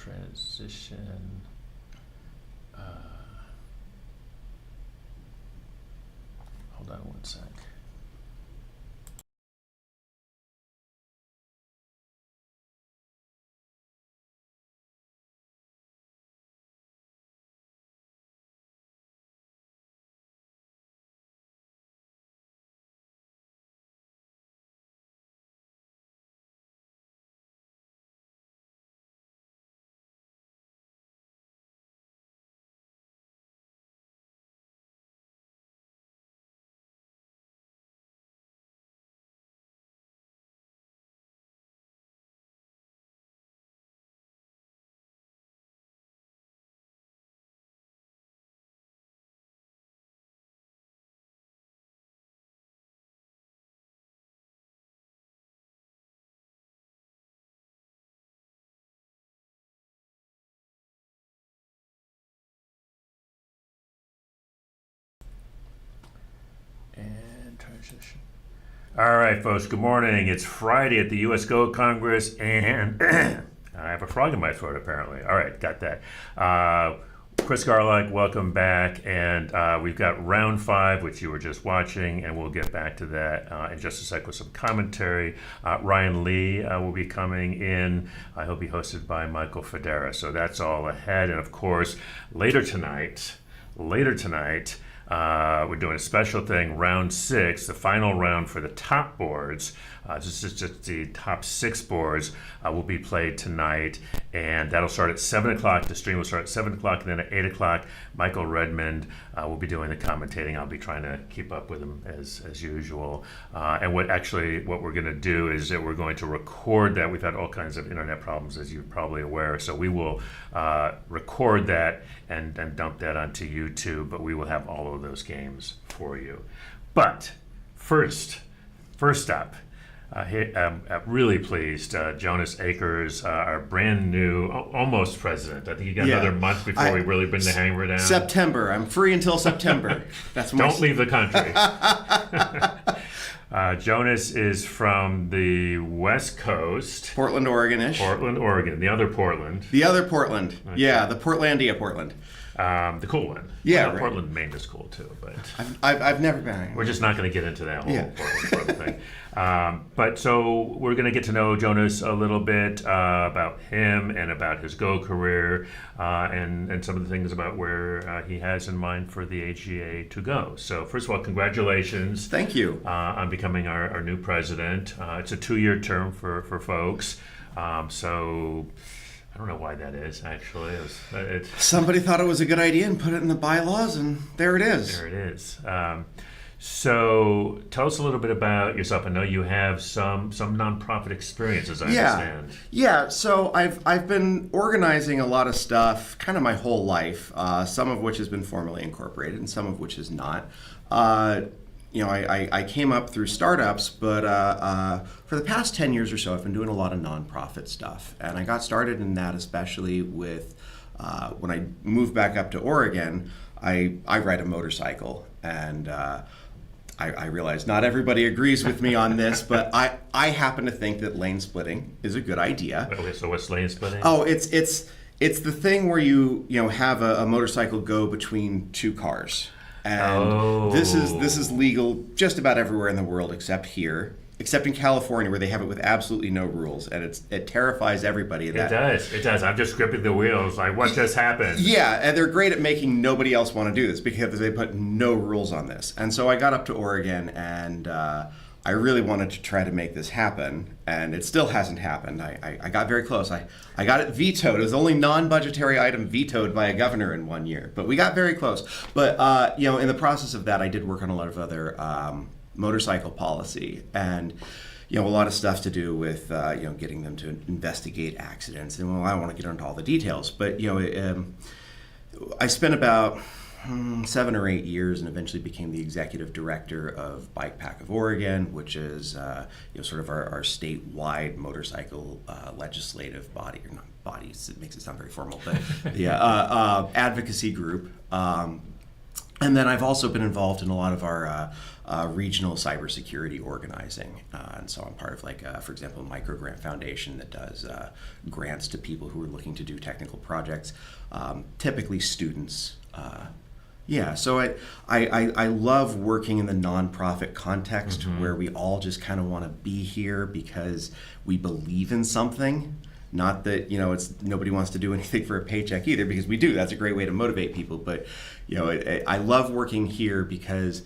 transition. Hold on one sec. And transition. All right, folks, good morning. It's Friday at the U.S. Go Congress, and I have a frog in my throat, apparently. All right, got that. Chris Garlock, welcome back. And we've got round 5, which you were just watching, and we'll get back to that in just a sec with some commentary. Ryan Lee will be coming in. He'll be hosted by Michael Federa. So that's all ahead. And, of course, later tonight, we're doing a special thing, round 6, the final round for the top boards. This is just the top 6 boards will be played tonight, and that'll start at 7 o'clock. The stream will start at 7 o'clock, and then at 8 o'clock, Michael Redmond will be doing the commentating. I'll be trying to keep up with him as usual. And what we're going to do is that we're going to record that. We've had all kinds of internet problems, as you're probably aware, so we will record that and dump that onto YouTube, but we will have all of those games for you. But first up, I'm really pleased. Jonas Akers, our brand new, almost president. I think you got another month before we really bring the hammer down. September. I'm free until September. That's Don't leave the country. Jonas is from the West Coast. Portland, Oregon-ish. Portland, Oregon. The other Portland. The other Portland. Okay. Yeah, the Portlandia Portland. The cool one. Yeah, right. Portland, Maine is cool too, but I've never been. We're just not going to get into that whole Portland thing. But so we're going to get to know Jonas a little bit about him and about his Go career and some of the things about where he has in mind for the AGA to go. So first of all, congratulations. Thank you. On becoming our new president. It's a 2-year term for folks. So I don't know why that is, actually. Somebody thought it was a good idea and put it in the bylaws, and there it is. There it is. So tell us a little bit about yourself. I know you have some nonprofit experience, as I understand. Yeah, so I've been organizing a lot of stuff kind of my whole life, some of which has been formally incorporated and some of which is not. I came up through startups, but for the past 10 years or so, I've been doing a lot of nonprofit stuff. And I got started in that especially with, when I moved back up to Oregon, I ride a motorcycle. And I realize not everybody agrees with me on this, but I happen to think that lane splitting is a good idea. Okay, so what's lane splitting? Oh, it's the thing where you have a motorcycle go between 2 cars. And this is legal just about everywhere in the world except here, except in California where they have it with absolutely no rules, and it terrifies everybody. It does. I'm just gripping the wheels. Like, what just happened? Yeah, and they're great at making nobody else want to do this because they put no rules on this. And so I got up to Oregon, and I really wanted to try to make this happen, and it still hasn't happened. I got very close. I got it vetoed. It was the only non-budgetary item vetoed by a governor in 1 year, but we got very close. But in the process of that, I did work on a lot of other motorcycle policy, and a lot of stuff to do with getting them to investigate accidents. And I don't want to get into all the details, but I spent about 7 or 8 years and eventually became the executive director of Bike Pack of Oregon, which is sort of our statewide motorcycle legislative body, or not bodies, it makes it sound very formal, but the advocacy group. And then I've also been involved in a lot of our regional cybersecurity organizing. And so I'm part of, like, for example, a microgrant foundation that does grants to people who are looking to do technical projects, typically students. Yeah, so I love working in the nonprofit context where we all just kind of want to be here because we believe in something. Not that, it's nobody wants to do anything for a paycheck either, because we do. That's a great way to motivate people. But, I love working here because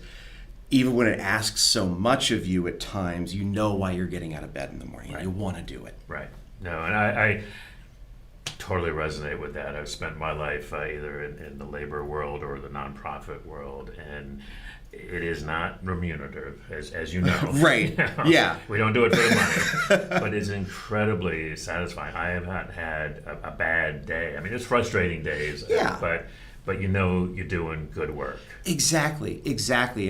even when it asks so much of you at times, you know why you're getting out of bed in the morning. Right. You want to do it. Right. No, and I totally resonate with that. I've spent my life either in the labor world or the nonprofit world, and it is not remunerative, as you know. Right. Yeah. We don't do it for the money, but it's incredibly satisfying. I have not had a bad day. I mean, it's frustrating days. Yeah. But you're doing good work. Exactly.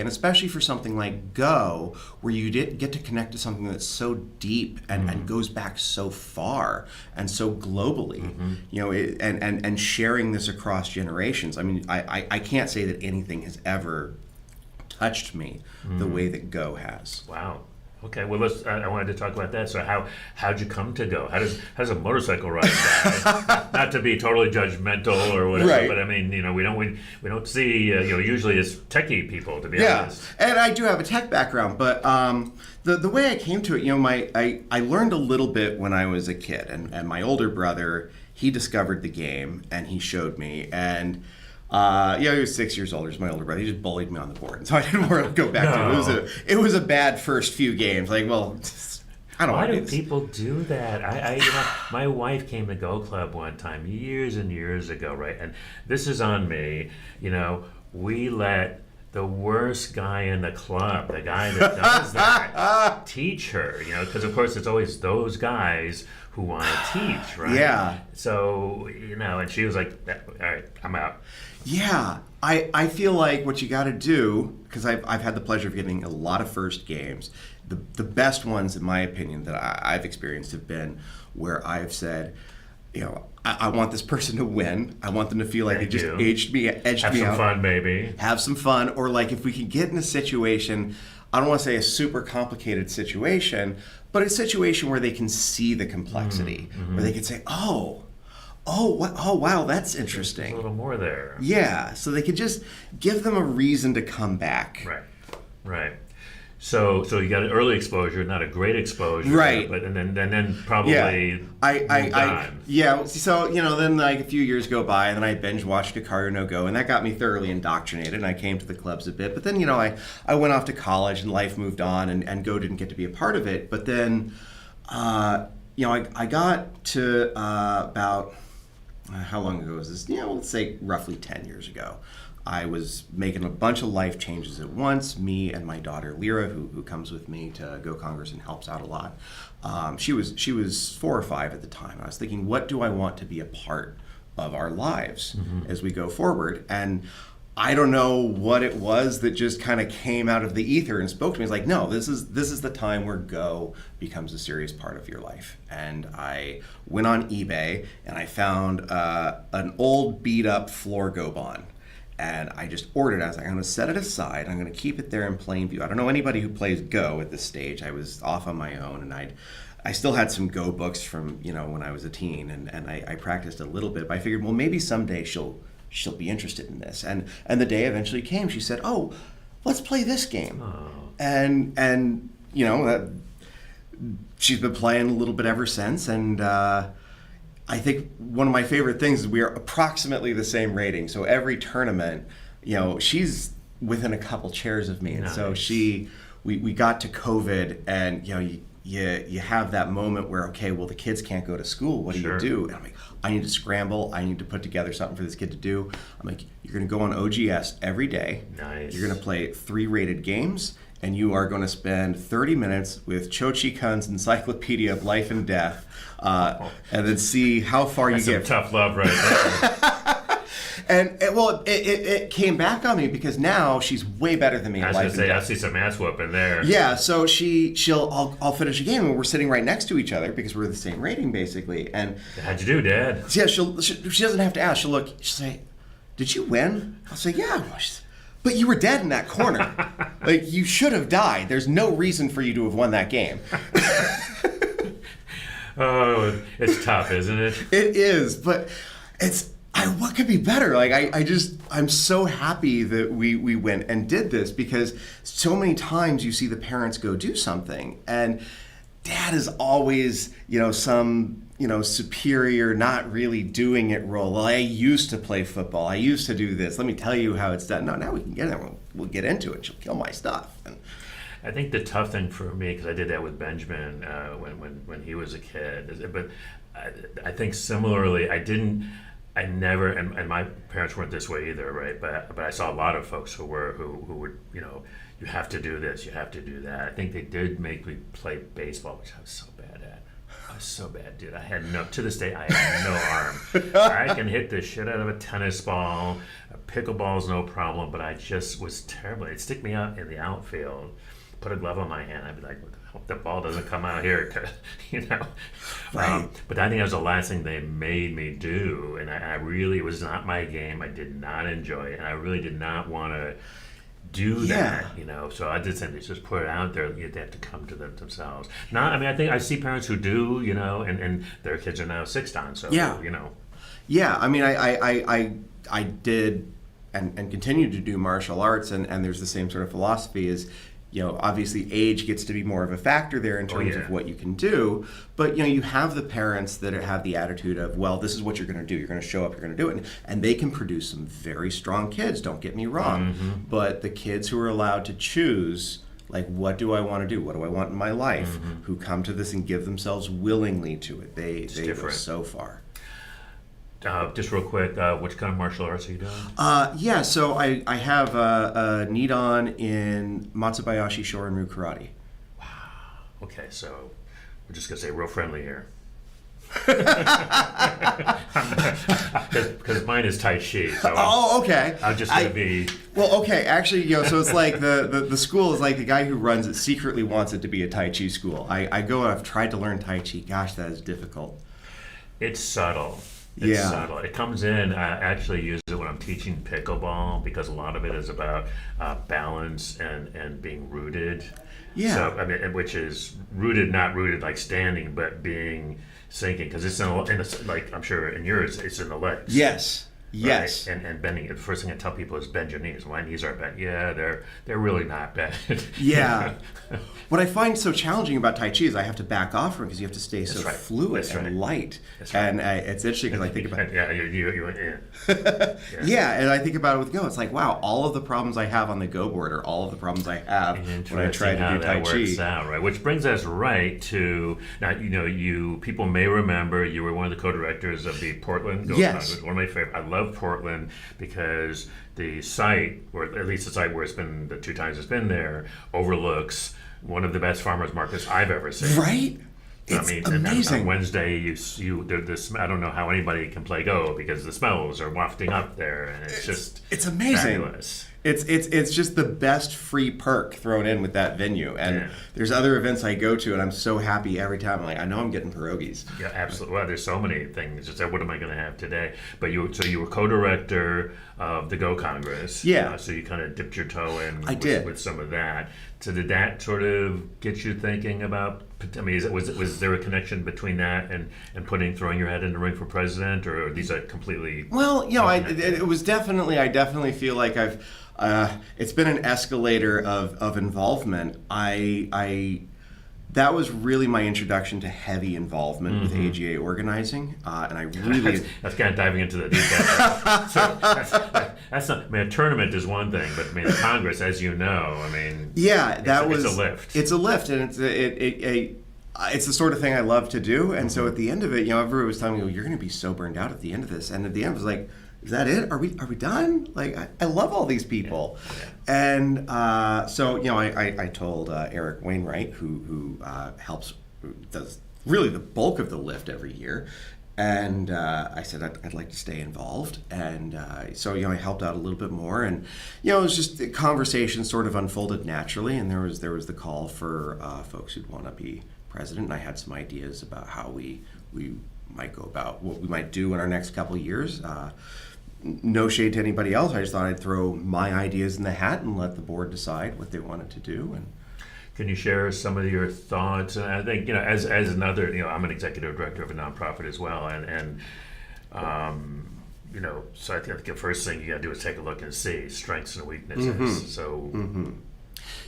And especially for something like Go, where you get to connect to something that's so deep and goes back so far and so globally, and sharing this across generations. I mean, I can't say that anything has ever touched me the way that Go has. Wow. Okay. Well, I wanted to talk about that. So, how'd you come to Go? How does a motorcycle ride guy? Not to be totally judgmental or whatever, right. But I mean, we don't see usually it's techie people, to be honest. Yeah, and I do have a tech background, but the way I came to it, I learned a little bit when I was a kid, and my older brother, he discovered the game and he showed me, and he was 6 years older. He's my older brother. He just bullied me on the board, and so I didn't want to go back to it. It was a bad first few games. Like, well, I don't. Why do people do that? My wife came to Go Club one time years and years ago, right? And this is on me. We let the worst guy in the club, the guy that does that, teach her. Because of course it's always those guys who want to teach, right? Yeah. So and she was like, "All right, I'm out." Yeah, I feel like what you got to do, because I've had the pleasure of getting a lot of first games. The best ones, in my opinion, that I've experienced have been where I've said, I want this person to win. I want them to feel like they just edged me out. Have some fun, maybe. Have some fun, or like if we can get in a situation, I don't want to say a super complicated situation, but a situation where they can see the complexity, where they can say, oh, wow, that's interesting. There's a little more there. Yeah, so they could just give them a reason to come back. Right. So you got an early exposure, not a great exposure, right? But and then probably So then like a few years go by, and then I binge watched Guitar No Go, and that got me thoroughly indoctrinated. And I came to the clubs a bit, but then I went off to college, and life moved on, and Go didn't get to be a part of it. But then I got to about how long ago was this? Let's say roughly 10 years ago. I was making a bunch of life changes at once. Me and my daughter Lyra, who comes with me to Go Congress and helps out a lot. She was 4 or 5 at the time. I was thinking, what do I want to be a part of our lives as we go forward? And I don't know what it was that just kind of came out of the ether and spoke to me. It's like, no, this is the time where Go becomes a serious part of your life. And I went on eBay and I found an old beat up floor Go Bon. And I just ordered it. I was like, I'm going to set it aside. I'm going to keep it there in plain view. I don't know anybody who plays Go at this stage. I was off on my own, and I still had some Go books from when I was a teen, and I practiced a little bit. But I figured, well, maybe someday she'll be interested in this. And the day eventually came. She said, "Oh, let's play this game." Oh. And she's been playing a little bit ever since, and I think one of my favorite things is we are approximately the same rating. So every tournament, she's within a couple chairs of me. And nice. So we got to COVID, and you have that moment where, okay, well, the kids can't go to school. What do you do? And I'm like, I need to scramble. I need to put together something for this kid to do. I'm like, you're going to go on OGS every day. Nice. You're going to play 3 rated games, and you are going to spend 30 minutes with Cho Chi Kun's Encyclopedia of Life and Death, and then see how far That's you get. Some tough love right there. And it came back on me because now she's way better than me. I was going to say, I see some ass whooping there. Yeah, so I'll finish a game, and we're sitting right next to each other because we're the same rating basically. And how'd you do, Dad? Yeah, she doesn't have to ask. She'll say, "Did you win?" I'll say, "Yeah." But you were dead in that corner. Like, you should have died. There's no reason for you to have won that game. Oh, it's tough, isn't it? It is, but what could be better? Like, I'm so happy that we went and did this, because so many times you see the parents go do something, and dad is always, some, superior, not really doing it role. Well, I used to play football. I used to do this. Let me tell you how it's done. No, now we can get in there. We'll get into it. She'll kill my stuff. And I think the tough thing for me, because I did that with Benjamin when he was a kid, but I think similarly, I never, and my parents weren't this way either, right? But I saw a lot of folks who were, you have to do this, you have to do that. I think they did make me play baseball, which I was so bad at. I was so bad, dude. To this day, I have no arm. I can hit the shit out of a tennis ball. A pickleball's no problem, but I just was terrible. It'd stick me out in the outfield, put a glove on my hand. I'd be like, I hope the ball doesn't come out here, Right. But I think that was the last thing they made me do, and I really, it was not my game. I did not enjoy it, and I really did not want to do that, So I did say, just put it out there. They have to come to them themselves. I think I see parents who do, and their kids are now 6 on, so Yeah. Yeah, I mean, I did and continue to do martial arts, and there's the same sort of philosophy is, obviously age gets to be more of a factor there in terms of what you can do, but you have the parents that have the attitude of, well, this is what you're going to do. You're going to show up, you're going to do it, and they can produce some very strong kids, don't get me wrong, but the kids who are allowed to choose, like, what do I want to do? What do I want in my life? Who come to this and give themselves willingly to it, they go so far. Just real quick, which kind of martial arts are you doing? Yeah, so I have a Nidan in Matsubayashi Shorin-ryu Karate. Wow. Okay, so we're just going to say real friendly here. Because mine is Tai Chi. So okay. I'm just going to be... Well, okay, actually, so it's like the school is like the guy who runs it secretly wants it to be a Tai Chi school. I go and I've tried to learn Tai Chi. Gosh, that is difficult. It's subtle. It's subtle. It comes in. I actually use it when I'm teaching pickleball, because a lot of it is about balance and being rooted. Yeah. So which is rooted, not rooted like standing, but being sinking, because it's like I'm sure in yours, it's in the legs. Yes. Yes. Right? And bending. The first thing I tell people is bend your knees. My knees are bent. Yeah, they're really not bent. Yeah. What I find so challenging about Tai Chi is I have to back off from it, because you have to stay so fluid and light. That's right. And it's interesting because I think about yeah, and I think about it with Go. It's like, wow, all of the problems I have on the Go board are all of the problems I have when I try to do Tai Chi. Works out, right? Which brings us right to now. You people may remember you were one of the co-directors of the Portland Go Congress. One of my favorite. I love Portland because the site, or at least the site where it's been the 2 times it's been there, overlooks one of the best farmers markets I've ever seen. Right? It's amazing. On Wednesday, I don't know how anybody can play Go, because the smells are wafting up there, and it's amazing. Fabulous. It's just the best free perk thrown in with that venue. And there's other events I go to, and I'm so happy every time. I'm like, I know I'm getting pierogies. Yeah, absolutely. Well, there's so many things. Just what am I going to have today? But you were co-director of the Go Congress. Yeah. So you kind of dipped your toe in with some of that. So did that sort of get you thinking about? I mean, was there a connection between that and throwing your head in the ring for president, or are these completely? Well, it was definitely. I definitely feel like I've. It's been an escalator of involvement. That was really my introduction to heavy involvement with AGA organizing, and I really that's kind of diving into the detail. So that's not. I mean, a tournament is one thing, but I mean, the Congress, as you know, it's a lift. It's a lift, and it's the sort of thing I love to do. And so at the end of it, everyone was telling me, "You're going to be so burned out at the end of this," and at the end, I was like, is that it? Are we done? Like, I love all these people. Yeah. And so, I told Eric Wainwright, who does really the bulk of the lift every year. And I said, I'd like to stay involved. And so, I helped out a little bit more. And, it was just the conversation sort of unfolded naturally. And there was the call for folks who'd want to be president. And I had some ideas about how we might go about what we might do in our next couple of years. no shade to anybody else. I just thought I'd throw my ideas in the hat and let the board decide what they wanted to do. And Can you share some of your thoughts? And I think, as another, I'm an executive director of a nonprofit as well, and so I think the first thing you got to do is take a look and see strengths and weaknesses. So,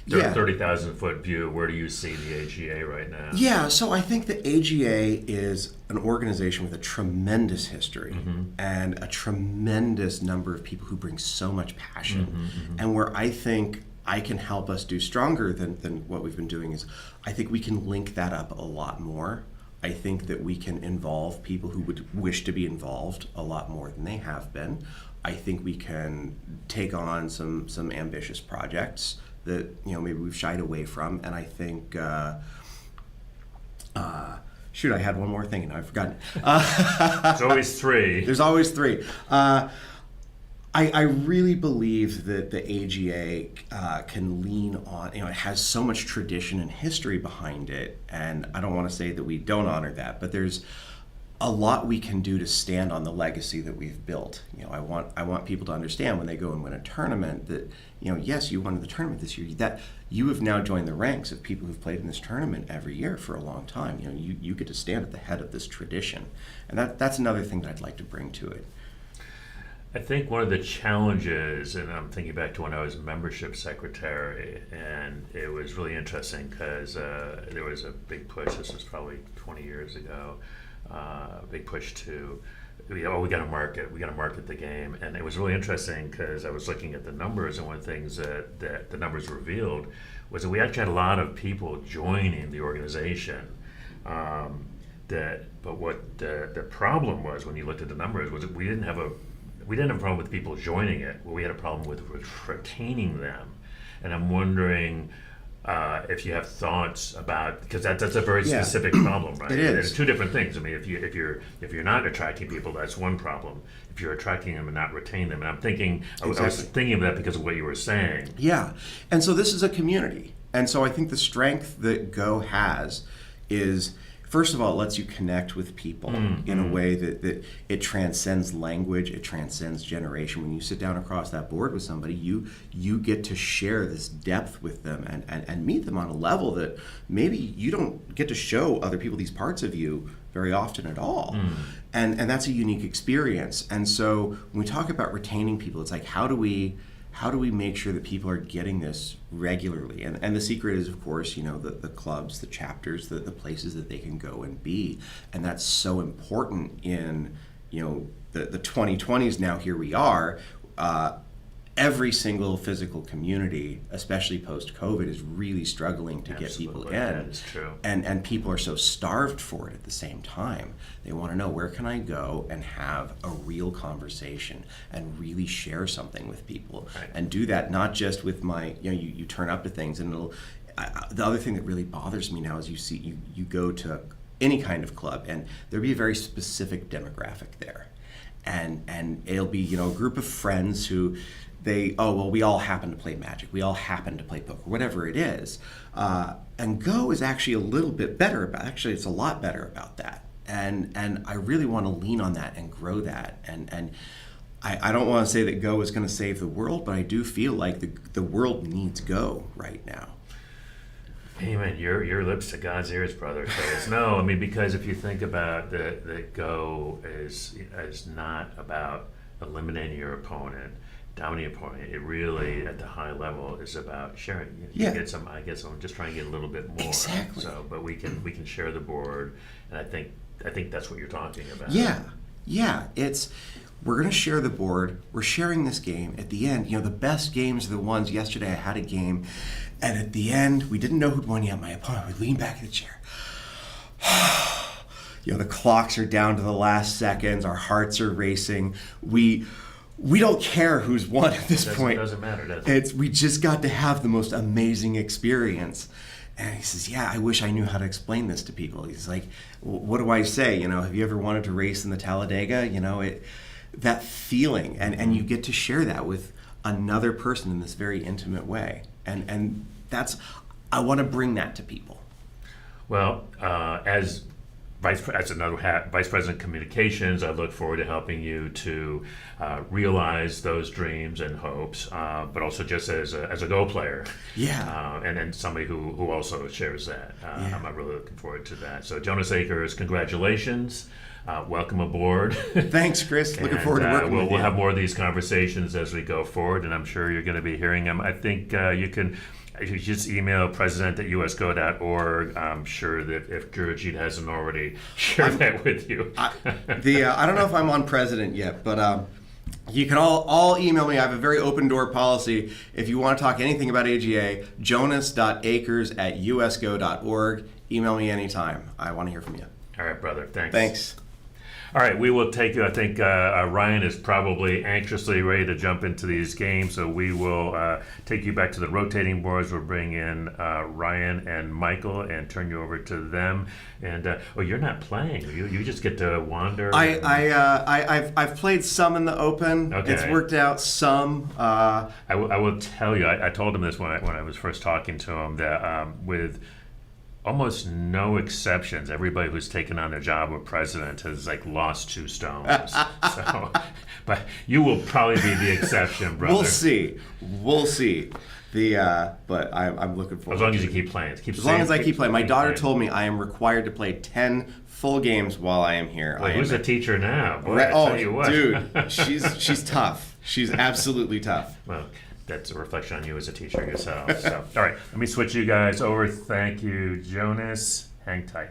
30,000-foot view, where do you see the AGA right now? Yeah, so I think the AGA is an organization with a tremendous history and a tremendous number of people who bring so much passion. And where I think I can help us do stronger than what we've been doing is I think we can link that up a lot more. I think that we can involve people who would wish to be involved a lot more than they have been. I think we can take on some ambitious projects that maybe we've shied away from. And I think shoot, I had one more thing and I've forgotten. There's always three. There's always three. I really believe that the AGA can lean on, it has so much tradition and history behind it, and I don't want to say that we don't honor that, but there's a lot we can do to stand on the legacy that we've built. I want people to understand when they go and win a tournament that, yes, you won the tournament this year, that you have now joined the ranks of people who've played in this tournament every year for a long time. You get to stand at the head of this tradition, and that's another thing that I'd like to bring to it. I think one of the challenges, and I'm thinking back to when I was membership secretary, and it was really interesting because there was a big push, this was probably 20 years ago, a big push to, we got to market the game. And it was really interesting because I was looking at the numbers, and one of the things that the numbers revealed was that we actually had a lot of people joining the organization. But what the problem was when you looked at the numbers was that we didn't have a problem with people joining it. Well, we had a problem with retaining them. And I'm wondering if you have thoughts about, because that's a very specific problem, right? It is. There's two different things. I mean, if you're not attracting people, that's one problem. If you're attracting them and not retaining them, and I'm thinking, I was thinking of that because of what you were saying. Yeah, and so this is a community, and so I think the strength that Go has is, first of all, it lets you connect with people in a way that it transcends language, it transcends generation. When you sit down across that board with somebody, you get to share this depth with them and meet them on a level that maybe you don't get to show other people these parts of you very often at all. And that's a unique experience. And so when we talk about retaining people, it's like, how do we make sure that people are getting this regularly? And the secret is, of course, the clubs, the chapters, the places that they can go and be. And that's so important in, the 2020s now, here we are. Every single physical community, especially post-COVID, is really struggling to get people in. That is true. And people are so starved for it at the same time. They want to know, where can I go and have a real conversation and really share something with people? Right. And do that not just with my, you turn up to things, and the other thing that really bothers me now is you go to any kind of club and there'll be a very specific demographic there. And it'll be, a group of friends who we all happen to play Magic, we all happen to play poker, whatever it is. And Go is actually a little bit better it's a lot better about that. And I really want to lean on that and grow that. And I don't want to say that Go is going to save the world, but I do feel like the world needs Go right now. Amen. Your lips to God's ears, brother. No, I mean, because if you think about that Go is not about eliminating your opponent, dominating your opponent. It really, at the high level, is about sharing. You get some. I guess I'm just trying to get a little bit more. Exactly. So, but we can share the board, and I think that's what you're talking about. Yeah. We're going to share the board. We're sharing this game. At the end, the best games are the ones. Yesterday, I had a game, and at the end, we didn't know who'd won yet. My opponent would lean back in the chair. The clocks are down to the last seconds. Our hearts are racing. We don't care who's won at this point. It doesn't matter, does it? We just got to have the most amazing experience. And he says, I wish I knew how to explain this to people. He's like, what do I say? Have you ever wanted to race in the Talladega? That feeling, and you get to share that with another person in this very intimate way. And I want to bring that to people. Well, as As another hat, Vice President Communications. I look forward to helping you to realize those dreams and hopes, but also just as a Go player. Yeah. And then somebody who also shares that. Yeah. I'm really looking forward to that. So Jonas Akers, congratulations. Welcome aboard. Thanks, Chris. Looking forward to working with you. We'll have more of these conversations as we go forward, and I'm sure you're going to be hearing them. I think you can. If you just email president@usgo.org, I'm sure that if Gurujit hasn't already shared that with you. I don't know if I'm on president yet, but you can all email me. I have a very open door policy. If you want to talk anything about AGA, jonas.akers@usgo.org. Email me anytime. I want to hear from you. All right, brother. Thanks. Thanks. All right, we will take you. I think Ryan is probably anxiously ready to jump into these games, so we will take you back to the rotating boards. We'll bring in Ryan and Michael and turn you over to them. And you're not playing. You just get to wander. I've played some in the Open. Okay. It's worked out some. I will tell you. I told him this when I was first talking to him that with almost no exceptions, everybody who's taken on the job of president has lost 2 stones. So, but you will probably be the exception, brother. We'll see. But I'm looking forward. As long as you keep playing. As long as I keep playing. My daughter told me I am required to play 10 full games while I am here. Well, who's a teacher now? Boy, I tell you what. Dude, she's tough. She's absolutely tough. Well, that's a reflection on you as a teacher yourself. So, all right, let me switch you guys over. Thank you, Jonas. Hang tight.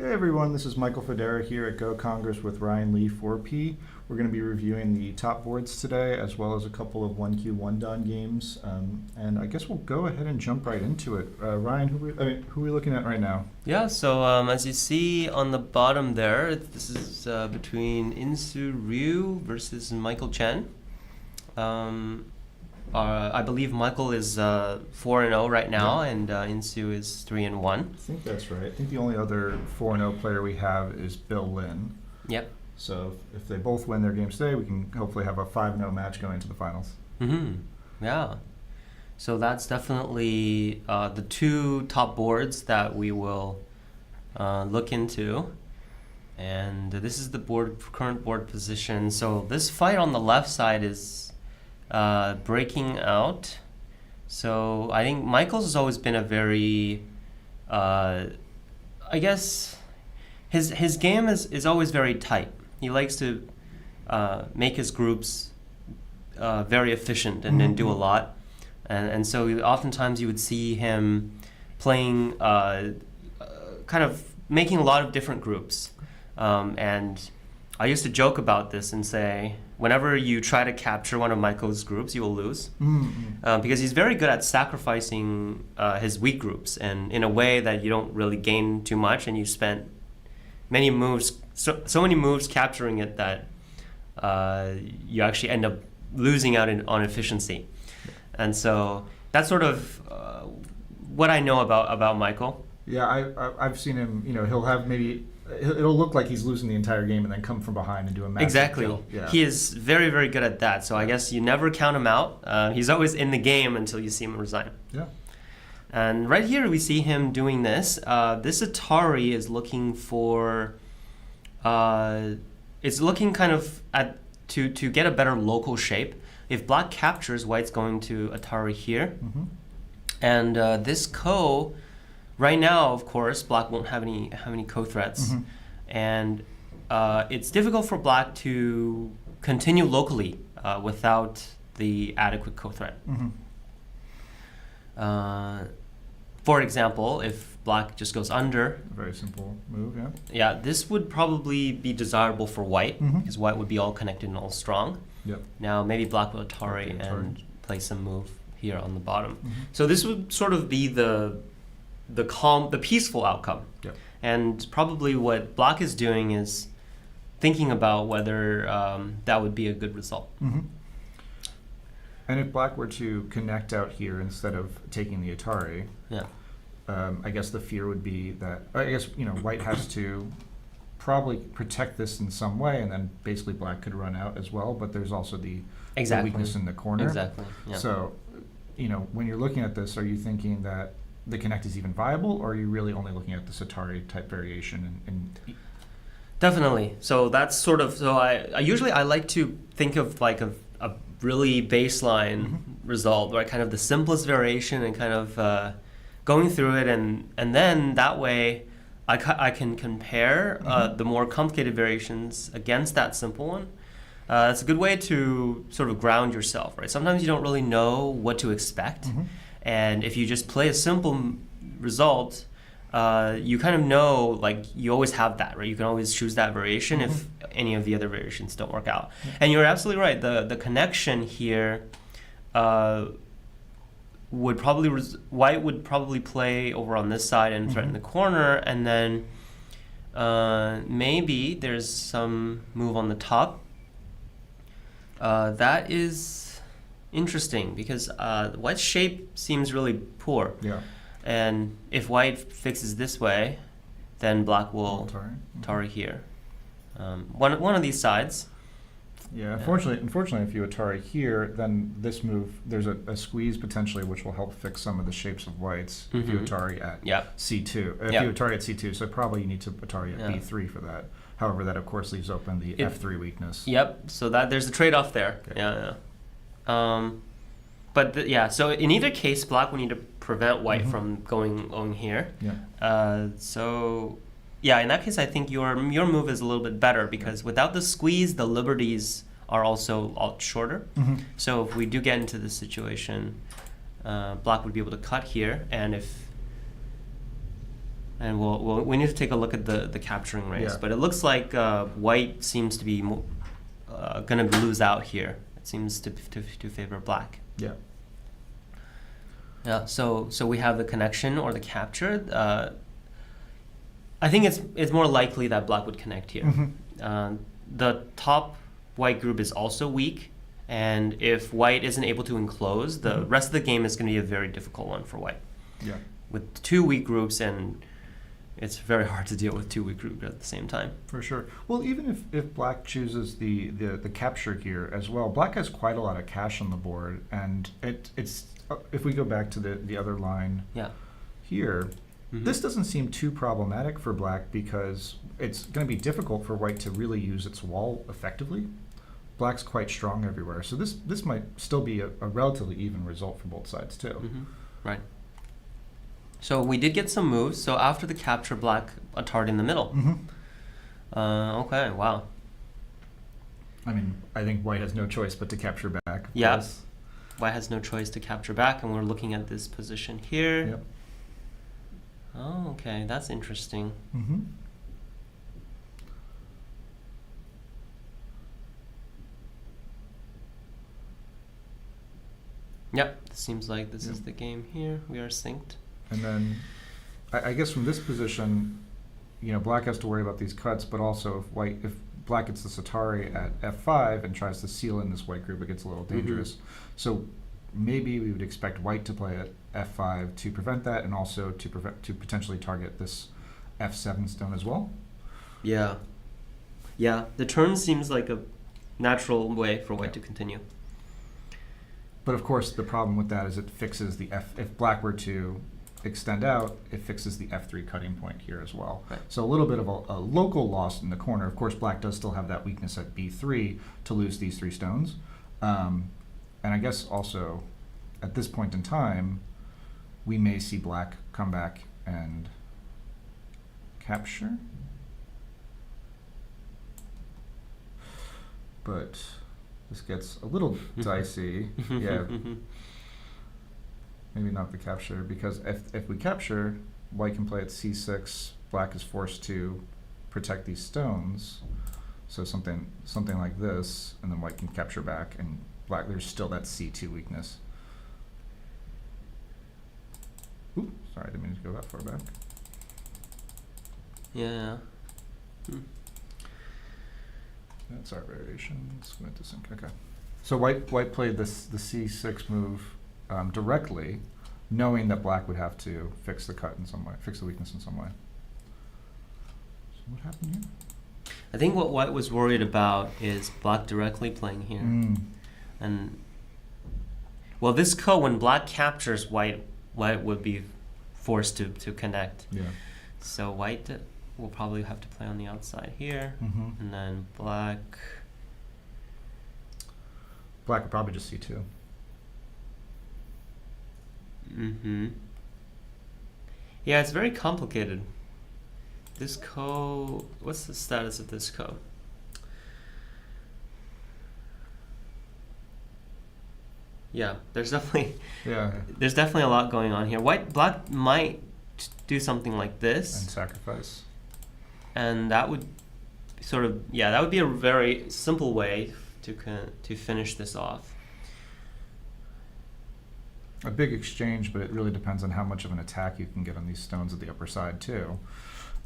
Hey everyone, this is Michael Federa here at Go Congress with Ryan Lee 4P. We're going to be reviewing the top boards today, as well as a couple of 1Q 1-DON games. And I guess we'll go ahead and jump right into it. Ryan, who are we looking at right now? Yeah, so as you see on the bottom there, this is between Insu Ryu versus Michael Chen. I believe Michael is 4-0 right now, and Insu is 3-1. I think that's right. I think the only other 4-0 player we have is Bill Lin. Yep. So if they both win their games today, we can hopefully have a 5-0 match going into the finals. Yeah. So that's definitely the two top boards that we will look into. And this is the current board position. So this fight on the left side is breaking out. So I think Michael's has always been a very, I guess, his game is always very tight. He likes to make his groups very efficient and do a lot. And so oftentimes you would see him playing, kind of making a lot of different groups. And I used to joke about this and say, whenever you try to capture one of Michael's groups, you will lose. Because he's very good at sacrificing his weak groups, and in a way that you don't really gain too much, and you spent many moves, so many moves capturing it that you actually end up losing out on efficiency. And so that's sort of what I know about Michael. Yeah, I've seen him, he'll have it'll look like he's losing the entire game and then come from behind and do a massive Exactly. kill. Yeah. He is very, very good at that. So I guess you never count him out. He's always in the game until you see him resign. Yeah. And right here we see him doing this. This Atari is looking for, it's looking kind of to get a better local shape. If black captures, white's going to Atari here. And this ko, right now, of course, black won't have any co-threats. And it's difficult for black to continue locally without the adequate co-threat. For example, if black just goes under, A very simple move, yeah. yeah, this would probably be desirable for white, because white would be all connected and all strong. Yep. Now maybe black will Atari Okay, Atari. and play some move here on the bottom. So this would sort of be the calm, the peaceful outcome. Yep. And probably what black is doing is thinking about whether that would be a good result. And if black were to connect out here instead of taking the Atari, Yeah. I guess the fear would be that, I guess, white has to probably protect this in some way, and then basically black could run out as well, but there's also the weakness in the corner. Exactly. Yeah. So, when you're looking at this, are you thinking that the connect is even viable, or are you really only looking at the Atari type variation? Definitely. So that's sort of, so I usually like to think of like a really baseline result, right? Kind of the simplest variation, and kind of going through it, and then that way I can compare the more complicated variations against that simple one. It's a good way to sort of ground yourself, right? Sometimes you don't really know what to expect. And if you just play a simple result, you kind of know, like, you always have that, right? You can always choose that variation if any of the other variations don't work out. And you're absolutely right. The connection here would probably, white would probably play over on this side and threaten the corner, and then maybe there's some move on the top. That is interesting because white's shape seems really poor. Yeah. And if white fixes this way, then black will Atari here. One of these sides. Yeah, unfortunately, if you Atari here, then this move, there's a squeeze potentially, which will help fix some of the shapes of whites if you Atari at C2. If you Atari at C2, so probably you need to Atari at B3 for that. However, that of course leaves open the F3 weakness. Yep, so that there's a trade-off there. Okay. Yeah. So in either case, black will need to prevent white from going here. Yeah. In that case, I think your move is a little bit better because without the squeeze, the liberties are also a lot shorter. So if we do get into this situation, black would be able to cut here, and And we need to take a look at the capturing race. Yeah. But it looks like white seems to be going to lose out here. It seems to favor black. Yeah. Yeah. So we have the connection or the capture. I think it's more likely that black would connect here. Mm-hmm. The top white group is also weak, and if white isn't able to enclose, the rest of the game is going to be a very difficult one for white. Yeah. With two weak groups, and it's very hard to deal with two weak groups at the same time. For sure. Well, even if black chooses the capture here as well, black has quite a lot of cash on the board, and it's if we go back to the other line here, this doesn't seem too problematic for black because it's going to be difficult for white to really use its wall effectively. Black's quite strong everywhere, so this might still be a relatively even result for both sides too. Right. So we did get some moves. So after the capture, black a target in the middle. Okay, wow. I mean, I think white has no choice but to capture back. Yeah. White has no choice to capture back, and we're looking at this position here. Yep. Oh, okay, that's interesting. Yep, it seems like this is the game here. We are synced. And then, I guess from this position, black has to worry about these cuts, but also if black gets the Satari at f5 and tries to seal in this white group, it gets a little dangerous. So maybe we would expect white to play at f5 to prevent that, and also to potentially target this f7 stone as well. Yeah. Yeah, the turn seems like a natural way for white to continue. But of course, the problem with that is it fixes the if black were to extend out, it fixes the f3 cutting point here as well. Right. So a little bit of a local loss in the corner. Of course, black does still have that weakness at b3 to lose these 3 stones. And I guess also, at this point in time, we may see black come back and capture. But this gets a little dicey. Yeah. Maybe not the capture, because if we capture, white can play at c6, black is forced to protect these stones. So something like this, and then white can capture back, and black, there's still that c2 weakness. Ooh, sorry, I didn't mean to go that far back. Yeah. That's our variation. Let's go into sync. Okay. So white played the c6 move directly, knowing that black would have to fix the cut in some way, fix the weakness in some way. So what happened here? I think what white was worried about is black directly playing here. And well, this cut, when black captures, white would be forced to connect. Yeah. So white will probably have to play on the outside here, and then black would probably just c2. Yeah, it's very complicated. This what's the status of this code? Yeah, there's definitely a lot going on here. Black might do something like this and sacrifice, and that would that would be a very simple way to finish this off. A big exchange, but it really depends on how much of an attack you can get on these stones at the upper side too.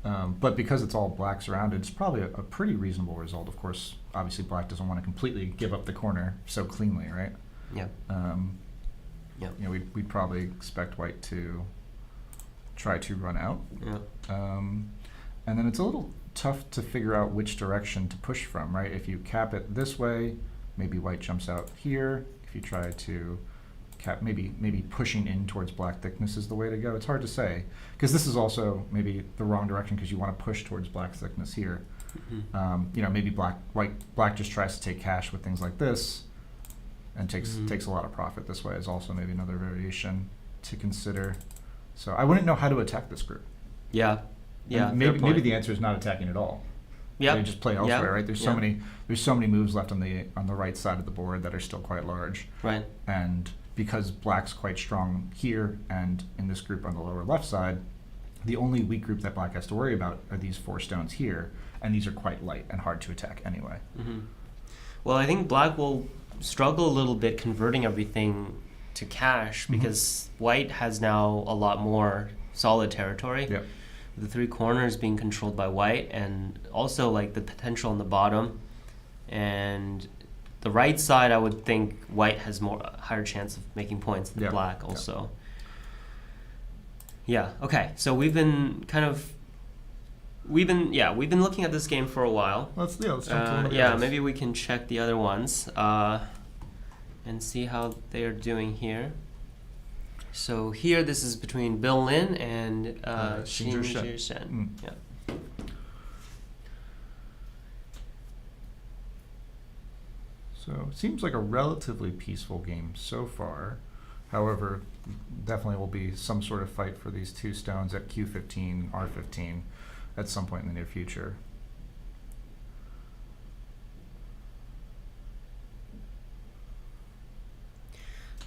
But because it's all black surrounded, it's probably a pretty reasonable result. Of course, obviously black doesn't want to completely give up the corner so cleanly, right? Yeah. We'd probably expect white to try to run out. Yeah. And then it's a little tough to figure out which direction to push from, right? If you cap it this way, maybe white jumps out here. If you try to cap, maybe pushing in towards black thickness is the way to go. It's hard to say, because this is also maybe the wrong direction, because you want to push towards black thickness here. Maybe black just tries to take cash with things like this, and takes a lot of profit this way. Is also maybe another variation to consider. So I wouldn't know how to attack this group. Yeah. Yeah. Maybe the answer is not attacking at all. Yeah. They just play elsewhere, right? There's so many moves left on the right side of the board that are still quite large. Right. And because black's quite strong here and in this group on the lower left side, The only weak group that black has to worry about are these 4 stones here, and these are quite light and hard to attack anyway. Mm-hmm. Well, I think black will struggle a little bit converting everything to cash because white has now a lot more solid territory. Yep. The 3 corners being controlled by white, and also like the potential on the bottom, and the right side. I would think white has higher chance of making points than black also. Yeah. Okay. So we've been looking at this game for a while. Let's jump to one of the others. Maybe we can check the other ones and see how they are doing here. So here, this is between Bill Lin and Xin Shen. Yeah. So it seems like a relatively peaceful game so far. However, definitely will be some sort of fight for these 2 stones at Q15, R15 at some point in the near future.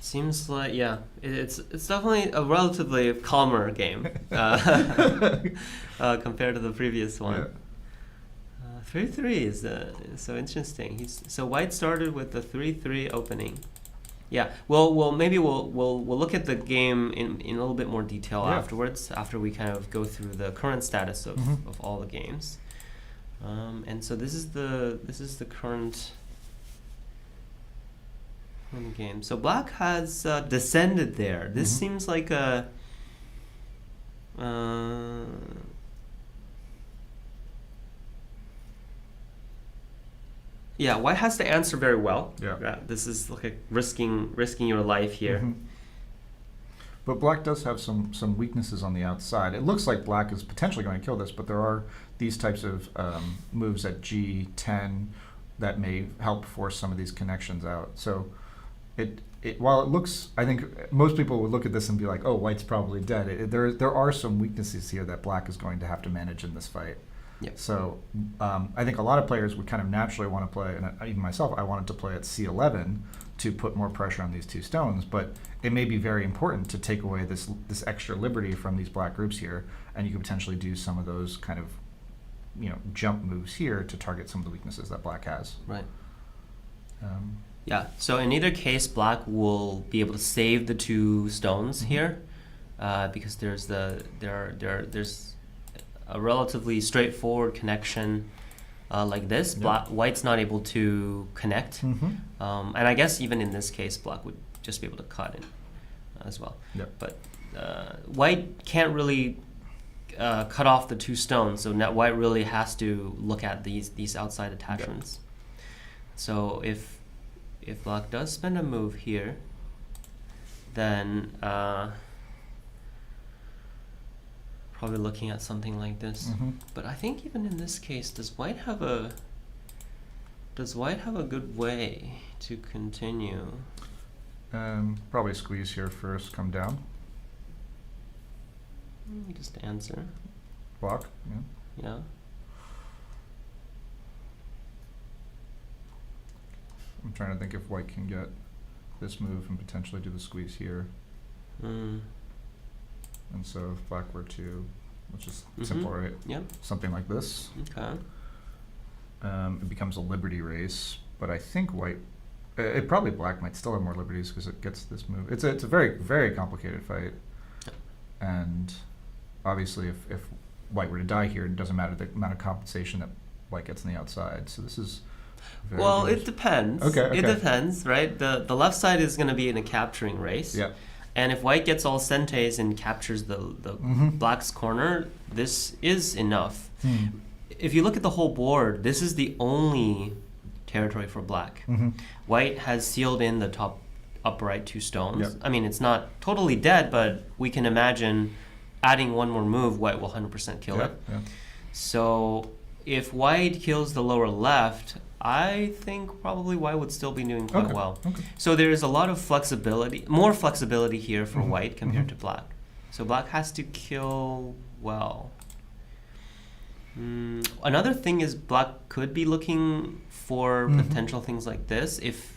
Seems like it's definitely a relatively calmer game compared to the previous one. 3-3 is so interesting. So white started with the 3-3 opening. Yeah. Well, maybe we'll look at the game in a little bit more detail afterwards, after we kind of go through the current status of all the games. And so this is the current game. So black has descended there. This seems like a white has to answer very well. Yeah. This is like risking your life here. But black does have some weaknesses on the outside. It looks like black is potentially going to kill this, but there are these types of moves at G10 that may help force some of these connections out. So while it looks, I think most people would look at this and be like, oh, white's probably dead. There are some weaknesses here that black is going to have to manage in this fight. Yep. So I think a lot of players would kind of naturally want to play, and even myself, I wanted to play at C11 to put more pressure on these 2 stones, but it may be very important to take away this extra liberty from these black groups here, and you could potentially do some of those kind of jump moves here to target some of the weaknesses that black has. Right. So in either case, black will be able to save the 2 stones here, because there's a relatively straightforward connection like this. White's not able to connect, and I guess even in this case, black would just be able to cut in as well. Yep. But white can't really cut off the 2 stones, so now white really has to look at these outside attachments. Yep. So if black does spend a move here, then probably looking at something like this. But I think even in this case, does white have a good way to continue? Probably squeeze here first, come down. Just answer. Block, Yeah. I'm trying to think if white can get this move and potentially do the squeeze here. And so if black were to, which is simple, right? Yep. Something like this. Okay. It becomes a liberty race, but I think white, probably black might still have more liberties because it gets this move. It's a very, very complicated fight. And obviously if white were to die here, it doesn't matter the amount of compensation that white gets on the outside. So this is very good. It depends. Okay. It depends, right? The left side is going to be in a capturing race. Yeah. And if white gets all centes and captures the black's corner, this is enough. If you look at the whole board, this is the only territory for black. White has sealed in the top upper right 2 stones. Yep. I mean, it's not totally dead, but we can imagine adding one more move, white will 100% kill it. Yeah. So if white kills the lower left, I think probably white would still be doing quite well. Okay. So there is a lot of flexibility, more flexibility here for white compared to black. So black has to kill well. Another thing is black could be looking for potential things like this if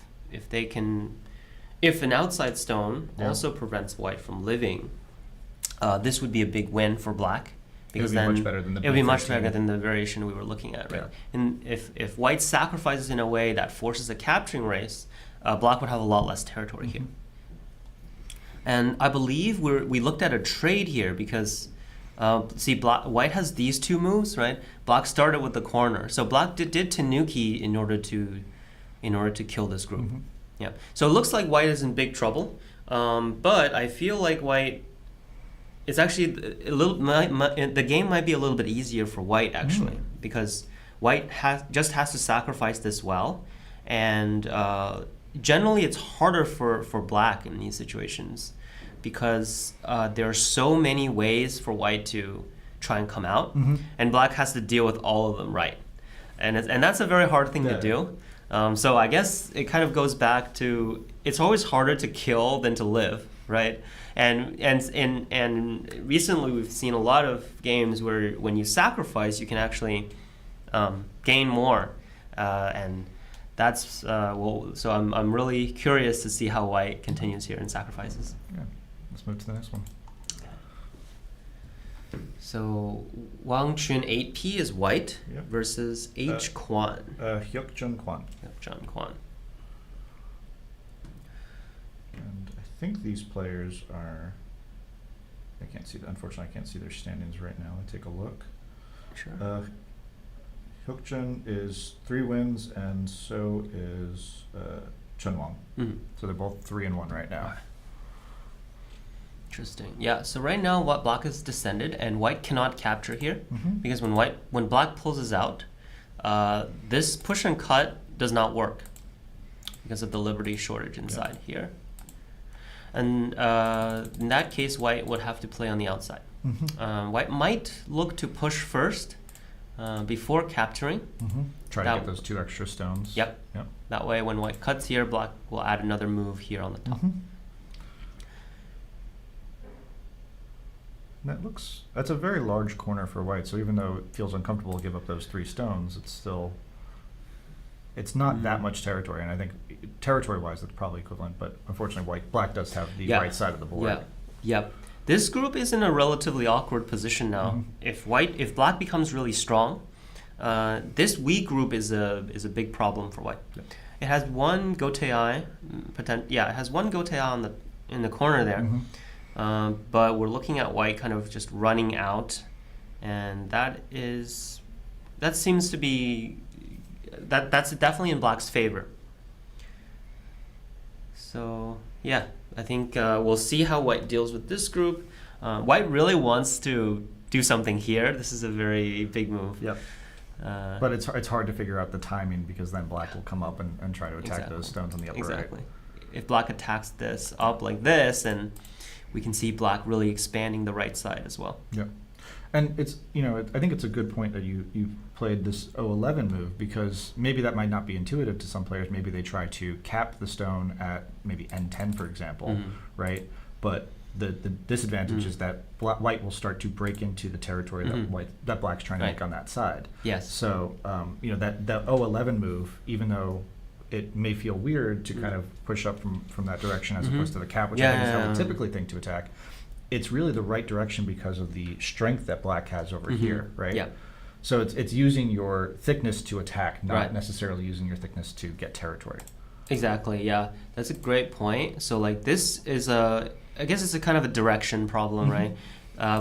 an outside stone also prevents white from living. this would be a big win for black. Because it would be then much better than the it would be much B13. better than the variation we were looking at, right? Yeah. And if white sacrifices in a way that forces a capturing race, black would have a lot less territory here. And I believe we looked at a trade here because, see, white has these two moves, right? Black started with the corner, so black did Tanuki in order to kill this group. Yeah. So it looks like white is in big trouble, but I feel like white. It's actually a little. The game might be a little bit easier for white actually, because white just has to sacrifice this well, and generally it's harder for black in these situations, because there are so many ways for white to try and come out, and black has to deal with all of them, right? And that's a very hard thing to do. So I guess it kind of goes back to it's always harder to kill than to live, right? And recently we've seen a lot of games where when you sacrifice, you can actually gain more, and that's so I'm really curious to see how white continues here in sacrifices. Yeah. Let's move to the next one. So Wang Chun 8P is white Yep. versus H Kwan. Hyuk-jun Kwan. John Kwan. And I think these players are. I can't see. Unfortunately, I can't see their standings right now. Let me take a look. Sure. Hyuk-jun is 3 wins, and so is Chun Wang. So they're both 3-1 right now. Interesting. Yeah. So right now, what black is descended, and white cannot capture here because when black pulls out, this push and cut does not work because of the liberty shortage inside here. And in that case, white would have to play on the outside. White might look to push first before capturing. Try to get those 2 extra stones. Yep. That way, when white cuts here, black will add another move here on the top. That's a very large corner for white, so even though it feels uncomfortable to give up those 3 stones, it's not that much territory, and I think territory-wise that's probably equivalent, but unfortunately black does have the right side of the board. Yep. This group is in a relatively awkward position now. If black becomes really strong, this weak group is a big problem for white. It has one Gotei, it has one Gotei in the corner there. But we're looking at white kind of just running out, and that's definitely in black's favor. So yeah, I think we'll see how white deals with this group. White really wants to do something here. This is a very big move. Yep. But it's hard to figure out the timing, because then black will come up and try to attack those stones on the upper right. If black attacks this up like this, and we can see black really expanding the right side as well. Yep. And it's, I think it's a good point that you played this O11 move, because maybe that might not be intuitive to some players. Maybe they try to cap the stone at maybe N10, for example, right? But the disadvantage is that white will start to break into the territory that black's trying to make on that side. Yes. So, that O11 move, even though it may feel weird to kind of push up from that direction as opposed to the cap, which I think is how we typically think to attack, it's really the right direction because of the strength that black has over here, right? Yeah. So it's using your thickness to attack, not necessarily using your thickness to get territory. Exactly, yeah. That's a great point. So like this is I guess it's a kind of a direction problem, right?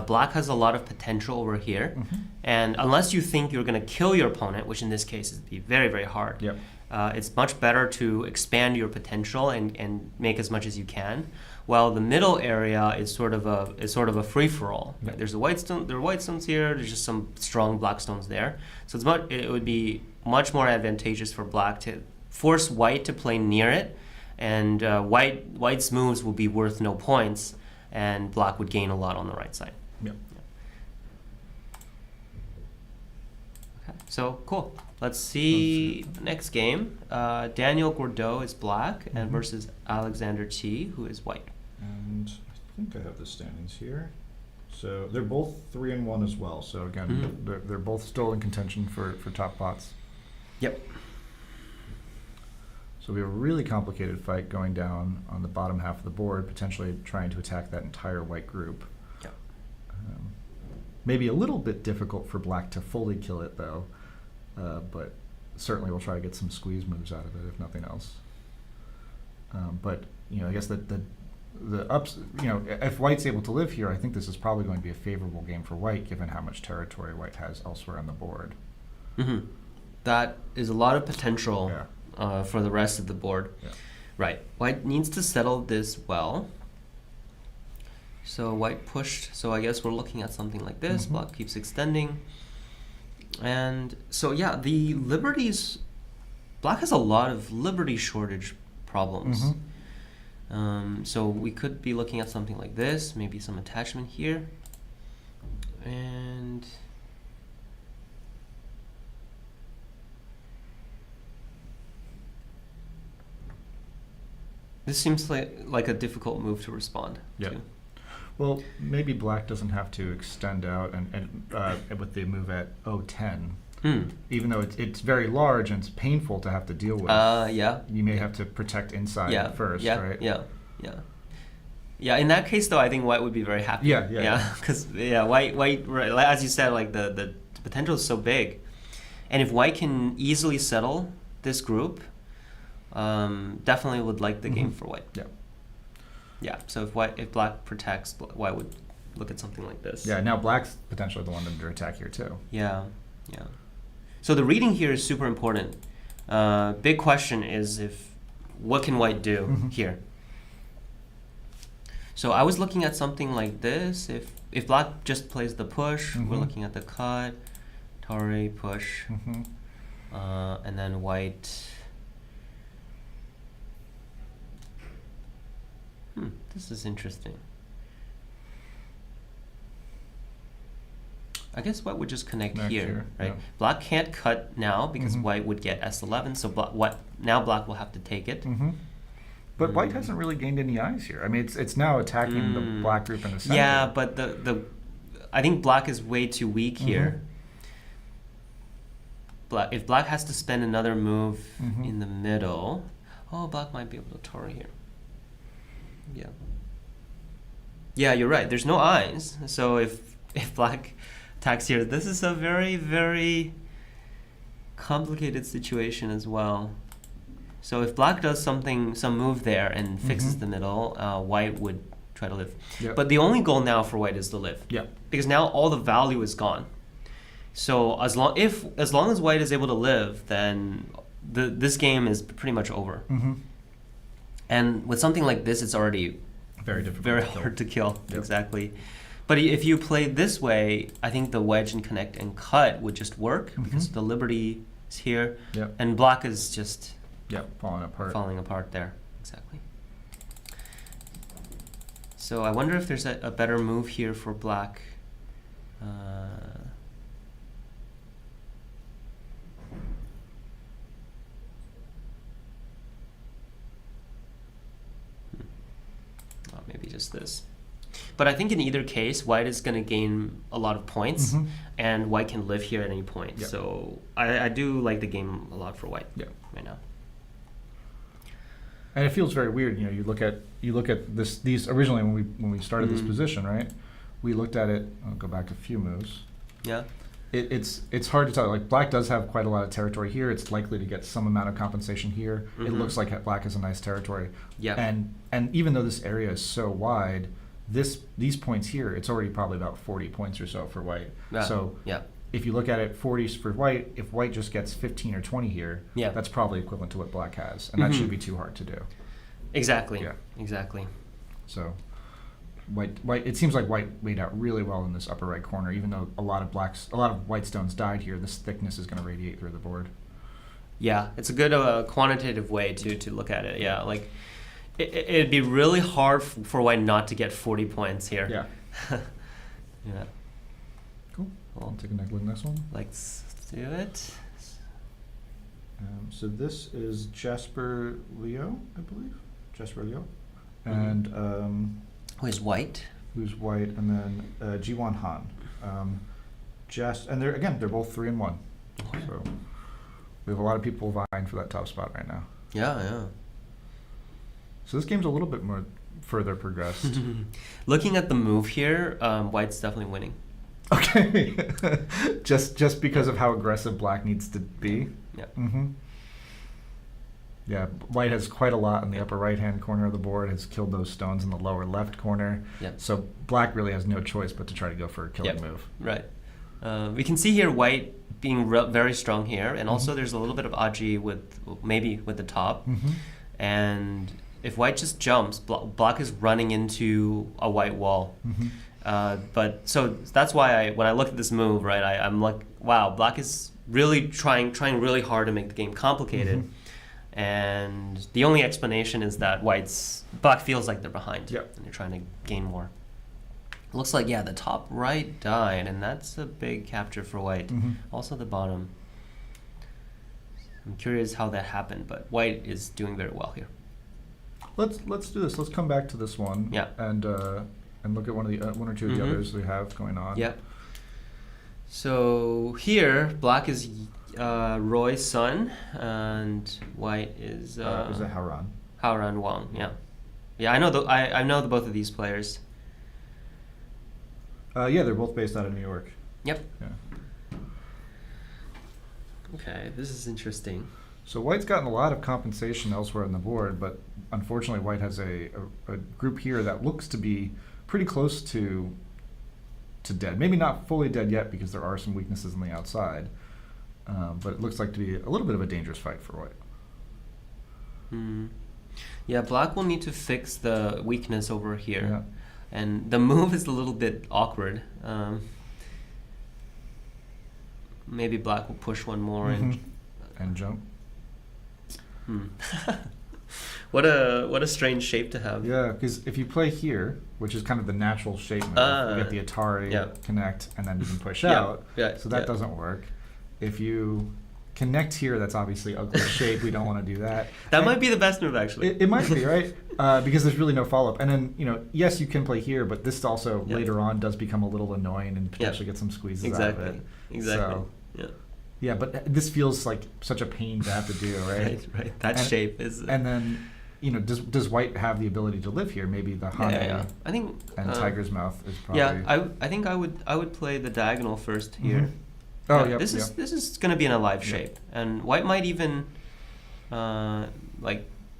Black has a lot of potential over here, and unless you think you're going to kill your opponent, which in this case is be very, very hard, it's much better to expand your potential and make as much as you can. While the middle area is sort of a free for all. Right? There's a white stone. There are white stones here. There's just some strong black stones there. So it would be much more advantageous for black to force white to play near it, and white's moves will be worth no points, and black would gain a lot on the right side. Yep. Okay. So cool. Let's see the next game. Daniel Gordeau is black and versus Alexander Chi, who is white. And I think I have the standings here. So they're both 3-1 as well. So again, they're both still in contention for top pots. Yep. So we have a really complicated fight going down on the bottom half of the board, potentially trying to attack that entire white group. Yep. Maybe a little bit difficult for black to fully kill it, though. But certainly we'll try to get some squeeze moves out of it, if nothing else. But, I guess the ups, if white's able to live here, I think this is probably going to be a favorable game for white, given how much territory white has elsewhere on the board. Mm-hmm. That is a lot of potential for the rest of the board. Yeah. Right. White needs to settle this well. So white pushed. So I guess we're looking at something like this. Mm-hmm. Black keeps extending. And so, yeah, the liberties... Black has a lot of liberty shortage problems. Mm-hmm. So we could be looking at something like this. Maybe some attachment here. And... this seems like a difficult move to respond to. Well, maybe black doesn't have to extend out and with the move at 010, even though it's very large and it's painful to have to deal with. You may have to protect inside first, right? Yeah. In that case, though, I think white would be very happy. Yeah. Because white, right, as you said, like the potential is so big, and if white can easily settle this group, definitely would like the game for white. Yeah. So if black protects, white would look at something like this. Yeah. Now black's potentially the one under attack here too. Yeah. So the reading here is super important. Big question is what can white do here? So I was looking at something like this. If black just plays the push, we're looking at the cut, Tare push, and then white. This is interesting. I guess white would just connect here, right? Yeah. Black can't cut now because white would get S11, so now black will have to take it. But white hasn't really gained any eyes here. I mean, it's now attacking the black group in the center. Yeah, but I think black is way too weak here. If black has to spend another move in the middle, black might be able to Tore here. Yeah, you're right. There's no eyes. So if black attacks here, this is a very, very complicated situation as well. So if black does some move there and fixes the middle, white would try to live. But the only goal now for white is to live. Because now all the value is gone. So as long as white is able to live, then this game is pretty much over. And with something like this, it's already very difficult, very hard to kill. Exactly. But if you play this way, I think the wedge and connect and cut would just work because the liberty is here, and black is just falling apart there. Exactly. So I wonder if there's a better move here for black. Maybe just this. But I think in either case, white is going to gain a lot of points, and white can live here at any point. So I do like the game a lot for white right now. And it feels very weird. You look at these originally when we started this position, right? We looked at it. I'll go back a few moves. Yeah. It's hard to tell. Like black does have quite a lot of territory here. It's likely to get some amount of compensation here. It looks like black has a nice territory. And even though this area is so wide, these points here, it's already probably about 40 points or so for white. So if you look at it, 40s for white. If white just gets 15 or 20 here, that's probably equivalent to what black has, and that should be too hard to do. Exactly. So. White. It seems like white weighed out really well in this upper right corner. Even though a lot of white stones died here, this thickness is going to radiate through the board. Yeah, it's a good quantitative way to look at it. Yeah, like it'd be really hard for white not to get 40 points here. Yeah. Cool. I'll take a look at the next one. Let's do it. So this is Jasper Leo, I believe. Jasper Leo, and. Who's white? And then Jiwon Han. And they're both 3-1. So we have a lot of people vying for that top spot right now. Yeah. So this game's a little bit more further progressed. Looking at the move here, white's definitely winning. Okay. just because of how aggressive black needs to be. Yeah. Yeah, white has quite a lot in the upper right-hand corner of the board, has killed those stones in the lower left corner. Yep. So black really has no choice but to try to go for a killing move. Right. We can see here white being very strong here, and also there's a little bit of aji maybe with the top. And if white just jumps, black is running into a white wall. But so that's why when I look at this move, right, I'm like, wow, black is really trying really hard to make the game complicated. And the only explanation is that black feels like they're behind, and they're trying to gain more. Looks like, the top right died, and that's a big capture for white. Also the bottom. I'm curious how that happened, but white is doing very well here. Let's do this. Let's come back to this one. Yeah. And look at one or two of the others we have going on. Yeah. So here, black is Roy's son, and white is it Haoran? Haoran Wang. Yeah. I know I know both of these players. They're both based out of New York. Yep. Yeah. Okay, this is interesting. So white's gotten a lot of compensation elsewhere on the board, but unfortunately white has a group here that looks to be pretty close to dead. Maybe not fully dead yet because there are some weaknesses on the outside, but it looks like to be a little bit of a dangerous fight for white. Yeah, black will need to fix the weakness over here. Yeah. And the move is a little bit awkward. Maybe black will push one more and jump. What a strange shape to have. Yeah, because if you play here, which is kind of the natural shape move, you get the Atari, connect, and then you can push out. So that doesn't work. If you connect here, that's obviously ugly shape. We don't want to do that. That might be the best move, actually. It might be, right? Because there's really no follow-up. And then, yes, you can play here, but this also later on does become a little annoying and potentially get some squeezes out of it. Exactly. So, yeah, but this feels like such a pain to have to do, right? Right. That shape is... And then, does white have the ability to live here? Maybe the Hane I think, and Tiger's Mouth is probably... Yeah, I think I would play the diagonal first here. Oh, yeah. This is going to be an alive shape, and white might even play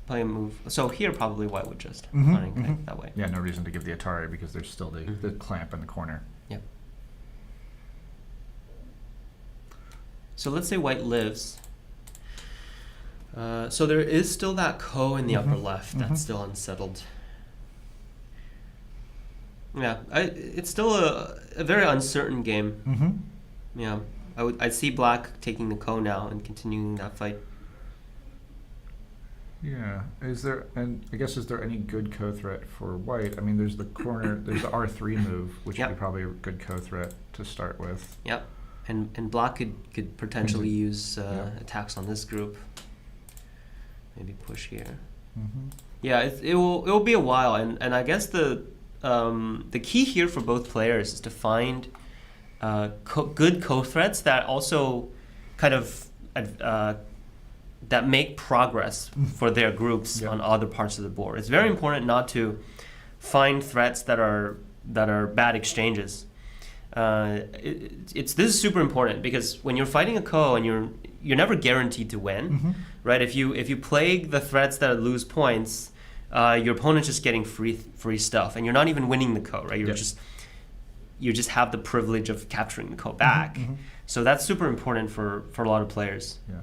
a move. So here probably white would just connect that way. Yeah, no reason to give the Atari because there's still the clamp in the corner. Yep. So let's say white lives. So there is still that ko in the upper left that's still unsettled. Yeah, it's still a very uncertain game. Yeah, I'd see black taking the ko now and continuing that fight. Yeah, is there any good ko threat for white? I mean, there's the corner, there's the R3 move, which would be probably a good ko threat to start with. Yep, and black could potentially use attacks on this group. Maybe push here. Yeah, it will be a while, and I guess the key here for both players is to find good co-threats that also kind of that make progress for their groups on other parts of the board. It's very important not to find threats that are bad exchanges. This is super important because when you're fighting a ko and you're never guaranteed to win, right? If you play the threats that lose points, your opponent's just getting free stuff, and you're not even winning the ko, right? You just have the privilege of capturing the ko back. So that's super important for a lot of players. Yeah.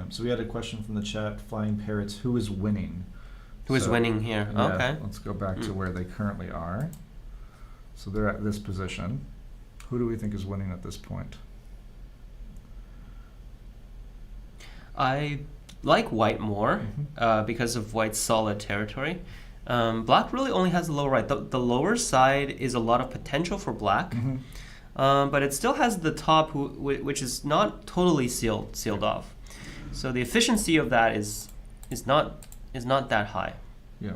So we had a question from the chat, Flying Parrots, who is winning? Who is winning here? Yeah, okay. Let's go back to where they currently are. So they're at this position. Who do we think is winning at this point? I like white more because of white's solid territory. Black really only has the lower right. The lower side is a lot of potential for black, but it still has the top, which is not totally sealed off. So the efficiency of that is not that high. Yeah.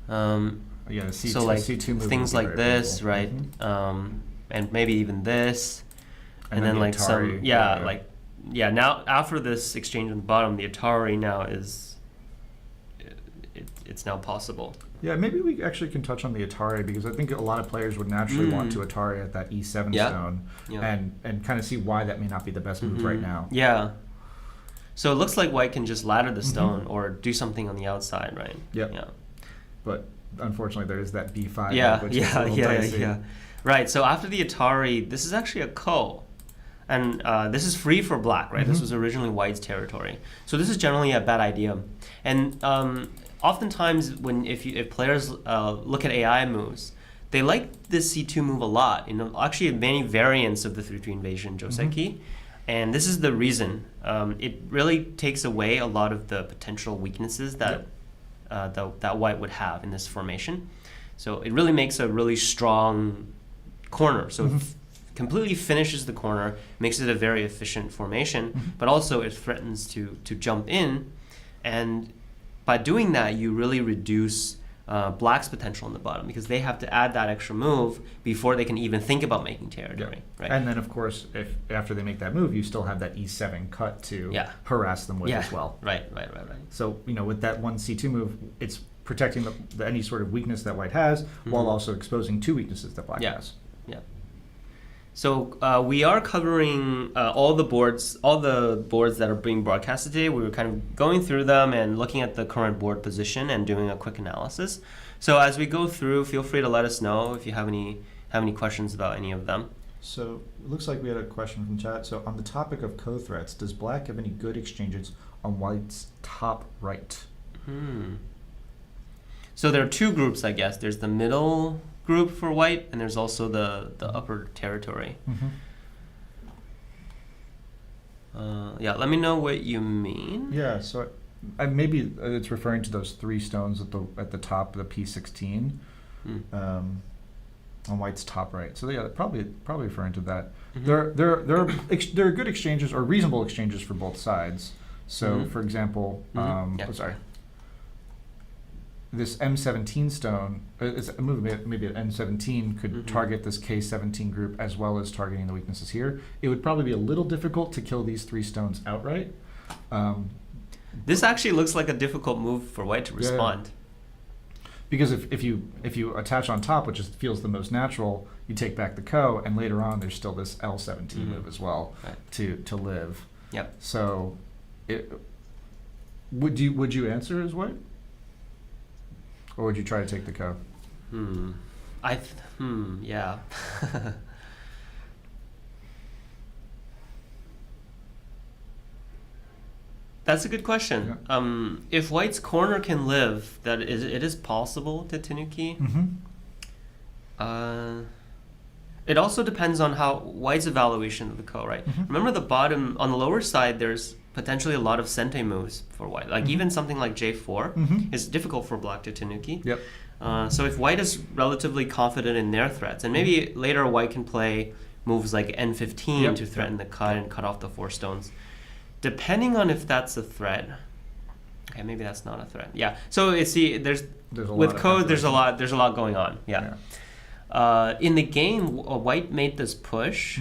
The C2 things like this, valuable. Right? And maybe even this, and then like Atari, now after this exchange on the bottom, the Atari now is it's now possible. Yeah, maybe we actually can touch on the Atari, because I think a lot of players would naturally want to Atari at that E7 stone, and kind of see why that may not be the best move right now. Yeah. So it looks like white can just ladder the stone or do something on the outside, right? Yep. Yeah. But unfortunately, there is that B5. Which is yeah. Right. So after the Atari, this is actually a ko. And this is free for black, right? This was originally white's territory. So this is generally a bad idea. And oftentimes, if players look at AI moves, they like this C2 move a lot. Actually, many variants of the 3-3 invasion Joseki. And this is the reason. It really takes away a lot of the potential weaknesses that that white would have in this formation. So it really makes a really strong corner. So it completely finishes the corner, makes it a very efficient formation, but also it threatens to jump in. And by doing that, you really reduce black's potential in the bottom, because they have to add that extra move before they can even think about making territory. Right? And then, of course, if after they make that move, you still have that E7 cut to harass them with as well. Right. So, with that one C2 move, it's protecting any sort of weakness that white has, while also exposing two weaknesses that black has. Yeah. So we are covering all the boards that are being broadcasted today. We were kind of going through them and looking at the current board position and doing a quick analysis. So as we go through, feel free to let us know if you have any questions about any of them. So it looks like we had a question from chat. So on the topic of co-threats, does black have any good exchanges on white's top right? So there are two groups, I guess. There's the middle group for white, and there's also the upper territory. Let me know what you mean. Yeah, so maybe it's referring to those three stones at the top of the P16 on white's top right. So yeah, probably referring to that. There are good exchanges or reasonable exchanges for both sides. So for example, this M17 stone, it's a move maybe an M17 could target this K17 group as well as targeting the weaknesses here. It would probably be a little difficult to kill these three stones outright. This actually looks like a difficult move for white to respond. Because if you attach on top, which feels the most natural, you take back the ko, and later on there's still this L17 move as well to live. Yep. So, would you answer as white? Or would you try to take the ko? Yeah. That's a good question. Yeah. If white's corner can live, it is possible to Tanuki. It also depends on how white's evaluation of the ko, right? Remember the bottom, on the lower side, there's potentially a lot of sente moves for white. Like even something like J4 is difficult for black to Tanuki. Yep. So if white is relatively confident in their threats, and maybe later white can play moves like N15 to threaten the cut and cut off the 4 stones. Depending on if that's a threat. Okay, maybe that's not a threat. Yeah. So there's with code there's a lot going on. Yeah. In the game, white made this push.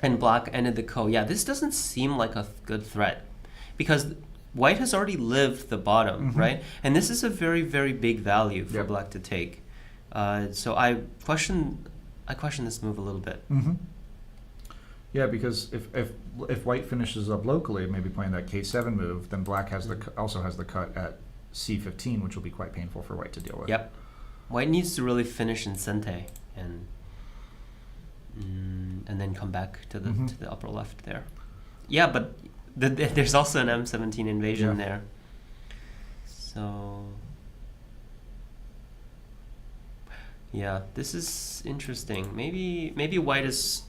And black ended the ko. Yeah, this doesn't seem like a good threat, because white has already lived the bottom, right? And this is a very, very big value for black to take. So I question this move a little bit. Yeah, because if white finishes up locally, maybe playing that K7 move, then black has also has the cut at C15, which will be quite painful for white to deal with. Yep. White needs to really finish in sente and then come back to the upper left there. Yeah, but there's also an M17 invasion there. So yeah, this is interesting. Maybe white is.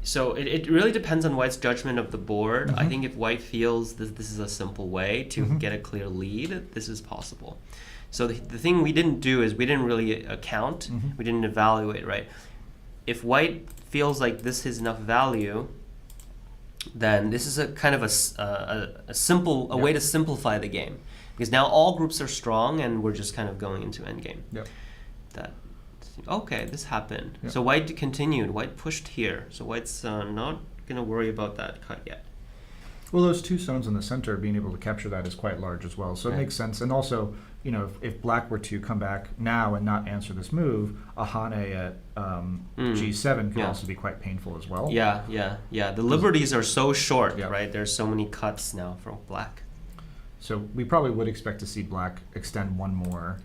So it really depends on white's judgment of the board. I think if white feels that this is a simple way to get a clear lead, this is possible. So the thing we didn't do is we didn't really account. We didn't evaluate, right? If white feels like this is enough value, then this is a kind of a way to simplify the game, because now all groups are strong and we're just kind of going into endgame. Okay, this happened. So white continued. White pushed here. So white's not going to worry about that cut yet. Well, those 2 stones in the center, being able to capture that is quite large as well. So it makes sense. And also, if black were to come back now and not answer this move, a Hane at g7 could also be quite painful as well. Yeah. The liberties are so short, Yeah. right? There's so many cuts now from black. So we probably would expect to see black extend one more,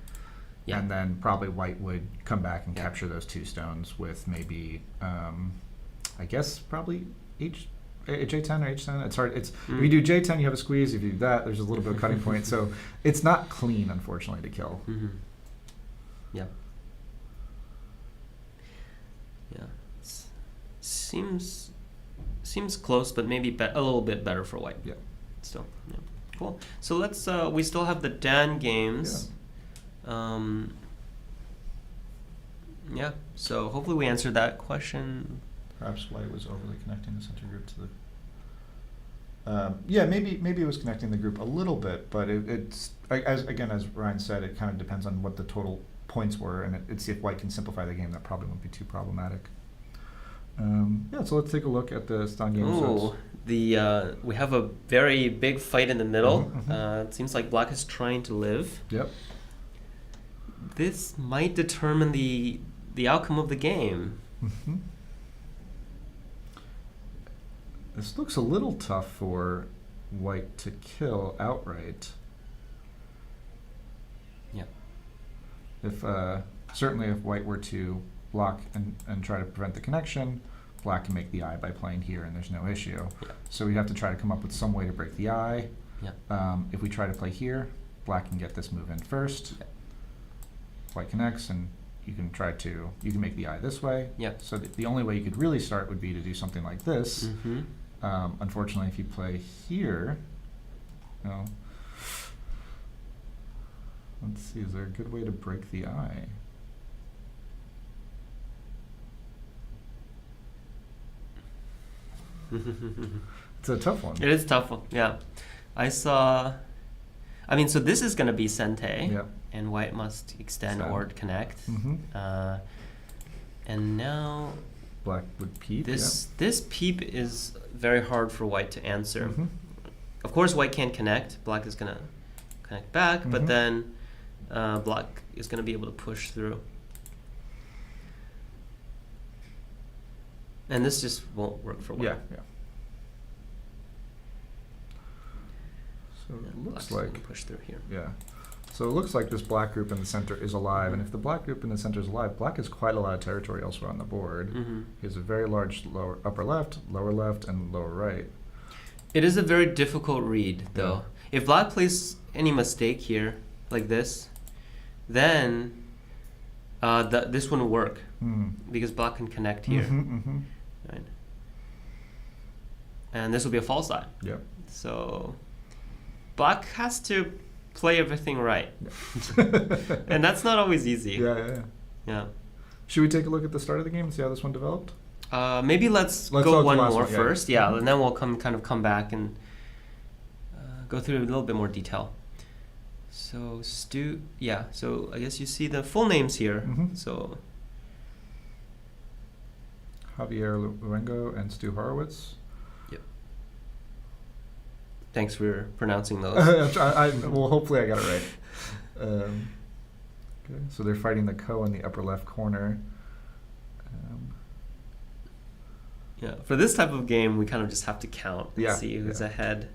Yeah. and then probably white would come back and Yeah. capture those 2 stones with maybe, I guess probably J10 or H10. It's hard. If you do J10, you have a squeeze. If you do that, there's a little bit of cutting point. So it's not clean, unfortunately, to kill. Yeah. Seems close, but maybe a little bit better for white. Yeah. Still, yeah. Cool. So let's. We still have the Dan games. Yeah. So hopefully we answered that question. Perhaps white was overly connecting the center group to the. Maybe it was connecting the group a little bit, but it's as Ryan said, it kind of depends on what the total points were, and it's if white can simplify the game, that probably won't be too problematic. So let's take a look at the Stan game. Oh, we have a very big fight in the middle. It seems like black is trying to live. Yep. This might determine the outcome of the game. This looks a little tough for white to kill outright. Yeah. If certainly if white were to block and try to prevent the connection, black can make the eye by playing here, and there's no issue. Yeah. So we have to try to come up with some way to break the eye. Yeah. If we try to play here, black can get this move in first. Yeah. White connects, and you can make the eye this way. Yeah. So the only way you could really start would be to do something like this. Unfortunately, if you play here, let's see, is there a good way to break the eye? It's a tough one. It is a tough one, yeah. So this is going to be Sente, Yeah. and white must extend Extend. or connect. And now Black would peep. this peep is very hard for white to answer. Mhm. Of course, white can't connect. Black is going to connect back, but then black is going to be able to push through. And this just won't work for white. Yeah. So Yeah, it looks black's gonna like push through here. Yeah. So it looks like this black group in the center is alive, and if the black group in the center is alive, black has quite a lot of territory elsewhere on the board. He has a very large upper left, and lower right. It is a very difficult read, though. If black plays any mistake here, like this, then this wouldn't work because black can connect here, right? And this will be a false eye. Yep. So black has to play everything right, and that's not always easy. Yeah. Should we take a look at the start of the game and see how this one developed? Maybe let's go go with one the last more one, first, and then we'll come back and go through a little bit more detail. So so I guess you see the full names here. So Javier Luengo and Stu Horowitz. thanks for pronouncing those. Well, hopefully I got it right. Okay, so they're fighting the Ko in the upper left corner. For this type of game, we kind of just have to count and Yeah, see who's ahead.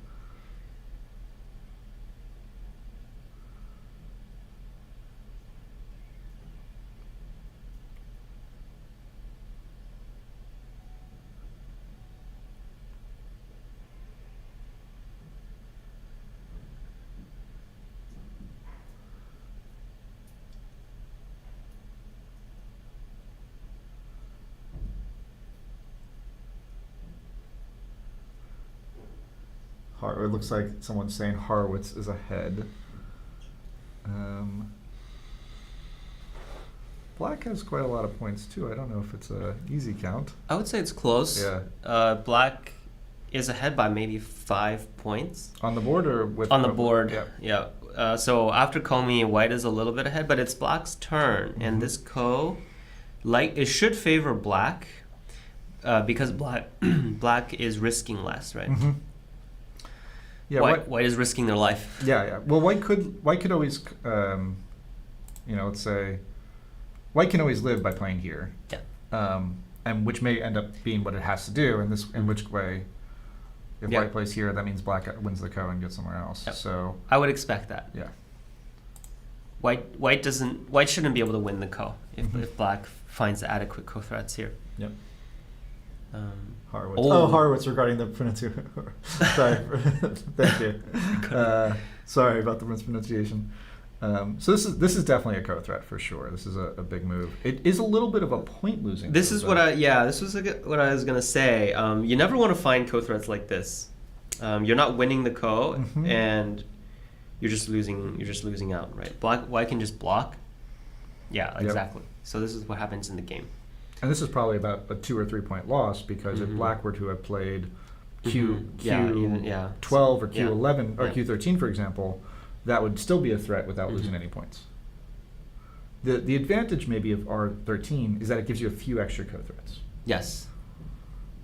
It looks like someone's saying Horowitz is ahead. Black has quite a lot of points too. I don't know if it's a easy count. I would say it's close. Yeah. Black is ahead by maybe 5 points. On the board or with? On the board. Yeah. So after Comey, white is a little bit ahead, but it's black's turn, and this Ko, it should favor black, because black is risking less, right? Yeah, white is risking their life. Yeah. Well, white could always, let's say, white can always live by playing here. Yeah. And which may end up being what it has to do. In which way, if white plays here, that means black wins the ko and gets somewhere else. Yep. So I would expect that. Yeah. White shouldn't be able to win the ko if black finds adequate ko threats here. Yep. Horowitz. Oh, Horowitz regarding the pronunciation. Sorry. Thank you. Sorry about the mispronunciation. So this is definitely a ko threat for sure. This is a big move. It is a little bit of a point losing. This is what what I was gonna say. You never want to find ko threats like this. You're not winning the ko, and you're just losing out, right? White can just block. Yeah, exactly. Yep. So this is what happens in the game. And this is probably about a 2 or 3 point loss because if black were to have played Q12 or Q11 or Q13, for example, that would still be a threat without losing any points. The advantage maybe of R13 is that it gives you a few extra ko threats. Yes.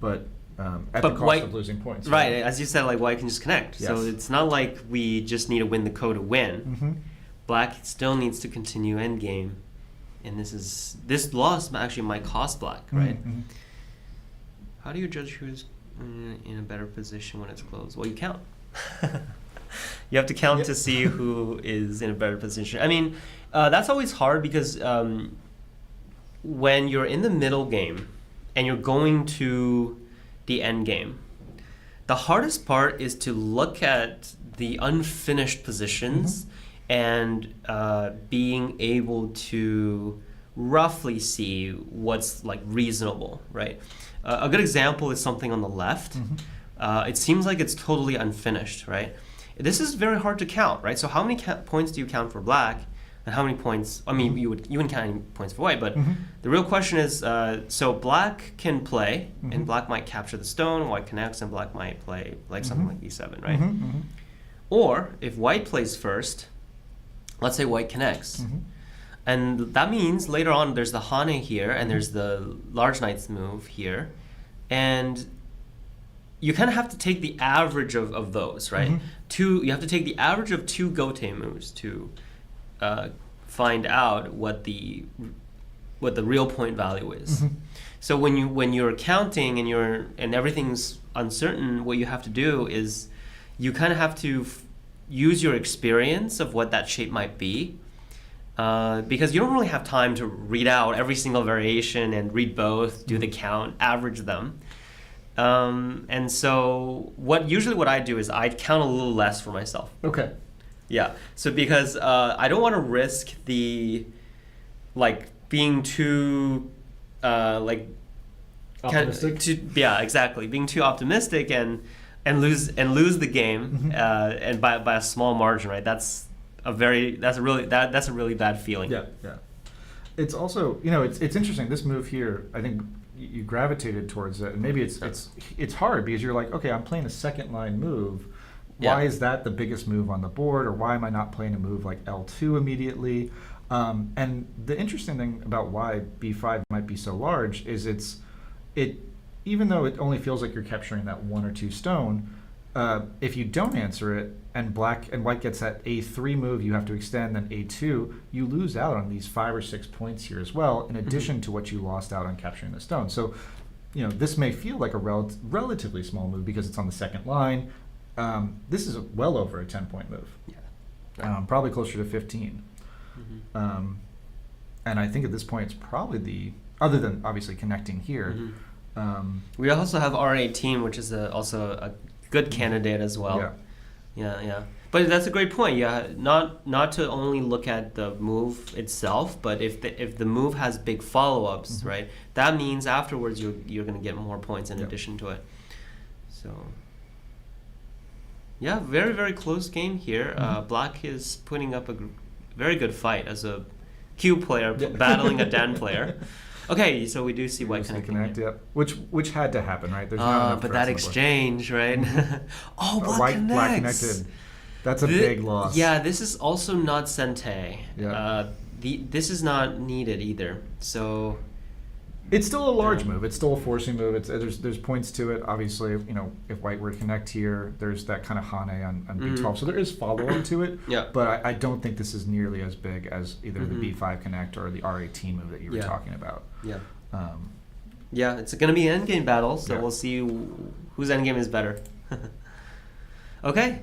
But at the cost of losing points. Right, as you said, like white can just connect. Yes. So it's not like we just need to win the ko to win. Black still needs to continue endgame. And this loss actually might cost black, right? How do you judge who's in a better position when it's closed? Well, you count. You have to count to see who is in a better position. I mean, that's always hard because when you're in the middle game and you're going to the end game, the hardest part is to look at the unfinished positions and being able to roughly see what's like reasonable, right? A good example is something on the left. It seems like it's totally unfinished, right? This is very hard to count, right? So how many points do you count for black, and how many points? I mean, you wouldn't count any points for white, but the real question is: so black can play, and black might capture the stone. White connects, and black might play like something like e7, right? Or if white plays first, let's say white connects. And that means later on there's the hane here, and there's the large knight's move here. And you kind of have to take the average of those, right? You have to take the average of 2 gote moves to find out what the real point value is. So when you're counting and everything's uncertain, what you have to do is you kind of have to use your experience of what that shape might be, because you don't really have time to read out every single variation and read both, do the count, average them. And so what I do is I count a little less for myself. Okay. Yeah. So because I don't want to risk the being too optimistic. Exactly. Being too optimistic and lose the game and by a small margin, right? That's a really bad feeling. Yeah. It's also, it's interesting. This move here, I think you gravitated towards it, and maybe it's hard because you're like, okay, I'm playing a second line move. Why is that the biggest move on the board, or why am I not playing a move like L2 immediately? And the interesting thing about why B5 might be so large is even though it only feels like you're capturing that 1 or 2 stone, if you don't answer it and black and white gets that A3 move, you have to extend, then A2, you lose out on these 5 or 6 points here as well, in addition to what you lost out on capturing the stone. So, this may feel like a relatively small move because it's on the second line. This is well over a 10-point move. Probably closer to 15. And I think at this point it's probably other than obviously connecting here. We also have R18, which is also a good candidate as well. Yeah. But that's a great point. Yeah, not to only look at the move itself, but if the move has big follow-ups, right? That means afterwards you're going to get more points in addition to it. So yeah, very very close game here. Black is putting up a very good fight as a Q player battling a Dan player. Okay, so we do see white connecting. Which had to happen, right? There's not enough but that exchange, right? Black connects. Black connected. That's a big loss. Yeah, this is also not Sente. Yeah. This is not needed either. So It's still a large move. It's still a forcing move. There's points to it. Obviously, if white were to connect here, there's that kind of Hane on B12. So there is follow-up to it. Yeah. But I don't think this is nearly as big as either the B5 connect or the R18 move that you were talking about. Yeah. Yeah, it's going to be an endgame battle, so we'll see whose endgame is better. Okay.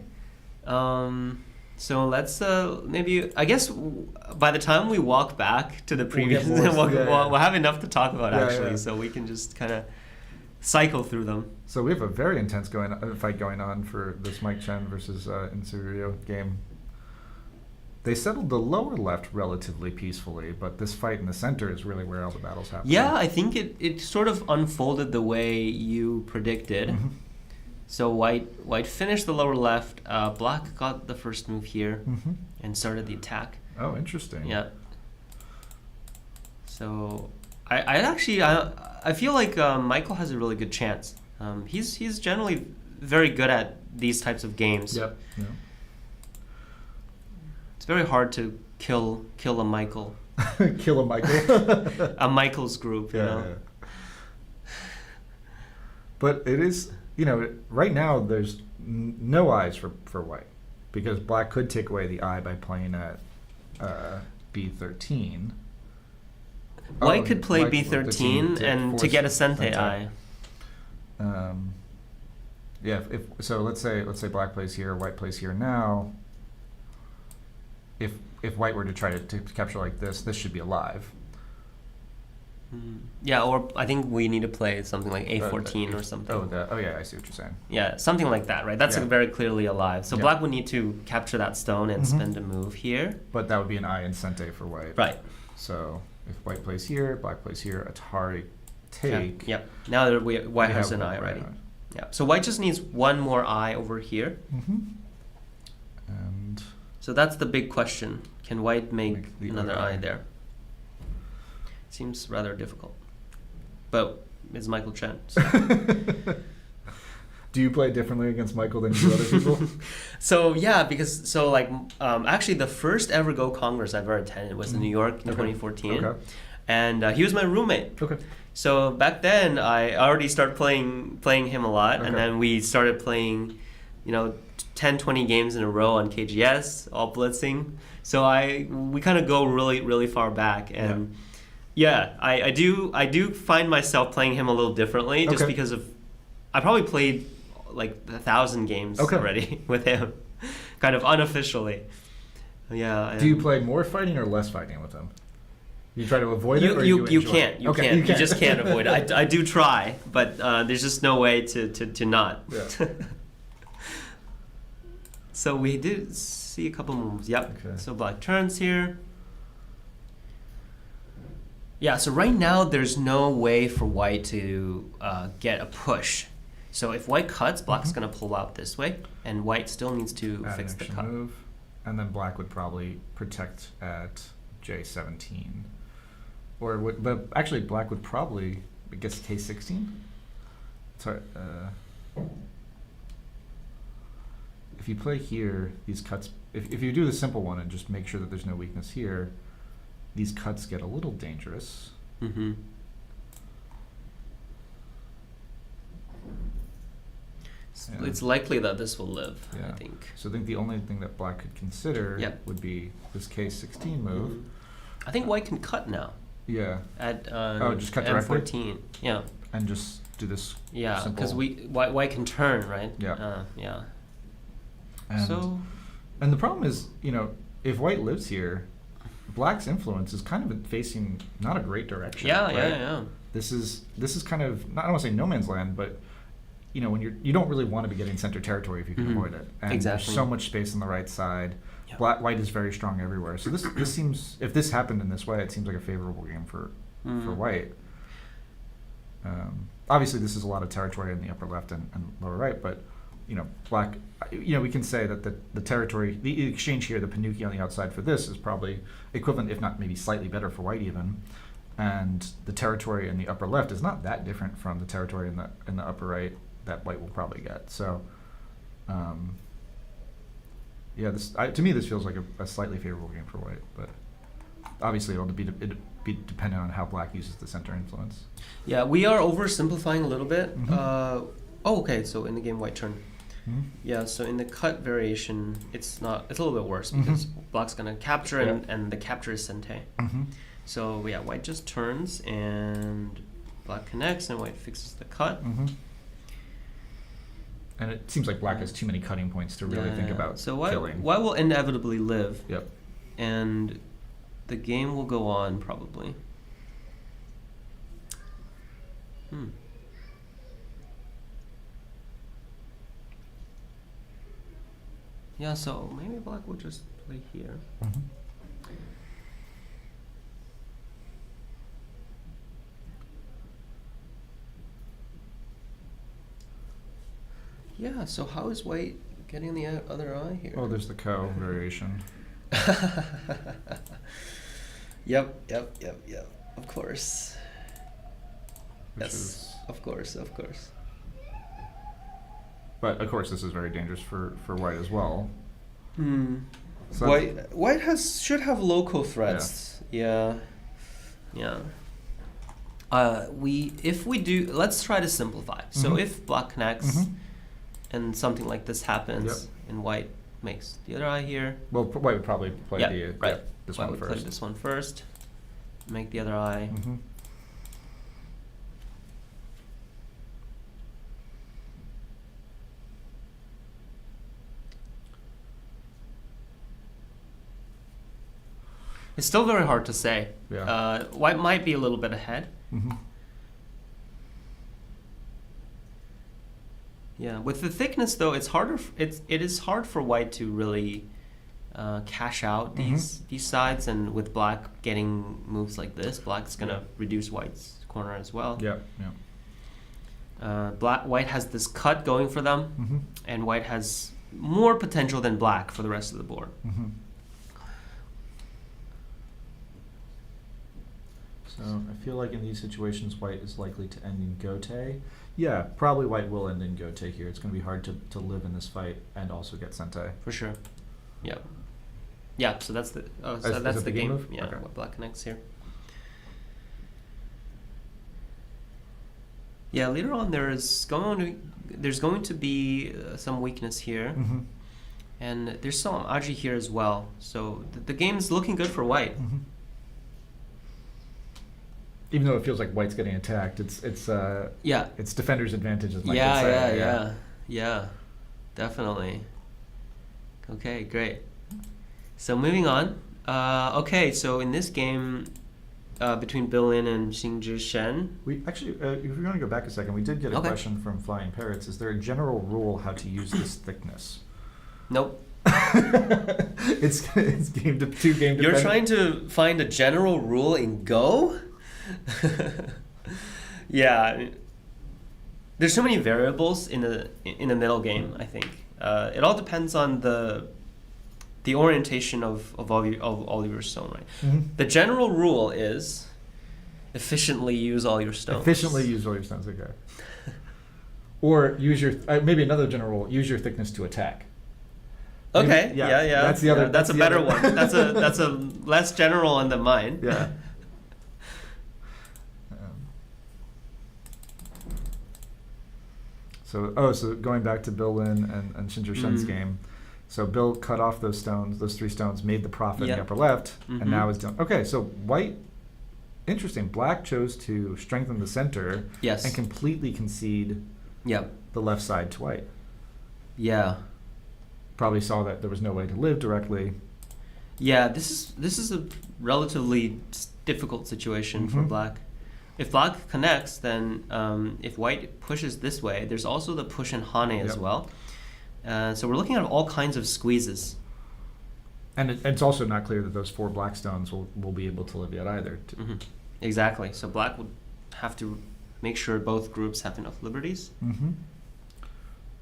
So let's maybe, I guess by the time we walk back to the previous, we'll have enough to talk about so we can just kind of cycle through them. So we have a very intense fight going on for this Mike Chen versus Insurio game. They settled the lower left relatively peacefully, but this fight in the center is really where all the battles happen. Yeah, I think it sort of unfolded the way you predicted. Mm-hmm. So white finished the lower left. Black got the first move here and started the attack. Oh, interesting. Yeah. So I feel like Michael has a really good chance. He's generally very good at these types of games. Yep. Yeah. It's very hard to kill a Michael. Kill a Michael. A Michael's group, you know. Yeah. But it is. Right now there's no eyes for white because black could take away the eye by playing at B13. White could play B13 and to get a Sente eye. Yeah. So let's say black plays here, white plays here now. If white were to try to capture like this should be alive. Yeah, or I think we need to play something like A14 or something. Oh yeah, I see what you're saying. Yeah, something like that, right? That's very clearly alive. So black would need to capture that stone and spend a move here. But that would be an eye and Sente for white. Right. So if white plays here, black plays here, Atari take. Yep. Now that white has an eye already. Yeah. So white just needs one more eye over here. And so that's the big question. Can white make another eye there? Seems rather difficult, but it's Michael Chen. So. Do you play differently against Michael than you do other people? Actually the first ever Go Congress I've ever attended was in New York in 2014, and he was my roommate. Okay. So back then I already started playing him a lot, and then we started playing, 10, 20 games in a row on KGS, all blitzing. So we kind of go really, really far back, and. Yeah, I do find myself playing him a little differently just because of I probably played like 1,000 games already with him, kind of unofficially. Yeah. Do you play more fighting or less fighting with him? You try to avoid it, or you can't. You can't. You just can't avoid it. I do try, but there's just no way to not. Yeah. So we did see a couple moves. Yep. Okay. So black turns here. Yeah, so right now there's no way for white to get a push. So if white cuts, black's going to pull out this way, and white still needs to fix the cut. Move, and then black would probably protect at J17. But actually black would probably, I guess, K16? Sorry. If you play here, these cuts, if you do the simple one and just make sure that there's no weakness here, these cuts get a little dangerous. Mm-hmm. It's likely that this will live, I think. So I think the only thing that black could consider would be this K16 move. Mm-hmm. I think white can cut now. Yeah. At just cut directly? M14. Yeah. And just do this. Yeah, because white can turn, right? Yeah. Yeah. And the problem is, if white lives here, black's influence is kind of facing not a great direction. Yeah, right? yeah. This is kind of, I don't want to say no man's land, but when you don't really want to be getting center territory if you can avoid it. And exactly. There's so much space on the right side. Yep. White is very strong everywhere. So this seems, if this happened in this way, it seems like a favorable game for white. Obviously, this is a lot of territory in the upper left and lower right, but black, we can say that the territory, the exchange here, the Panuki on the outside for this is probably equivalent, if not maybe slightly better for white even. And the territory in the upper left is not that different from the territory in the upper right that white will probably get. So, to me, this feels like a slightly favorable game for white. But obviously, it'll be be dependent on how black uses the center influence. Yeah, we are oversimplifying a little bit. Mhm. Okay, so in the game white turn. Mhm. Yeah, so in the cut variation, it's a little bit worse Mhm. because black's gonna capture Yeah. and the capture is sente. Mm-hmm. So yeah, white just turns and black connects and white fixes the cut. Mm-hmm. And it seems like black has too many cutting points to really think about so killing. white will inevitably live, Yep. and the game will go on probably. Yeah, so maybe black will just play here. Mm-hmm. Yeah, so how is white getting the other eye here? Oh, there's the co variation. Yep. Of course. Which Yes, is, of course. but of course, this is very dangerous for white as well. So White should have local threats. Yeah. Let's try to simplify. So Mhm. if black connects Mhm. and something like this happens, Yep. and white makes the other eye here. Well, white would probably play this White one would play first. this one first, make the other eye. Mm-hmm. It's still very hard to say. Yeah. White might be a little bit ahead. Mm-hmm. Yeah, with the thickness though, it's harder. It is hard for white to really cash out these sides, and with black getting moves like this, black's gonna reduce white's corner as well. Yeah. White has this cut going for them, Mm-hmm. and white has more potential than black for the rest of the board. Mm-hmm. So I feel like in these situations, white is likely to end in gote. Yeah, probably white will end in gote here. It's going to be hard to live in this fight and also get sente. For sure. Yeah. Yeah. So that's the Is that's it the the game game. move? Yeah. Okay. What black connects here. Yeah. Later on, there's going to be some weakness here, Mm-hmm. and there's some aji here as well. So the game's looking good for white. Mm-hmm. Even though it feels like white's getting attacked, it's Yeah. it's defender's advantage, as Mike would say. Yeah. Definitely. Okay, great. So moving on. Okay, so in this game between Bill Lin and Xingzhi Shen. We actually, if you're going to go back a second, we did get a Okay. question from Flying Parrots. Is there a general rule how to use this thickness? Nope. it's game to two game. You're trying to find a general rule in Go? Yeah. There's so many variables in the middle game, I think. It all depends on the orientation of all your stone, right? Mm-hmm. The general rule is efficiently use all your stones. Efficiently use all your stones, okay. Or use your maybe another general rule: use your thickness to attack. Okay. Maybe- Yeah. That's the other. Yeah, that's a the better other- one. That's a less general one than mine. Yeah. So going back to Bill Lin and Xingzhi Shen's game, so Bill cut off those stones, those three stones, made the profit in Yep. the upper left, Mhm. and now is done. Okay, so white, interesting. Black chose to strengthen the center Yes. and completely concede Yep. the left side to white. Yeah. Probably saw that there was no way to live directly. Yeah. This is a relatively difficult situation for Mhm. black. If black connects, then if white pushes this way, there's also the push in Hane as Yep. well. So we're looking at all kinds of squeezes. And it's also not clear that those four black stones will be able to live yet either. Exactly. So black would have to make sure both groups have enough liberties. Mm-hmm.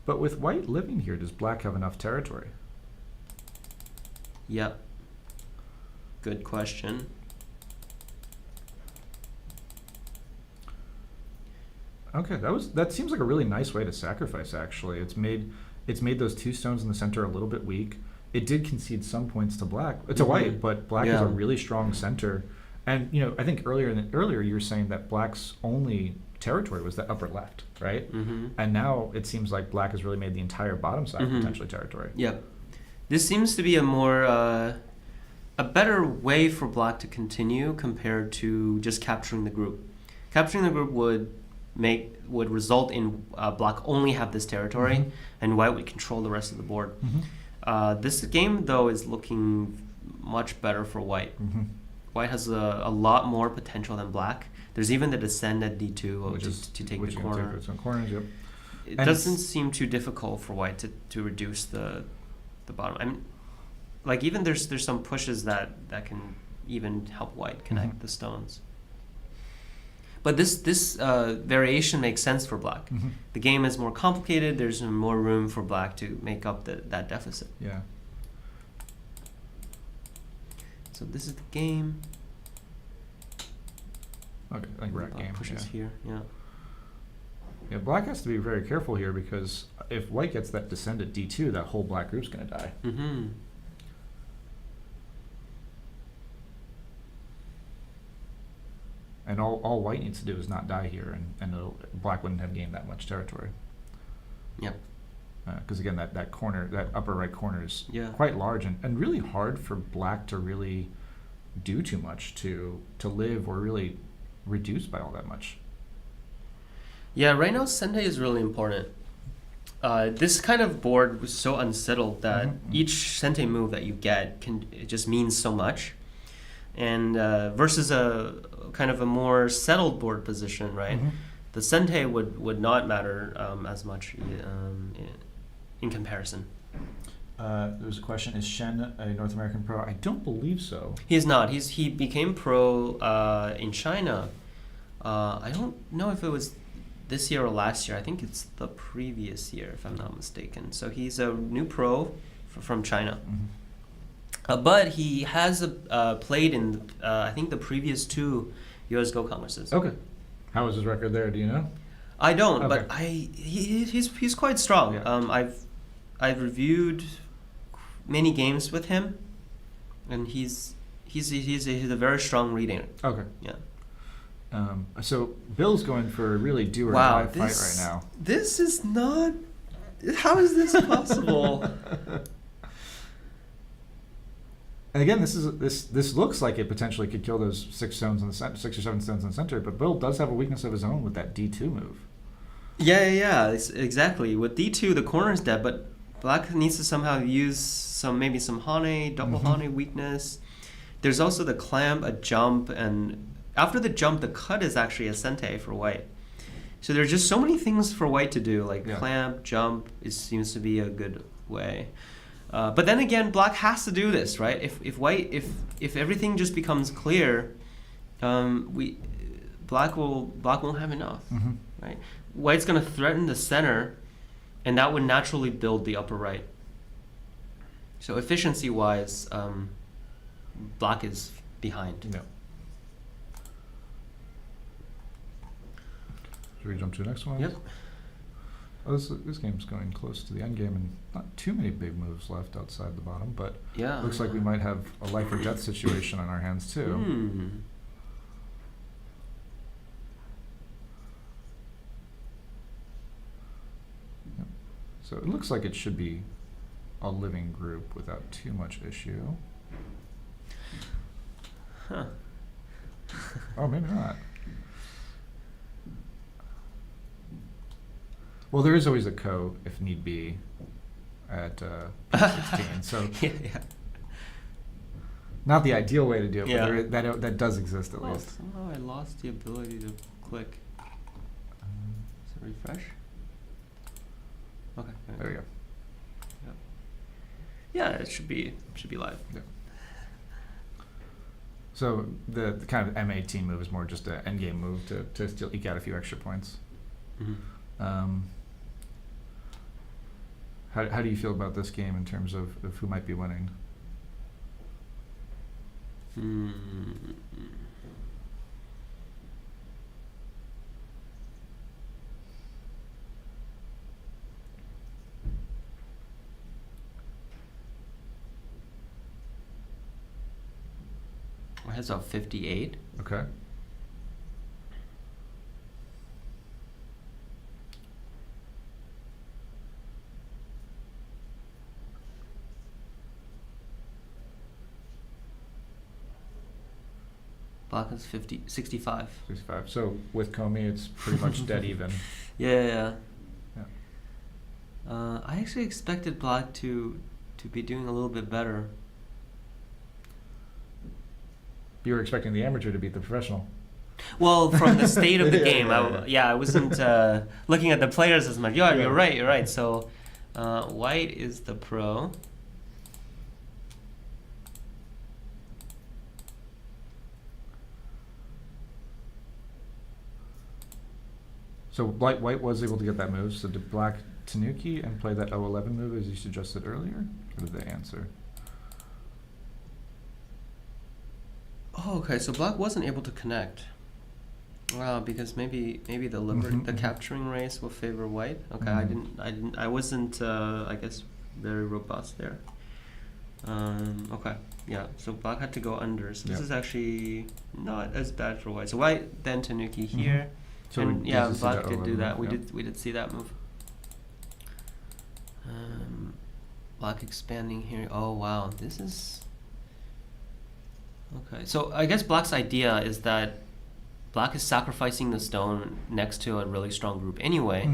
But with white living here, does black have enough territory? Yep. Good question. Okay, that seems like a really nice way to sacrifice. Actually, it's made those two stones in the center a little bit weak. It did concede some points to black, to white, but black has a Yeah. really strong center, And I think earlier you were saying that Black's only territory was the upper left, right? Mm-hmm. And now it seems like Black has really made the entire bottom side potentially territory. Yep. This seems to be a better way for Black to continue compared to just capturing the group. Capturing the group would result in Black only have this territory, and White would control the rest of the board. This game, though, is looking much better for White. White has a lot more potential than Black. There's even the descend at d2 to take the corner. Take some corners, yep. It doesn't seem too difficult for White to reduce the bottom. I mean, like even there's some pushes that can even help White connect the stones. But this variation makes sense for Black. The game is more complicated. There's more room for Black to make up that deficit. Yeah. So this is the game. Okay, I think we're at game. Pushes here, yeah. Yeah, Black has to be very careful here because if White gets that descend at d2, that whole Black group's going to die. And all White needs to do is not die here, and Black wouldn't have gained that much territory. Yep. Because again, that corner, that upper right corner is Yeah. quite large and really hard for Black to really do too much to live or really reduce by all that much. Yeah, right now Sente is really important. This kind of board was so unsettled that each Sente move that you get it just means so much. And versus a kind of a more settled board position, right? The Sente would not matter as much in comparison. There's a question: is Shen a North American pro? I don't believe so. He's not. He became pro in China. I don't know if it was this year or last year. I think it's the previous year, if I'm not mistaken. So he's a new pro from China. But he has played in, I think, the previous 2 U.S. Go Congresses. Okay. How was his record there? Do you know? I don't, Okay. but he's quite strong. Yeah. I've reviewed many games with him, and he's a very strong reader. Okay. Yeah. So Bill's going for a really do or die fight right now. This is not. How is this possible? And again, this looks like it potentially could kill those 6 stones in the center, 6 or 7 stones in the center. But Bill does have a weakness of his own with that d2 move. Yeah. Exactly. With d2, the corner is dead, but Black needs to somehow use maybe some Hane, double Hane weakness. There's also the clamp, a jump, and after the jump, the cut is actually a Sente for White. So there's just so many things for White to do, like clamp, jump. It seems to be a good way. But then again, Black has to do this, right? If everything just becomes clear, Black won't have enough, right? White's gonna threaten the center, and that would naturally build the upper right. So efficiency-wise, Black is behind. Yeah. Should we jump to the next one? Yep. Oh, this game's going close to the end game, and not too many big moves left outside the bottom, but Yeah. looks like we might have a life or death situation on our hands too. Yep. So it looks like it should be a living group without too much issue. Huh. Oh, maybe not. Well, there is always a co if need be at P16. So yeah. not the ideal way to do it, Yeah. but that does exist at least. Somehow I lost the ability to click. So refresh. Okay. There we go. Yeah, it should be live. Yeah. So the kind of M18 move is more just an endgame move to still eke out a few extra points. How do you feel about this game in terms of who might be winning? I heads off 58. Okay. Black is 65. 65. So with Comey, it's pretty much dead even. Yeah. Yeah. I actually expected Black to be doing a little bit better. You were expecting the amateur to beat the professional. Well, from the state of the Yeah, game, yeah. I wasn't looking at the players as much. Yeah, Yeah. you're right. So, White is the pro. So White was able to get that move. So did Black Tanuki and play that 011 move as you suggested earlier? Or did they answer? Oh, okay. So Black wasn't able to connect. Wow, because maybe the the capturing race will favor White. Okay, I wasn't I guess very robust there. Okay, yeah. So Black had to go under. So this is actually not as bad for White. So White then Tanuki here. So and we yeah, did see Black that did do 011 that. move, We did see that move. Black expanding here. Oh wow, this is okay. So I guess Black's idea is that Black is sacrificing the stone next to a really strong group anyway,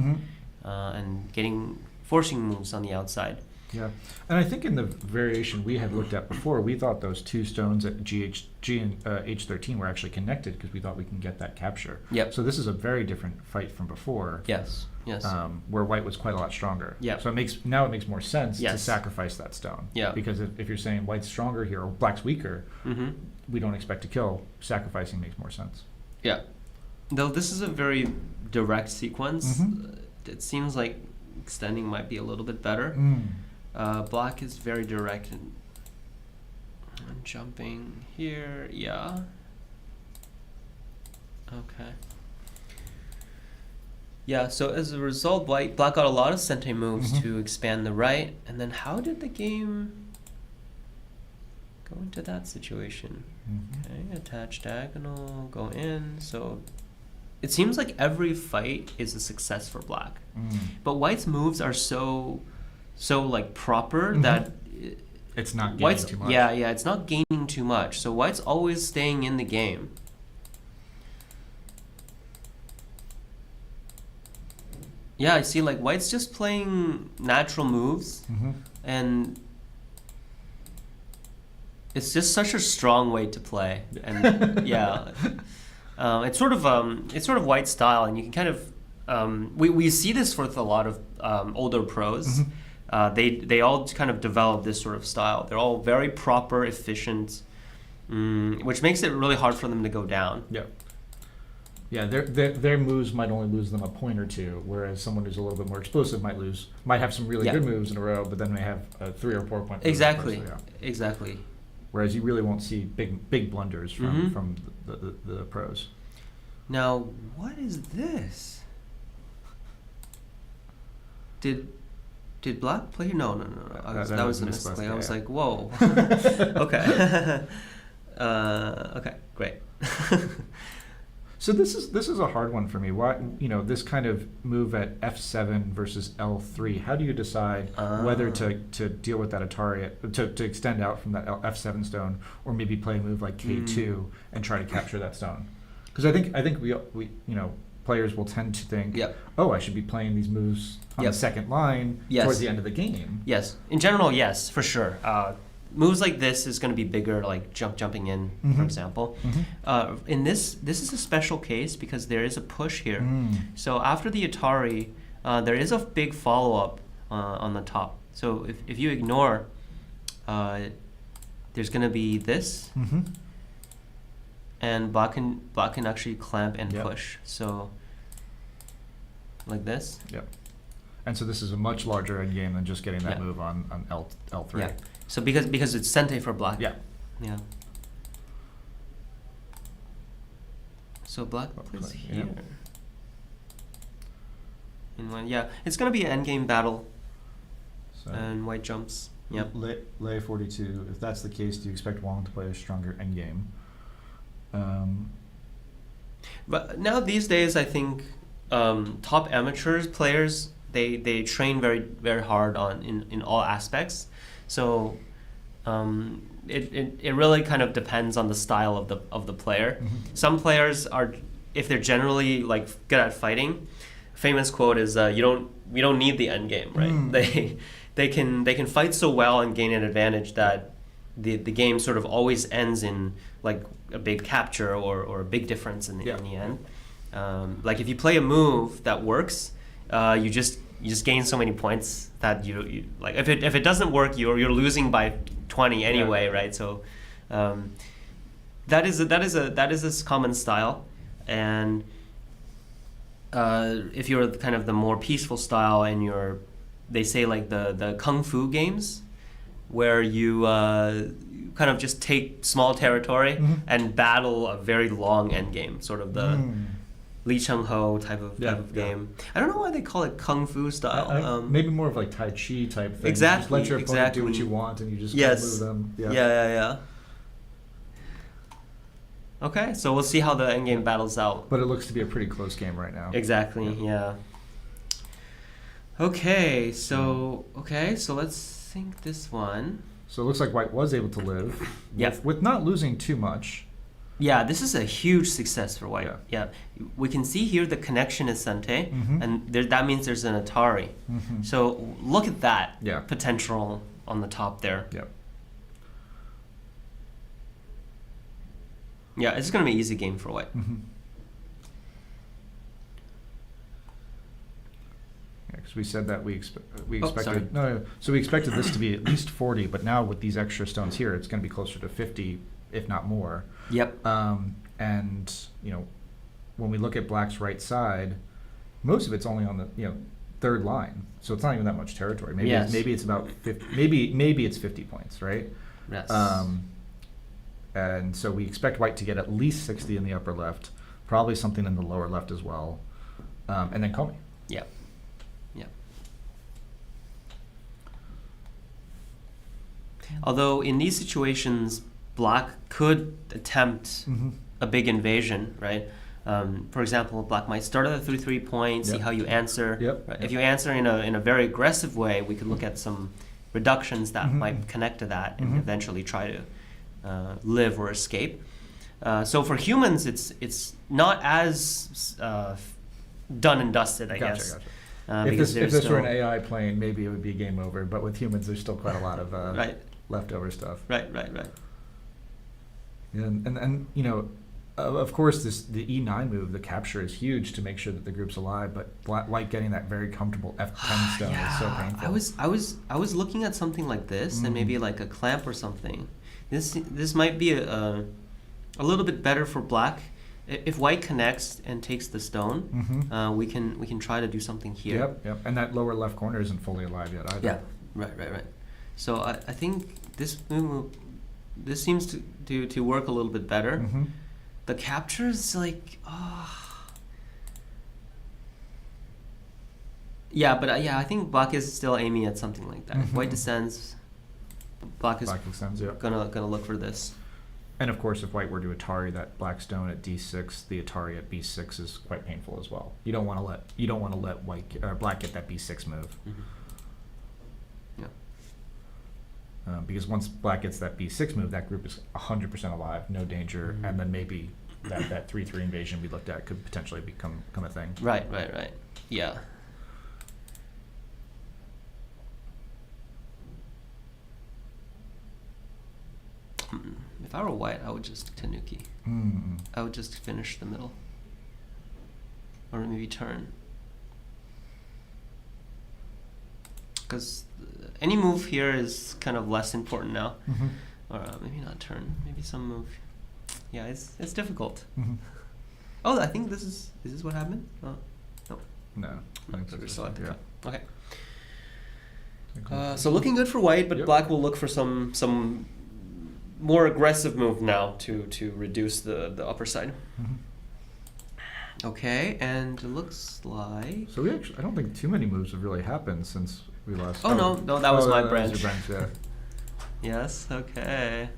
and forcing moves on the outside. Yeah, and I think in the variation we had looked at before, we thought those two stones at G and H13 were actually connected because we thought we can get that capture. Yep. So this is a very different fight from before. Yes. Where White was quite a lot stronger. Yeah. So it makes more sense to Yes. sacrifice that stone. Yeah. Because if you're saying White's stronger here or Black's weaker, we don't expect to kill. Sacrificing makes more sense. Yeah. Though this is a very direct sequence, it seems like extending might be a little bit better. Black is very direct and jumping here. Yeah. Okay. Yeah, so as a result, Black got a lot of sente moves to expand the right. And then how did the game go into that situation? Okay, attach diagonal, go in. So it seems like every fight is a success for Black. But White's moves are so like proper that it's not gaining White's too much. Yeah, it's not gaining too much. So White's always staying in the game. Yeah, I see. Like White's just playing natural moves, and it's just such a strong way to play. And yeah, it's sort of White style, and you can kind of we see this with a lot of older pros. They all kind of develop this sort of style. They're all very proper, efficient, which makes it really hard for them to go down. Yeah. Yeah, their moves might only lose them a point or two, whereas someone who's a little bit more explosive might have some really good moves in a row, but then may have a 3 or 4 point. Exactly. Exactly. Whereas you really won't see big blunders from the pros. Now, what is this? Did Black play? No. That was a misplay. I was like, whoa. Okay. Okay, great. So this is a hard one for me. Why, this kind of move at F7 versus L3? How do you decide whether to deal with that Atari to extend out from that F7 stone, or maybe play a move like K2 and try to capture that stone? Because I think we players will tend to think, I should be playing these moves on the second line towards the end of the game. Yes, in general, yes, for sure. Moves like this is going to be bigger, like jumping in, for example. In this is a special case because there is a push here. So after the Atari, there is a big follow-up on the top. So if you ignore, there's going to be this, and Black can actually clamp and push. So like this. Yep. And so this is a much larger endgame than just getting that move on L3. Yeah. So because it's sente for Black. Yeah. Yeah. So Black plays here. In one, it's gonna be an endgame battle. So And White jumps. Yep. Lay 42. If that's the case, do you expect Wong to play a stronger endgame? But now these days, I think top amateurs players they train very very hard in all aspects. So it really kind of depends on the style of the player. Some players are, if they're generally like good at fighting, famous quote is we don't need the end game, right? They can fight so well and gain an advantage that the game sort of always ends in like a big capture or a big difference in the end. Like if you play a move that works, you just gain so many points that you like. If it doesn't work, you're losing by 20 anyway, right? So that is a common style, and if you're kind of the more peaceful style and they say like the kung fu games, where you kind of just take small territory and battle a very long end game, sort of the Lee Chung Ho type of game. I don't know why they call it kung fu style. Maybe more of like Tai Chi type thing. Exactly. Just let your opponent do what you want, and you just move them. Yeah. Okay, so we'll see how the endgame battles out. But it looks to be a pretty close game right now. Exactly. Yeah. Okay, so let's think this one. So it looks like White was able to live. Yep. With not losing too much. Yeah, this is a huge success for White. Yeah. We can see here the connection is Sente, and that means there's an Atari. So look at that potential on the top there. Yep. Yeah, it's going to be an easy game for White. Because we said that we expected so we expected this to be at least 40, but now with these extra stones here, it's going to be closer to 50, if not more. Yep. And when we look at Black's right side, most of it's only on the third line, so it's not even that much territory. Maybe it's about 50. Maybe it's 50 points, right? Yes. And so we expect White to get at least 60 in the upper left, probably something in the lower left as well, and then Comey. Yep. Although in these situations, Black could attempt a big invasion, right? For example, Black might start at the 3 point, see how you answer. Right? If you answer in a very aggressive way, we could look at some reductions that might connect to that and eventually try to live or escape. So for humans, it's not as done and dusted, I guess. If this were an AI plane, maybe it would be game over. But with humans, there's still quite a lot of leftover stuff. Right. And of course, the E9 move, the capture, is huge to make sure that the group's alive. But White getting that very comfortable F10 stone is so painful. I was looking at something like this, and maybe like a clamp or something. This might be a little bit better for Black. If White connects and takes the stone, we can try to do something here. Yep. And that lower left corner isn't fully alive yet either. Yeah. Right. So I think this seems to work a little bit better. The capture is like, I think Black is still aiming at something like that. If White descends, Black is gonna look for this. And of course, if White were to Atari that Black stone at D6, the Atari at B6 is quite painful as well. You don't want to let Black get that B6 move. Because once Black gets that B6 move, that group is 100% alive, no danger, and then maybe that 3/3 invasion we looked at could potentially become a thing. Right. Yeah. If I were White, I would just Tanuki. I would just finish the middle, or maybe turn. Because any move here is kind of less important now. Or maybe not turn, maybe some move. Yeah, it's difficult. Oh, I think is this what happened? No. No. I think So so. yeah. Okay. So looking good for White, but Black will look for some more aggressive move now to reduce the upper side. Okay, and it looks like... So I don't think too many moves have really happened since we last... No, that was my branch. That was your branch, yeah. Yes, okay.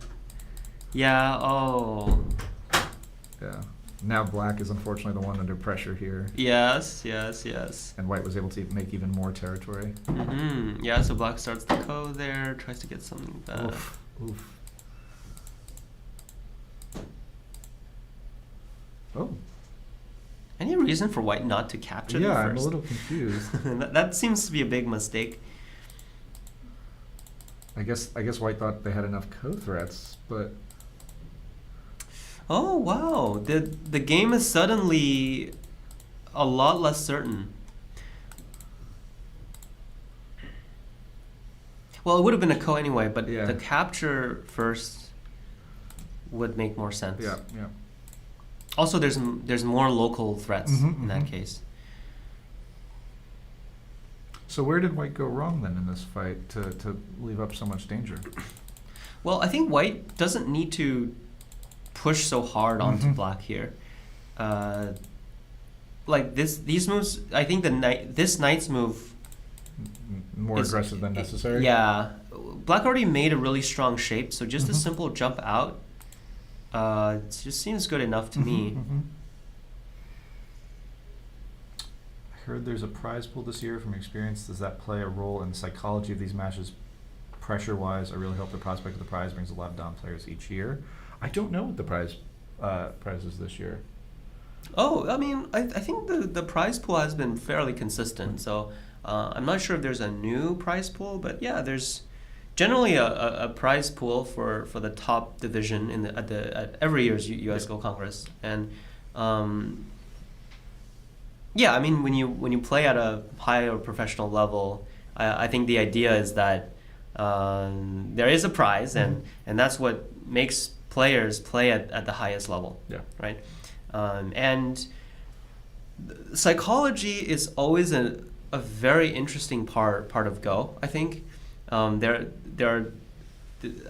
Yeah, oh. Yeah. Now black is unfortunately the one under pressure here. Yes. And white was able to make even more territory. Yeah, so black starts the ko there, tries to get something back. Oof. Oh. Any reason for white not to capture the Yeah, first? I'm a little confused. that seems to be a big mistake. I guess white thought they had enough co-threats, but Oh wow, the game is suddenly a lot less certain. Well, it would have been a ko anyway, but Yeah. the capture first would make more sense. yeah. Also, there's more local threats in that case. So where did white go wrong then in this fight to leave up so much danger? Well, I think white doesn't need to push so hard onto black here. Like these moves, I think this knight's move More aggressive than necessary? Yeah, black already made a really strong shape, so just a simple jump out, it just seems good enough to me. I heard there's a prize pool this year from experience. Does that play a role in the psychology of these matches? Pressure-wise, I really hope the prospect of the prize brings a lot of down players each year. I don't know what the prize is this year. Oh, I mean, I think the prize pool has been fairly consistent, so I'm not sure if there's a new prize pool, but yeah, there's generally a prize pool for the top division at every year's U.S. Go Congress, and yeah, I mean when you play at a higher professional level, I think the idea is that there is a prize, and that's what makes players play at the highest level. Yeah. Right. And psychology is always a very interesting part of Go. I think there are.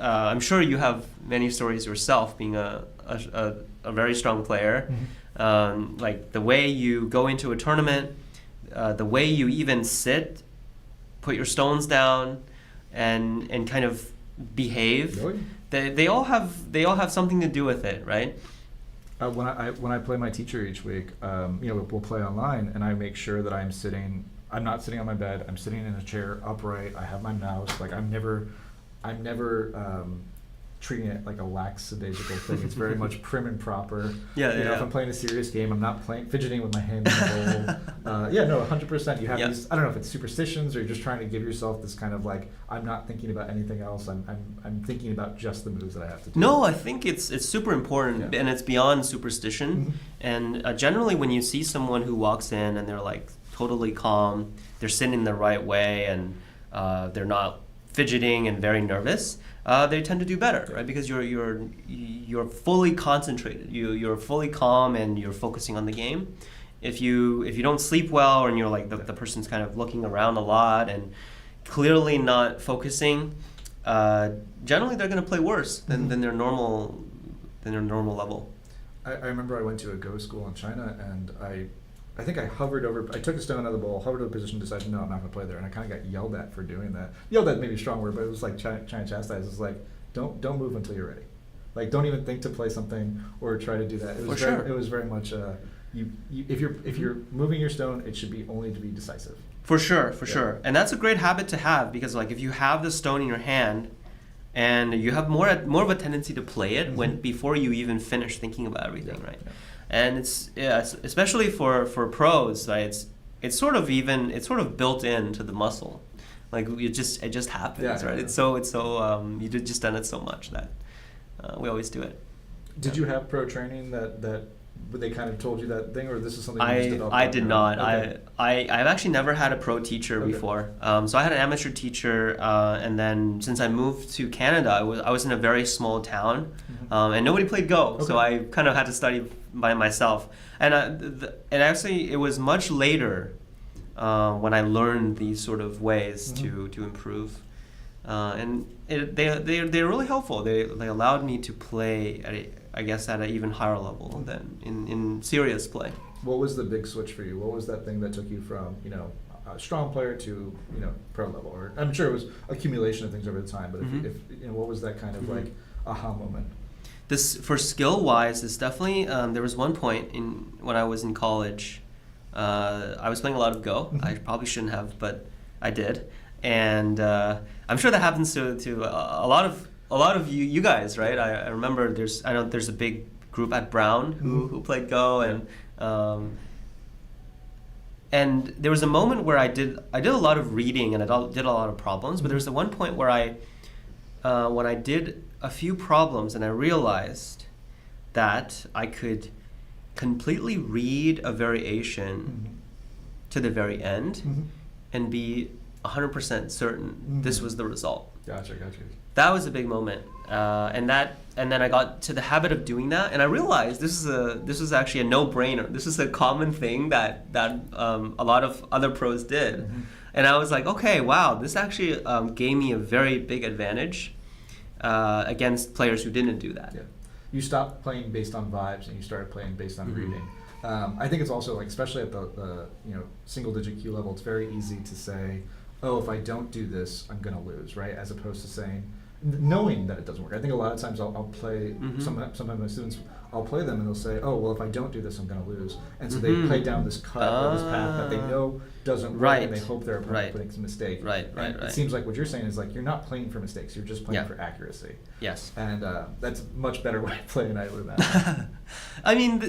I'm sure you have many stories yourself, being a very strong player. Like the way you go into a tournament, the way you even sit, put your stones down, and kind of behave. Really? They all have something to do with it, right? When I play my teacher each week, we'll play online, and I make sure that I'm not sitting on my bed. I'm sitting in a chair upright. I have my mouse. Like I'm never treating it like a lackadaisical thing. It's very much prim and proper. If I'm playing a serious game, I'm not fidgeting with my hands in the bowl. 100%. You have these. I don't know if it's superstitions or you're just trying to give yourself this kind of like, I'm not thinking about anything else. I'm thinking about just the moves that I have to do. No, I think it's super important, and it's beyond superstition. And generally, when you see someone who walks in and they're like totally calm, they're sitting in the right way, and they're not fidgeting and very nervous, they tend to do better, right? Because you're fully concentrated, you're fully calm, and you're focusing on the game. If you don't sleep well, and you're like the person's kind of looking around a lot and clearly not focusing, generally they're going to play worse than their normal level. I remember I went to a Go school in China, and I think I hovered over. I took a stone out of the bowl, hovered over the position, decided no, I'm not going to play there, and I kind of got yelled at for doing that. Yelled at, maybe a strong word, but it was like trying to chastise. It's like don't move until you're ready. Like don't even think to play something or try to do that. It was very much if you're moving your stone, it should be only to be decisive. For sure, and that's a great habit to have, because like if you have the stone in your hand, and you have more of a tendency to play it before you even finish thinking about everything, right? Yeah. And it's especially for pros, right? It's sort of built into the muscle, like it just happens, right? It's so you just done it so much that we always do it. Did you have pro training that they kind of told you that thing, or this is something you just developed? I did not. Okay. I've actually never had a pro teacher before. So I had an amateur teacher, and then since I moved to Canada, I was in a very small town, and nobody played Go, so I kind of had to study by myself. And actually, it was much later when I learned these sort of ways to improve, and they're really helpful. They allowed me to play at an even higher level than in serious play. What was the big switch for you? What was that thing that took you from a strong player to pro level? Or I'm sure it was accumulation of things over the time, but if what was that kind of like aha moment? this for skill wise, it's definitely there was one point when I was in college, I was playing a lot of Go. I probably shouldn't have, but I did, and I'm sure that happens to a lot of you guys, right? I remember I know there's a big group at Brown who played Go, and there was a moment where I did a lot of reading and I did a lot of problems, but there was the one point where when I did a few problems and I realized that I could completely read a variation to the very end and be 100% certain this was the result. Gotcha. That was a big moment, and then I got to the habit of doing that, and I realized this was actually a no-brainer. This is a common thing that a lot of other pros did, and I was like, okay, wow, this actually gave me a very big advantage against players who didn't do that. Yeah. You stopped playing based on vibes and you started playing based on reading. I think it's also like, especially at the single-digit Q level, it's very easy to say, oh, if I don't do this, I'm going to lose, right? As opposed to saying, knowing that it doesn't work. I think a lot of times I'll play, sometimes my students, I'll play them and they'll say, oh, well, if I don't do this, I'm going to lose. And so they play down this cut or this path that they know doesn't work, and they hope their opponent makes a mistake. Right. It seems like what you're saying is like, you're not playing for mistakes, you're just playing for accuracy. Yes. And that's a much better way of playing, I would imagine. I mean,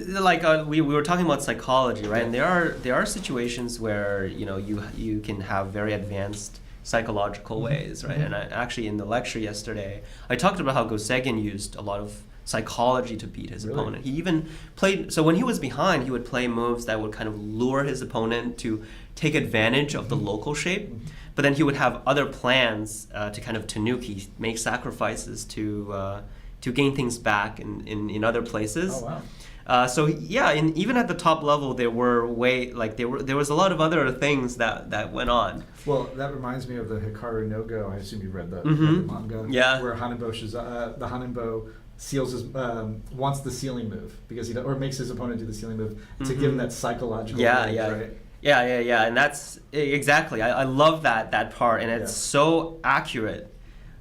we were talking about psychology, right? And there are situations where you can have very advanced psychological ways, right? And actually in the lecture yesterday, I talked about how Gosegan used a lot of psychology to beat his opponent. He even played, so when he was behind, he would play moves that would kind of lure his opponent to take advantage of the local shape, but then he would have other plans to kind of tanuki, make sacrifices to gain things back in other places. Oh, wow. So yeah, even at the top level, there was a lot of other things that went on. Well, that reminds me of the Hikaru no Go. I assume you've read the manga. Yeah. Where the Hanenbo seals his wants the sealing move because or makes his opponent do the sealing move to give him that psychological edge, right? Yeah, and that's exactly. I love that part, and it's so accurate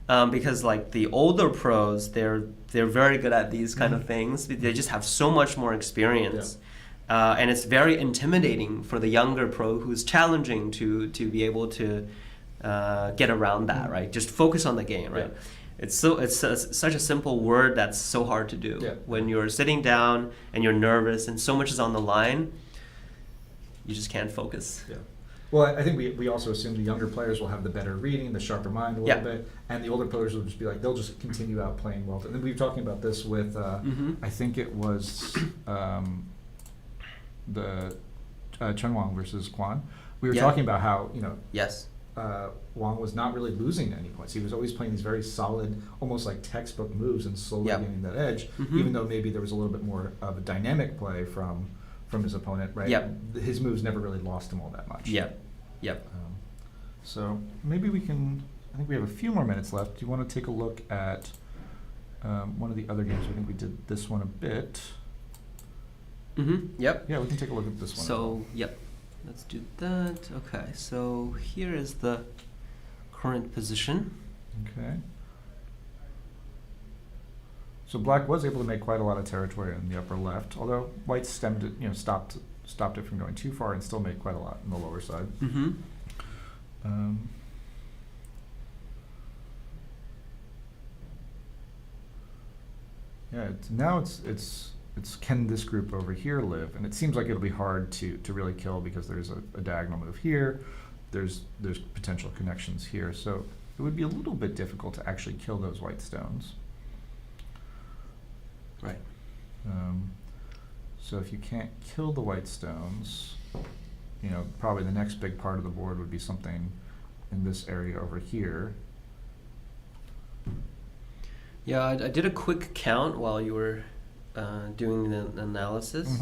because like the older pros, they're very good at these kind of things. They just have so much more experience, and it's very intimidating for the younger pro who's challenging to be able to get around that, right? Just focus on the game, right? Yeah. It's such a simple word that's so hard to do when you're sitting down and you're nervous and so much is on the line. You just can't focus. Yeah. Well, I think we also assume the younger players will have the better reading, the sharper mind a little bit, and the older players will just be like, they'll just continue out playing well. And we were talking about this with, I think it was the Chen Wang versus Quan. We were talking about how, Wang was not really losing any points. He was always playing these very solid, almost like textbook moves and slowly gaining that edge, even though maybe there was a little bit more of a dynamic play from his opponent, right? Yep. His moves never really lost him all that much. Yep. So maybe I think we have a few more minutes left. Do you want to take a look at one of the other games? I think we did this one a bit. Yep. Yeah, we can take a look at this one. So, let's do that. Okay, so here is the current position. Okay. So black was able to make quite a lot of territory in the upper left, although white stemmed it, stopped it from going too far and still made quite a lot in the lower side. Now it's can this group over here live? And it seems like it'll be hard to really kill because there's a diagonal move here, there's potential connections here, so it would be a little bit difficult to actually kill those white stones. Right. So if you can't kill the white stones, probably the next big part of the board would be something in this area over here. Yeah, I did a quick count while you were doing the analysis,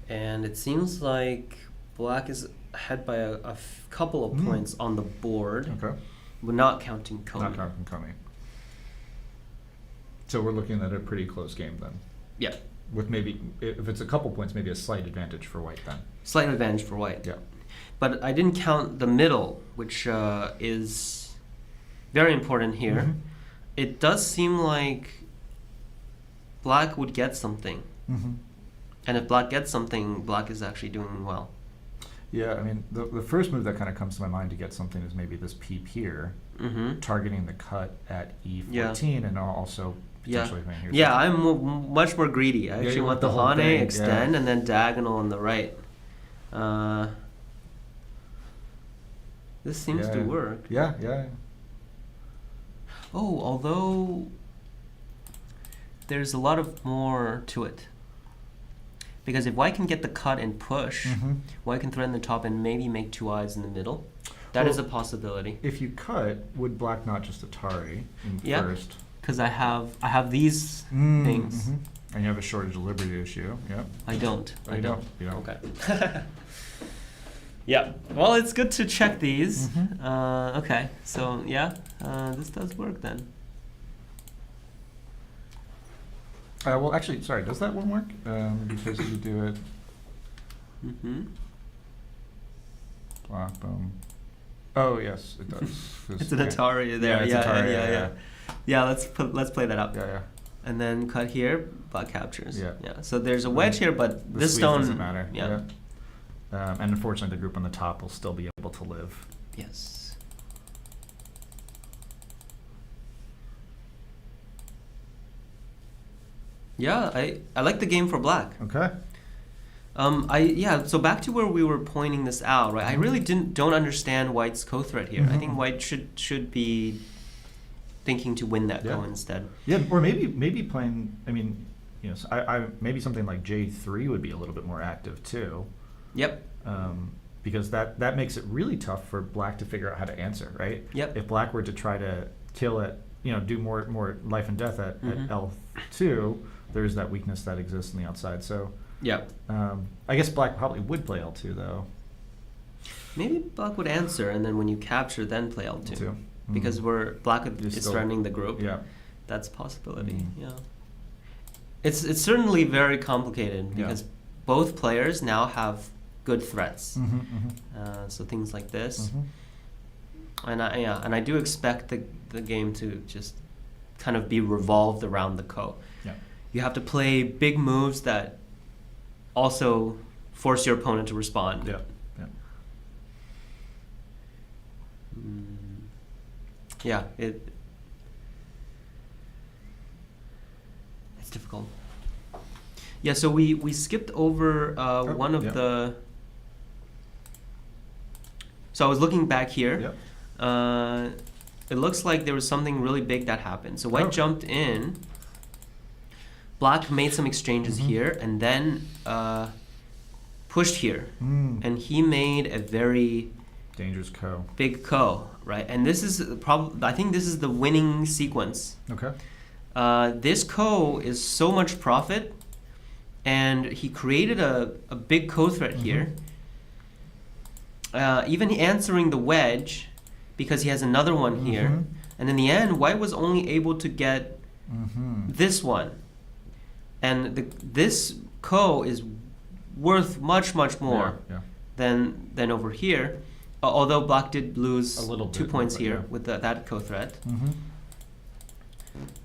and it seems like black is ahead by a couple of points on the board. Okay. But not counting Komi. Not counting Komi. So we're looking at a pretty close game then. Yeah. With maybe, if it's a couple points, maybe a slight advantage for white then. Slight advantage for white. Yeah. But I didn't count the middle, which is very important here. It does seem like black would get something. Mm-hmm. And if black gets something, black is actually doing well. Yeah, I mean, the first move that kind of comes to my mind to get something is maybe this peep here, Mm-hmm. targeting the cut at E14, and also potentially Yeah, here. yeah, I'm much more greedy. I actually you want want the the whole Hane thing, extend yeah. and then diagonal on the right. This seems to Yeah. work. Yeah, yeah. Oh, although there's a lot of more to it. Because if white can get the cut and push, Mm-hmm. white can threaten the top and maybe make two eyes in the middle. That is a Well, possibility. If you cut, would black not just Atari in Yeah. first? Because I have these Mm, things. mhm. And you have a shortage of liberty issue. Yep. I don't. Oh, you don't. You don't. Okay. Yeah. Well, it's good to check these. Mhm. Okay. So yeah, this does work then. Well, actually, sorry. Does that one work? Because you do it Mm-hmm. block boom. Oh yes, it does. 'Cause- It's an okay. Atari there. Yeah, it's Yeah, Atari, yeah. yeah. Yeah, let's play that up. Yeah, yeah. And then cut here, black captures. Yeah. Yeah. So there's a wedge here, but The this squeeze stone doesn't matter. Yeah. And unfortunately, the group on the top will still be able to live. Yes. Yeah, I like the game for black. Okay. So back to where we were pointing this out, right? I really don't understand white's co-threat here. I think Mhm. white should be thinking to win that Yeah. go instead. Yeah, or maybe playing. I mean, so I maybe something like J3 would be a little bit more active too. Yep. Because that makes it really tough for black to figure out how to answer, right? Yep. If black were to try to kill it, do more life and death at Mhm. L2, there's that weakness that exists on the outside. So Yep. I guess black probably would play L2 though. Maybe black would answer, and then when you capture, then play L2. L2. Because black You're is still- threatening the group. Yeah. That's a possibility. Mhm. Yeah. It's certainly very complicated Yeah. because both players now have good threats. Mm-hmm, mm-hmm. So things like this. Mm-hmm. And I do expect the game to just kind of be revolved around the ko. Yeah. You have to play big moves that also force your opponent to respond. Yeah. Yeah. Yeah, it's difficult. Yeah, so we skipped over one of yeah. the. So I was looking back here. Yep. It looks like there was something really big that happened. So white Oh. jumped in. Black made some exchanges Mhm. here, and then pushed here, and he made a very Dangerous ko. big ko, right? And this is I think this is the winning sequence. Okay. This ko is so much profit, and he created a big ko threat here. Even answering the wedge, because he has another one here. Mhm. And in the end, white was only able to get Mm-hmm. this one. And this ko is worth much more Yeah. than over here. Although black did lose A little 2 bit, points but here yeah. with that ko threat.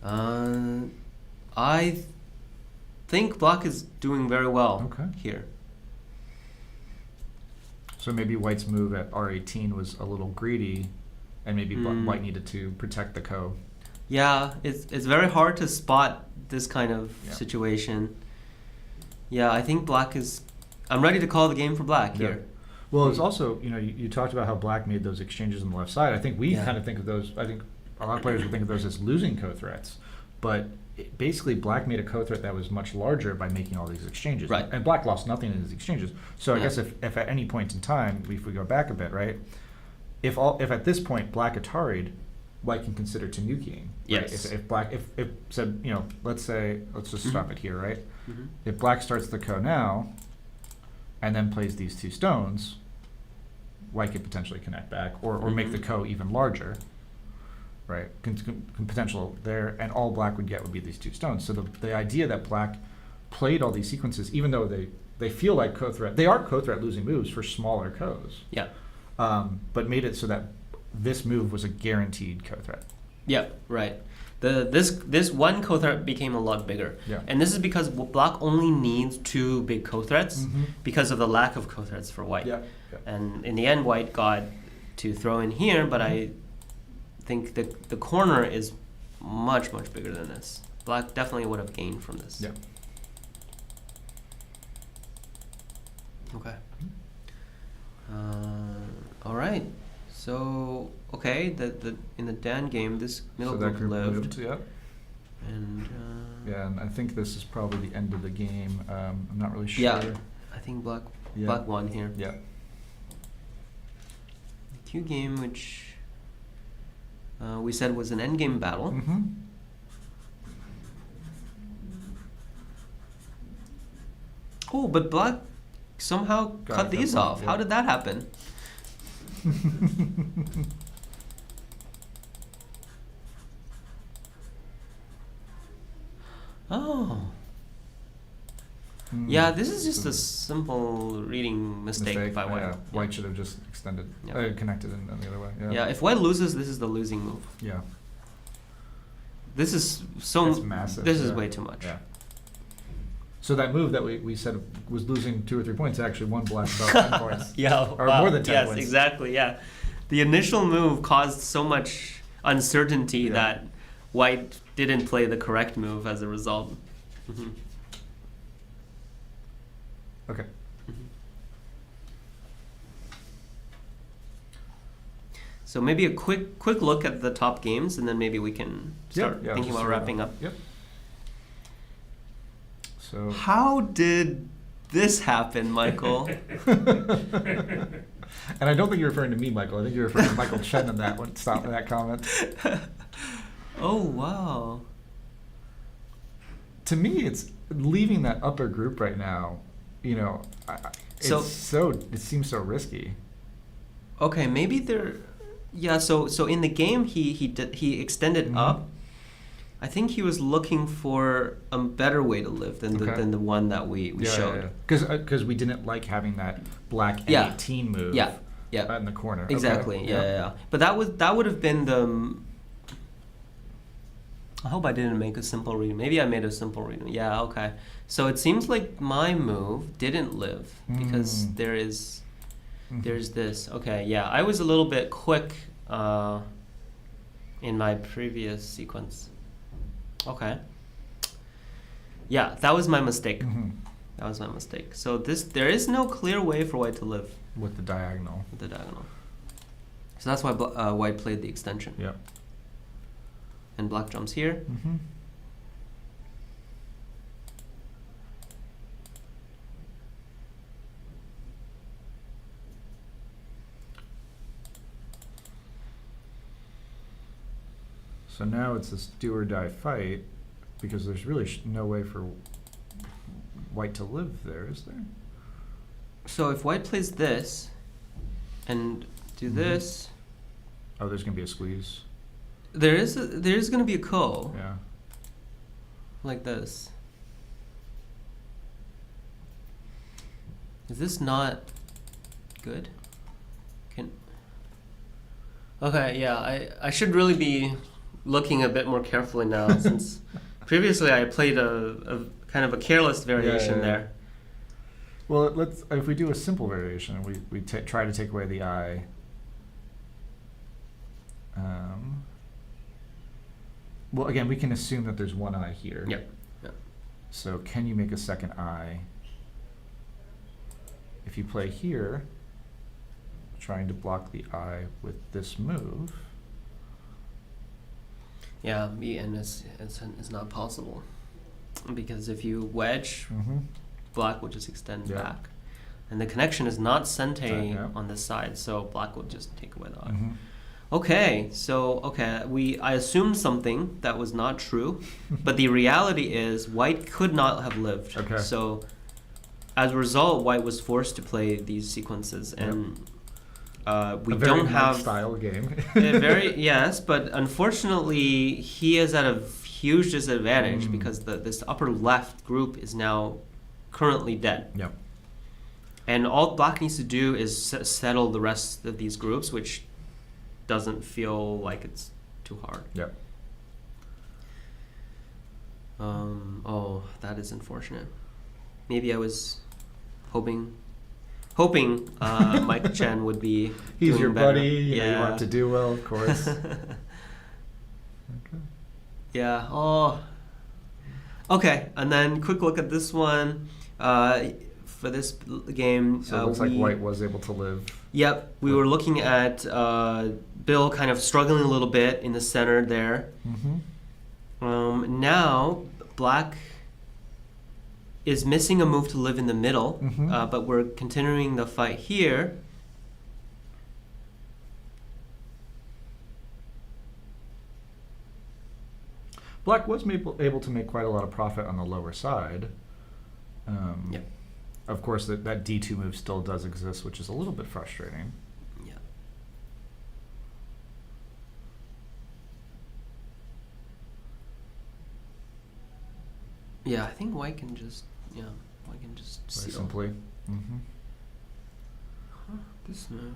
Mm-hmm. I think black is doing very well Okay. here. So maybe white's move at R18 was a little greedy, and maybe white needed to protect the ko. Yeah, it's very hard to spot this kind of Yeah. situation. Yeah, I think black is. I'm ready to call the game for black Yeah. here. Well, it's also, you talked about how black made those exchanges on the left side. I think we Yeah. kind of think of those, I think a lot of players would think of those as losing co-threats. But basically, black made a co-threat that was much larger by making all these exchanges. Right. And black lost nothing in his exchanges. So I Yeah. guess if at any point in time, if we go back a bit, right, if at this point black Atari'd, white can consider Tanukiing. Right? Yes. If black, if said, let's just stop it here, right? Mm-hmm. If black starts the ko now, and then plays these two stones, white could potentially connect back, or make the ko even larger, right? Can potential there, and all black would get would be these two stones. So the idea that black played all these sequences, even though they feel like ko-threat, they are ko-threat losing moves for smaller kos. Yeah. But made it so that this move was a guaranteed ko-threat. Yep, right. This one co-threat became a lot bigger. Yeah. And this is because black only needs 2 big co-threats because of the lack of co-threats for white. Yeah. Yeah. And in the end, white got to throw in here, but I think that the corner is much, much bigger than this. Black definitely would have gained from this. Yeah. Okay. All right. So okay, the in the Dan game, this middle So that group group lived, moved, yeah. and Yeah, and I think this is probably the end of the game. I'm not really sure. yeah, I think black Yeah. won here. Yeah. Q game, which we said was an endgame battle. Mm-hmm. Oh, but black somehow cut these one, off. yeah. How did that happen? Oh. Yeah, this is just a simple reading mistake by white. Yeah. White should have just extended, Yeah. connected in the other way. Yeah. Yeah, if white loses, this is the losing move. Yeah. This is so. It's massive, This is yeah. way too much. Yeah. So that move that we said was losing 2 or 3 points actually won black about 10 points. Yeah, Or wow. more than 10 yes, points. exactly. Yeah, the initial move caused so much uncertainty Yeah. that white didn't play the correct move as a result. Mhm. Okay. So maybe a quick look at the top games, and then maybe we can start Yeah, thinking just about wrapping up. Yep. So. How did this happen, Michael? And I don't think you're referring to me, Michael. I think you're referring to Michael Chen in that one. Stop in that comment. Oh wow. To me, it's leaving that upper group right now. You know, it seems so risky. Okay, maybe they're. Yeah, so in the game he extended Mhm. up. I think he was looking for a better way to live than the one that we showed. Because we didn't like having that black Yeah. 18 move. Yeah, yeah. In the corner. Exactly. Okay. Yeah. But that would have been the. I hope I didn't make a simple read. Maybe I made a simple read. Yeah. Okay. So it seems like my move didn't live because there's this. Okay. Yeah. I was a little bit quick in my previous sequence. Okay. Yeah, that was my mistake. Mhm. That was my mistake. So there is no clear way for white to live With the diagonal. with the diagonal. So that's why white played the extension. Yeah. And black jumps here. Mm-hmm. So now it's this do or die fight because there's really no way for white to live there, is there? So if white plays this and do this, Oh, there's gonna be a squeeze. there's going to be a ko Yeah. like this. Is this not good? Okay, yeah, I should really be looking a bit more carefully now since previously I played a kind of a careless variation yeah. there. Well, if we do a simple variation, we try to take away the eye. Well, again, we can assume that there's one eye here. Yep. Yeah. So can you make a second eye? If you play here, trying to block the eye with this move. Yeah, and it's not possible because if you wedge, Mm-hmm. black will just extend Yeah. back, and the connection is not sente Yeah. on this side, so black will just take away the eye. Mm-hmm. Okay, so I assumed something that was not true, but the reality is white could not have lived. Okay. So as a result, white was forced to play these sequences, and we a very don't white have style game. yes, but unfortunately he is at a huge disadvantage because this upper left group is now currently dead. Yep. And all black needs to do is settle the rest of these groups, which doesn't feel like it's too hard. Yep. Oh, that is unfortunate. Maybe I was hoping Mike Chen would be He's doing your better. buddy. You want him to do well, of course. Okay. Yeah. Oh. Okay, and then quick look at this one. For this game, So it looks like White was able to live. Yep, we were looking at Bill kind of struggling a little bit in the center there. Mm-hmm. Now Black is missing a move to live in the middle, but we're continuing the fight here. Black was able to make quite a lot of profit on the lower side. Yep. Of course, that D2 move still does exist, which is a little bit frustrating. Yeah. Yeah, I think White can just Very seal. simply. Mm-hmm. Huh, this move.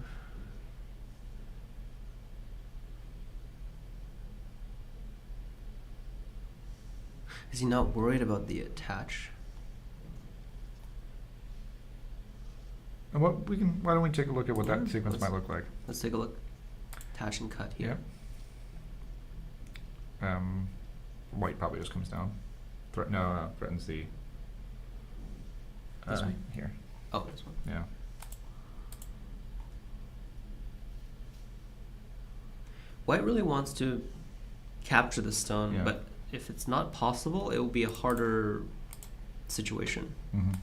Is he not worried about the attach? And why don't we take a look at what that sequence Let's- might look like? Let's take a look. Attach and cut here. White probably just comes down. Threatens the. This way? Here. Oh, this one. Yeah. White really wants to capture the stone, Yeah. but if it's not possible, it will be a harder situation. Mm-hmm.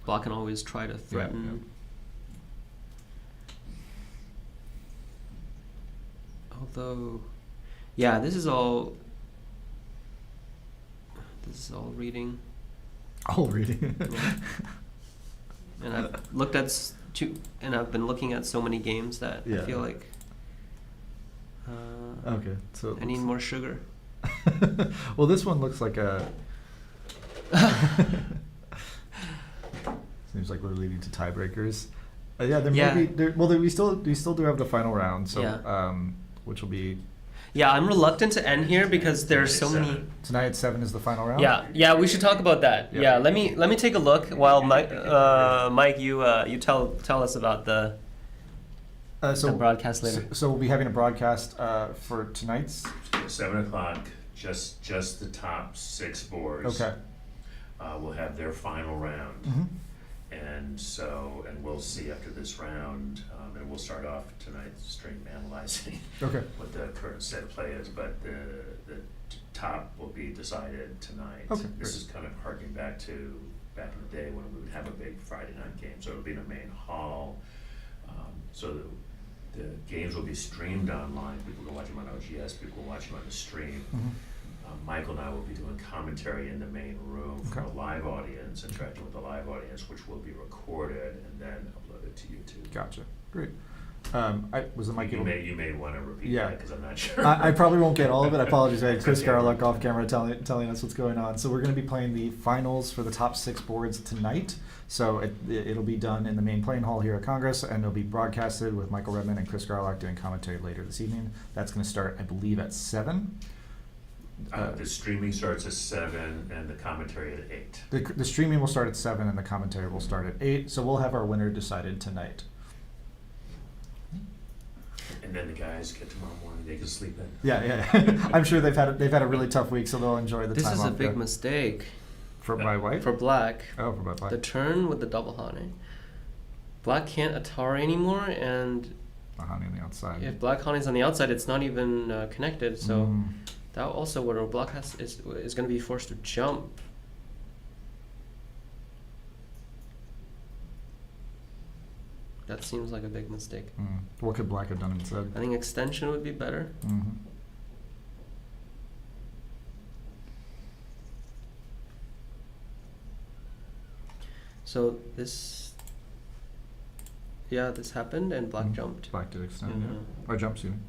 Black can always try to threaten. Although, yeah, this is all reading. All reading. Yeah. And I've looked at and I've been looking at so many games that I Yeah. feel like Okay, so I need more sugar. well, this one looks like a. Seems like we're leading to tiebreakers. Yeah, there may be. We still do have the final round, so which will be. Yeah, I'm reluctant to end here because there's so many. Tonight at 7 is the final round. Yeah, we should talk about that. Yeah. Yeah, let me take a look while Mike, you tell us about the broadcast later. So we'll be having a broadcast for tonight's. 7 o'clock. Just the top 6 boards. Okay. Will have their final round. Mm-hmm. And we'll see after this round, and we'll start off tonight's stream analyzing Okay. what the current state of play is, but the top will be decided tonight. Okay, This great. is kind of harking back in the day when we would have a big Friday night game, so it'll be in the main hall. So the games will be streamed online. People can watch them on OGS, people will watch them on the stream. Mm-hmm. Michael and I will be doing commentary in the main room for Okay. a live audience, interacting with the live audience, which will be recorded and then uploaded to YouTube. Gotcha. Great. Was the mic You able? may want to repeat Yeah. that because I'm not sure. I probably won't get all of it. I apologize. I had Chris Okay. Garlock off camera telling us what's going on. So we're going to be playing the finals for the top 6 boards tonight. So it'll be done in the main playing hall here at Congress, and it'll be broadcasted with Michael Redman and Chris Garlock doing commentary later this evening. That's going to start, I believe, at 7. The streaming starts at 7 and the commentary at 8. The streaming will start at 7 and the commentary will start at 8. So we'll have our winner decided tonight. And then the guys get tomorrow morning, they can sleep in. Yeah. I'm sure they've had a really tough week, so they'll enjoy the This time is off. a big mistake For my White? for Black. Oh, for my White. The turn with the double Hane. Black can't Atari anymore, and Honey on the outside. if Black Hane's on the outside, it's not even connected. So Mm. that also where Black is going to be forced to jump. That seems like a big mistake. What could Black have done instead? I think extension would be better. Mm-hmm. So this happened and Black Mhm. jumped. Black did extend, Mhm. yeah. Or jump, excuse me.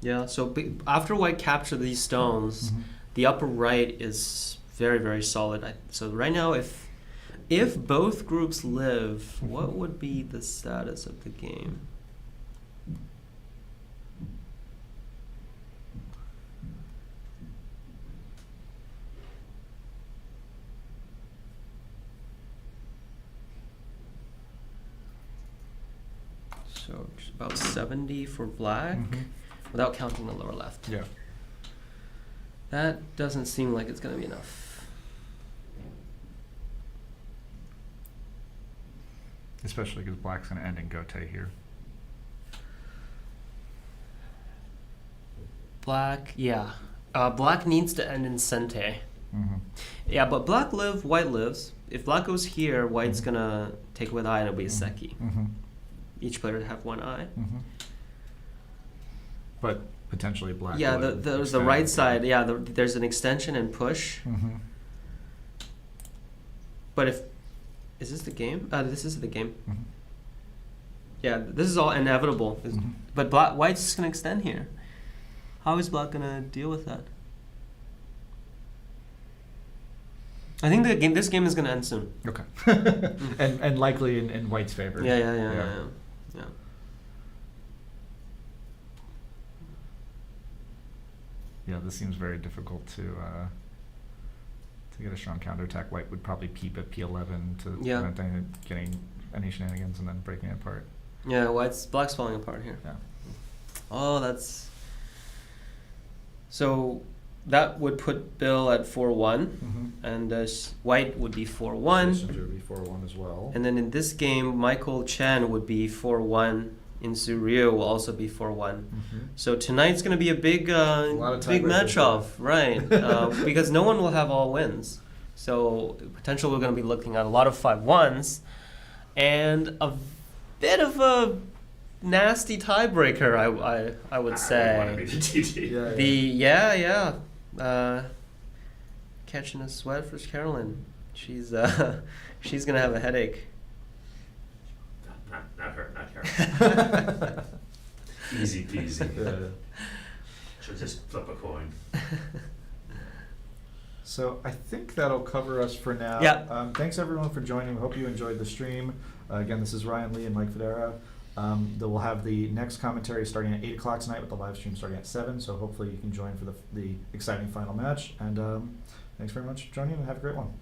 Yeah, so after White captured these stones, Mhm. The upper right is very, very solid. So right now, if both groups live, what would be the status of the game? So about 70 for black, without counting the lower left. Yeah. That doesn't seem like it's going to be enough. Especially because black's going to end in gote here. Black, yeah. Black needs to end in sente. Mm-hmm. Yeah, but black live, white lives. If black goes here, white's going to take with eye and it'll be a seki. Mm-hmm. Each player would have one eye. Mm-hmm. But potentially black. Yeah, would there's the extend. right side. Yeah, there's an extension and push. Mm-hmm. But if is this the game? This is the game. Mm-hmm. Yeah, this is all inevitable. Mhm. But white's just gonna extend here. How is black gonna deal with that? I think this game is gonna end soon. Okay. and likely in white's favor. Yeah. Yeah, this seems very difficult to get a strong counterattack. White would probably peep at P11 to prevent getting any shenanigans and then breaking it apart. Yeah, black's falling apart here. Yeah. Oh, that's so. That would put Bill at 4-1, and white would be 4-1. Messenger would be 4-1 as well. And then in this game, Michael Chen would be 4-1. In Surreal will also be 4-1. So tonight's going to be a big match-off, right? Because no one will have all wins. So potentially we're going to be looking at a lot of 5-1s and a bit of a nasty tiebreaker, I would say. I want to be the TT. Yeah. Catching a sweat for Carolyn. She's gonna have a headache. Not her, not her. Easy peasy. She'll just flip a coin. So I think that'll cover us for now. Yeah. Thanks everyone for joining. We hope you enjoyed the stream. Again, this is Ryan Lee and Mike Federa. We'll have the next commentary starting at 8 o'clock tonight with the live stream starting at 7. So hopefully you can join for the exciting final match. And thanks very much for joining and have a great one.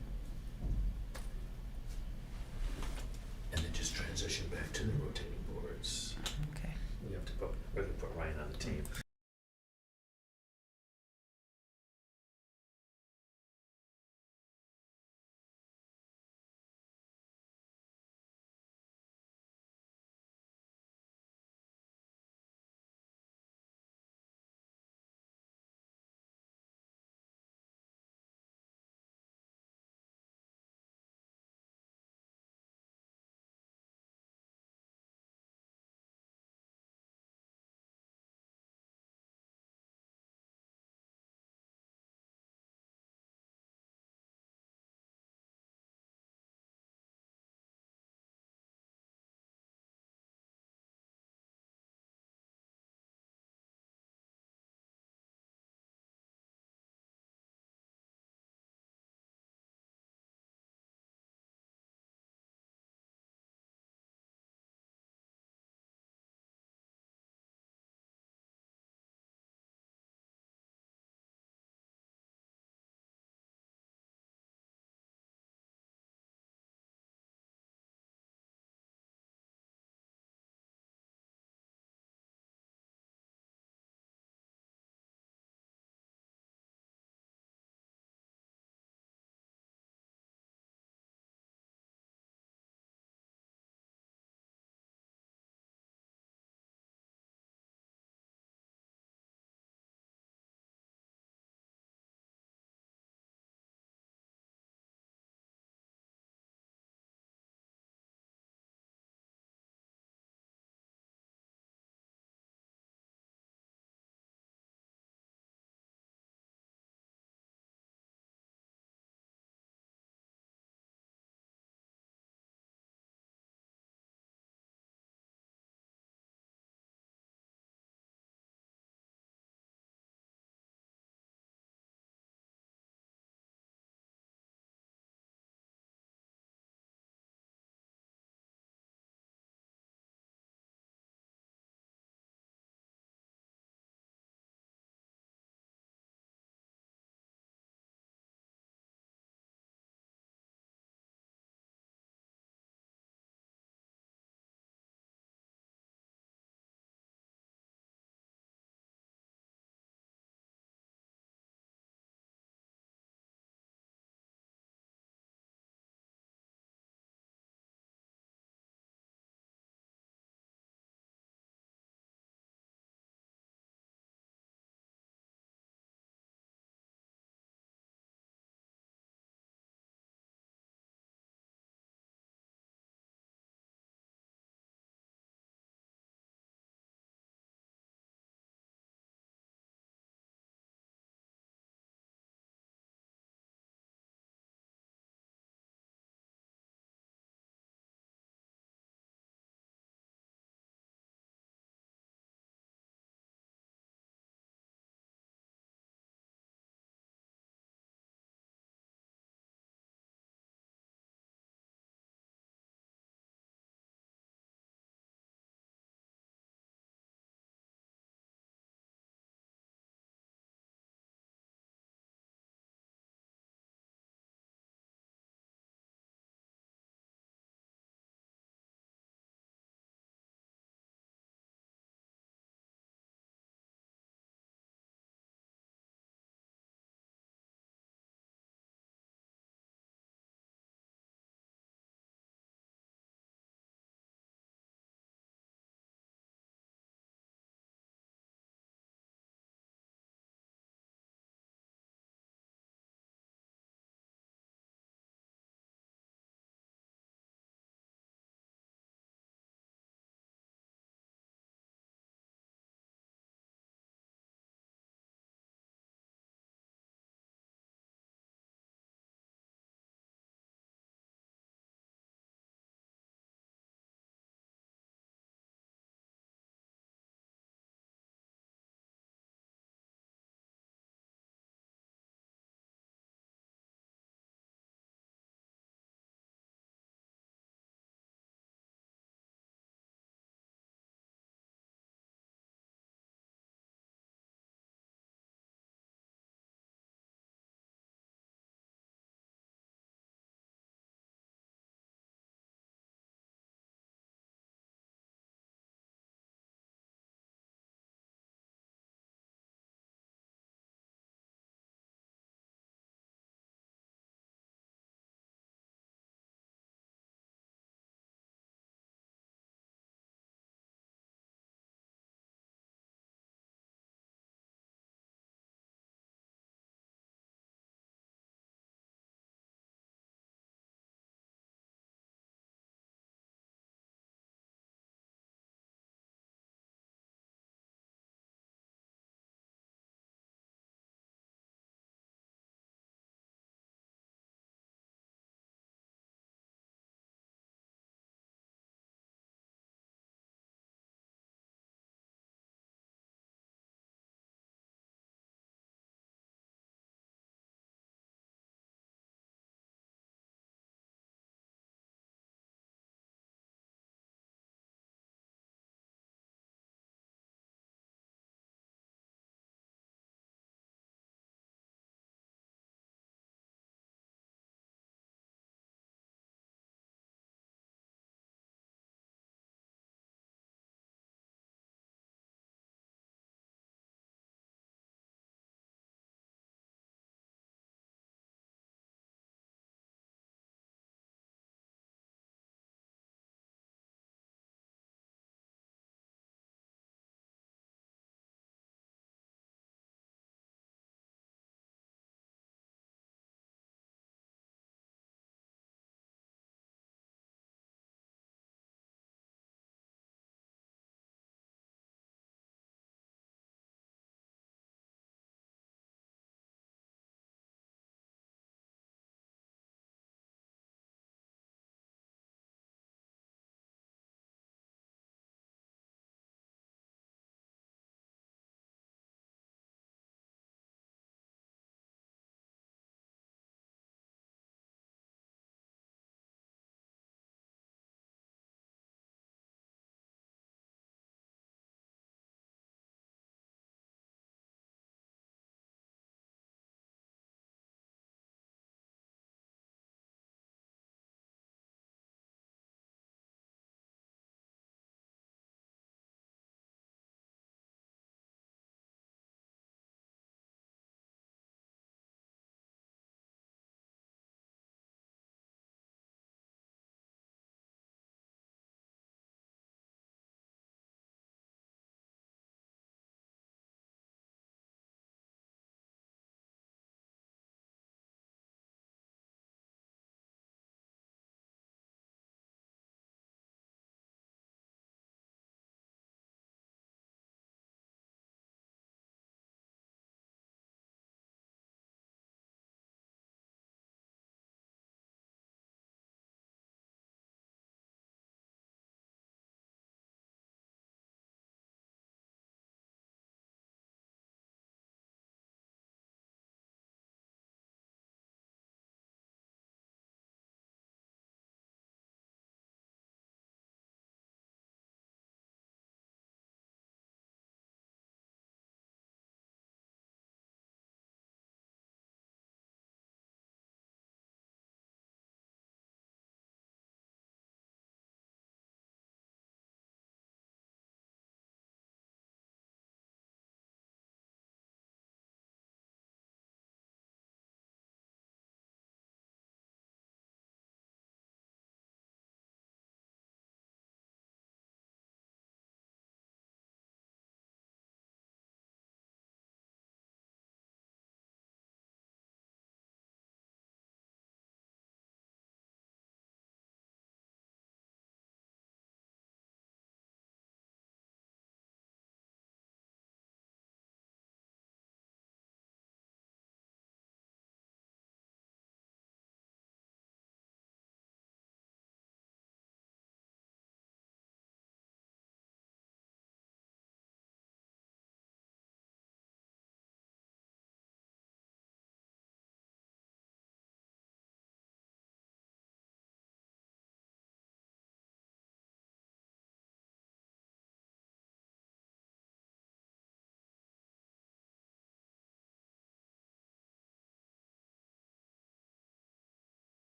And then just transition back to the rotating boards. Okay. We're going to put Ryan on the team.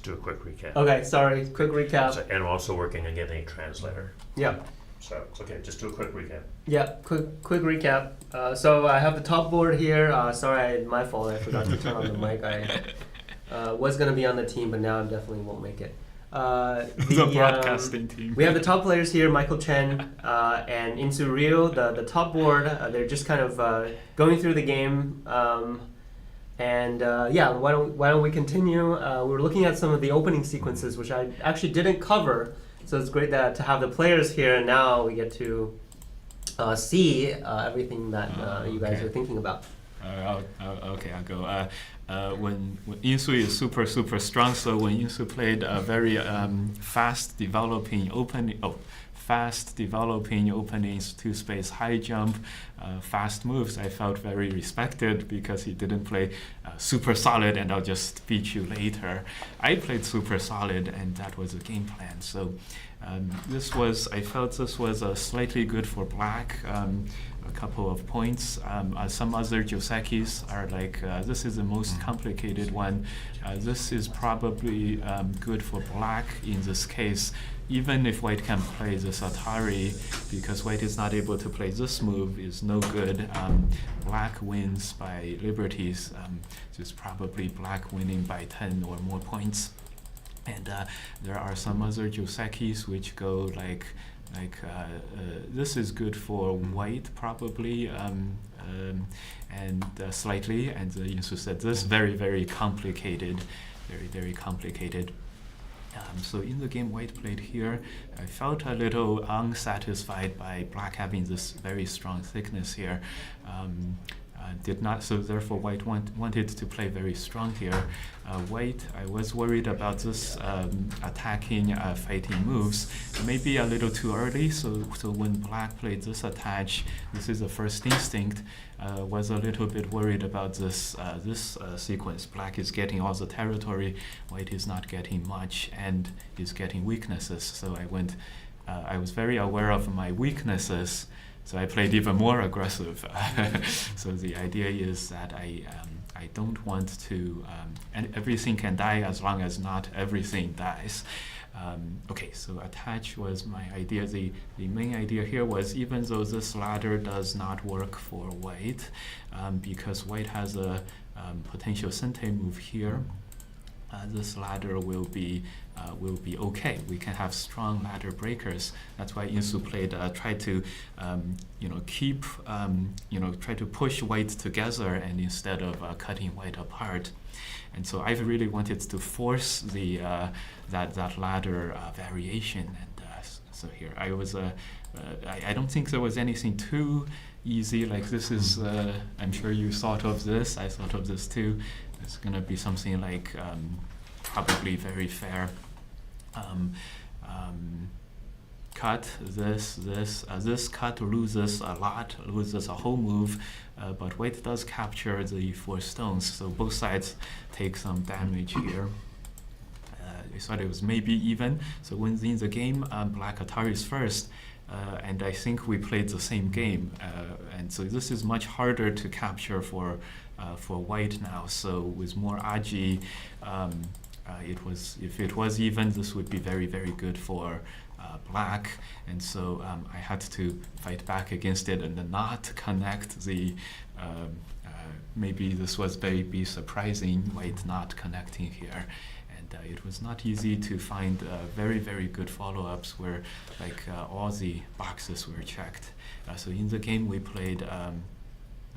Just do a quick recap. Okay, sorry. Quick recap. So, and we're also working on getting a translator. Yeah. So, okay, just do a quick recap. Yeah, quick recap. So I have the top board here. Sorry, my fault. I forgot to turn on the mic. I was gonna be on the team, but now I definitely won't make it. The broadcasting team. We have the top players here: Michael Chen and Insu Ryu. The top board. They're just kind of going through the game. Yeah, why don't we continue? We're looking at some of the opening sequences, which I actually didn't cover. So it's great to have the players here, and now we get to see everything that you guys are thinking about. I'll go. When Insu is super strong, so when Insu played a very fast developing openings, two-space high jump, fast moves, I felt very respected because he didn't play super solid and I'll just beat you later. I played super solid and that was the game plan. So I felt this was slightly good for black. A couple of points. Some other Josekis are like, this is the most complicated one. This is probably good for black in this case, even if white can play this Atari, because white is not able to play this move, is no good. Black wins by liberties, just probably black winning by 10 or more points. And there are some other Josekis which go like this is good for white probably, and slightly, and Yinsu said this very complicated, very complicated. So in the game white played here, I felt a little unsatisfied by black having this very strong thickness here. Did not, so therefore white wanted to play very strong here. White, I was worried about this attacking, fighting moves, maybe a little too early. So when black played this attach, this is the first instinct. Was a little bit worried about this sequence. Black is getting all the territory, white is not getting much, and is getting weaknesses. So I was very aware of my weaknesses. So I played even more aggressive. So the idea is that I don't want to, and everything can die as long as not everything dies. Okay, so attach was my idea. The main idea here was, even though this ladder does not work for white, because white has a potential sente move here, this ladder will be okay. We can have strong ladder breakers. That's why Insu played, tried to, keep, try to push white together, and instead of cutting white apart. And so I really wanted to force the that ladder variation. And so here I was, I don't think there was anything too easy. Like this is, I'm sure you thought of this. I thought of this too. It's gonna be something like probably very fair. Cut this cut loses a lot, loses a whole move, but white does capture the 4 stones, so both sides take some damage here. I thought it was maybe even. So when in the game, black Atari is first. And I think we played the same game, and so this is much harder to capture for white now. So with more Aji, if it was even, this would be very good for black. And so I had to fight back against it and not connect the. Maybe this was very surprising, white not connecting here. It was not easy to find very good follow-ups where all the boxes were checked. So in the game we played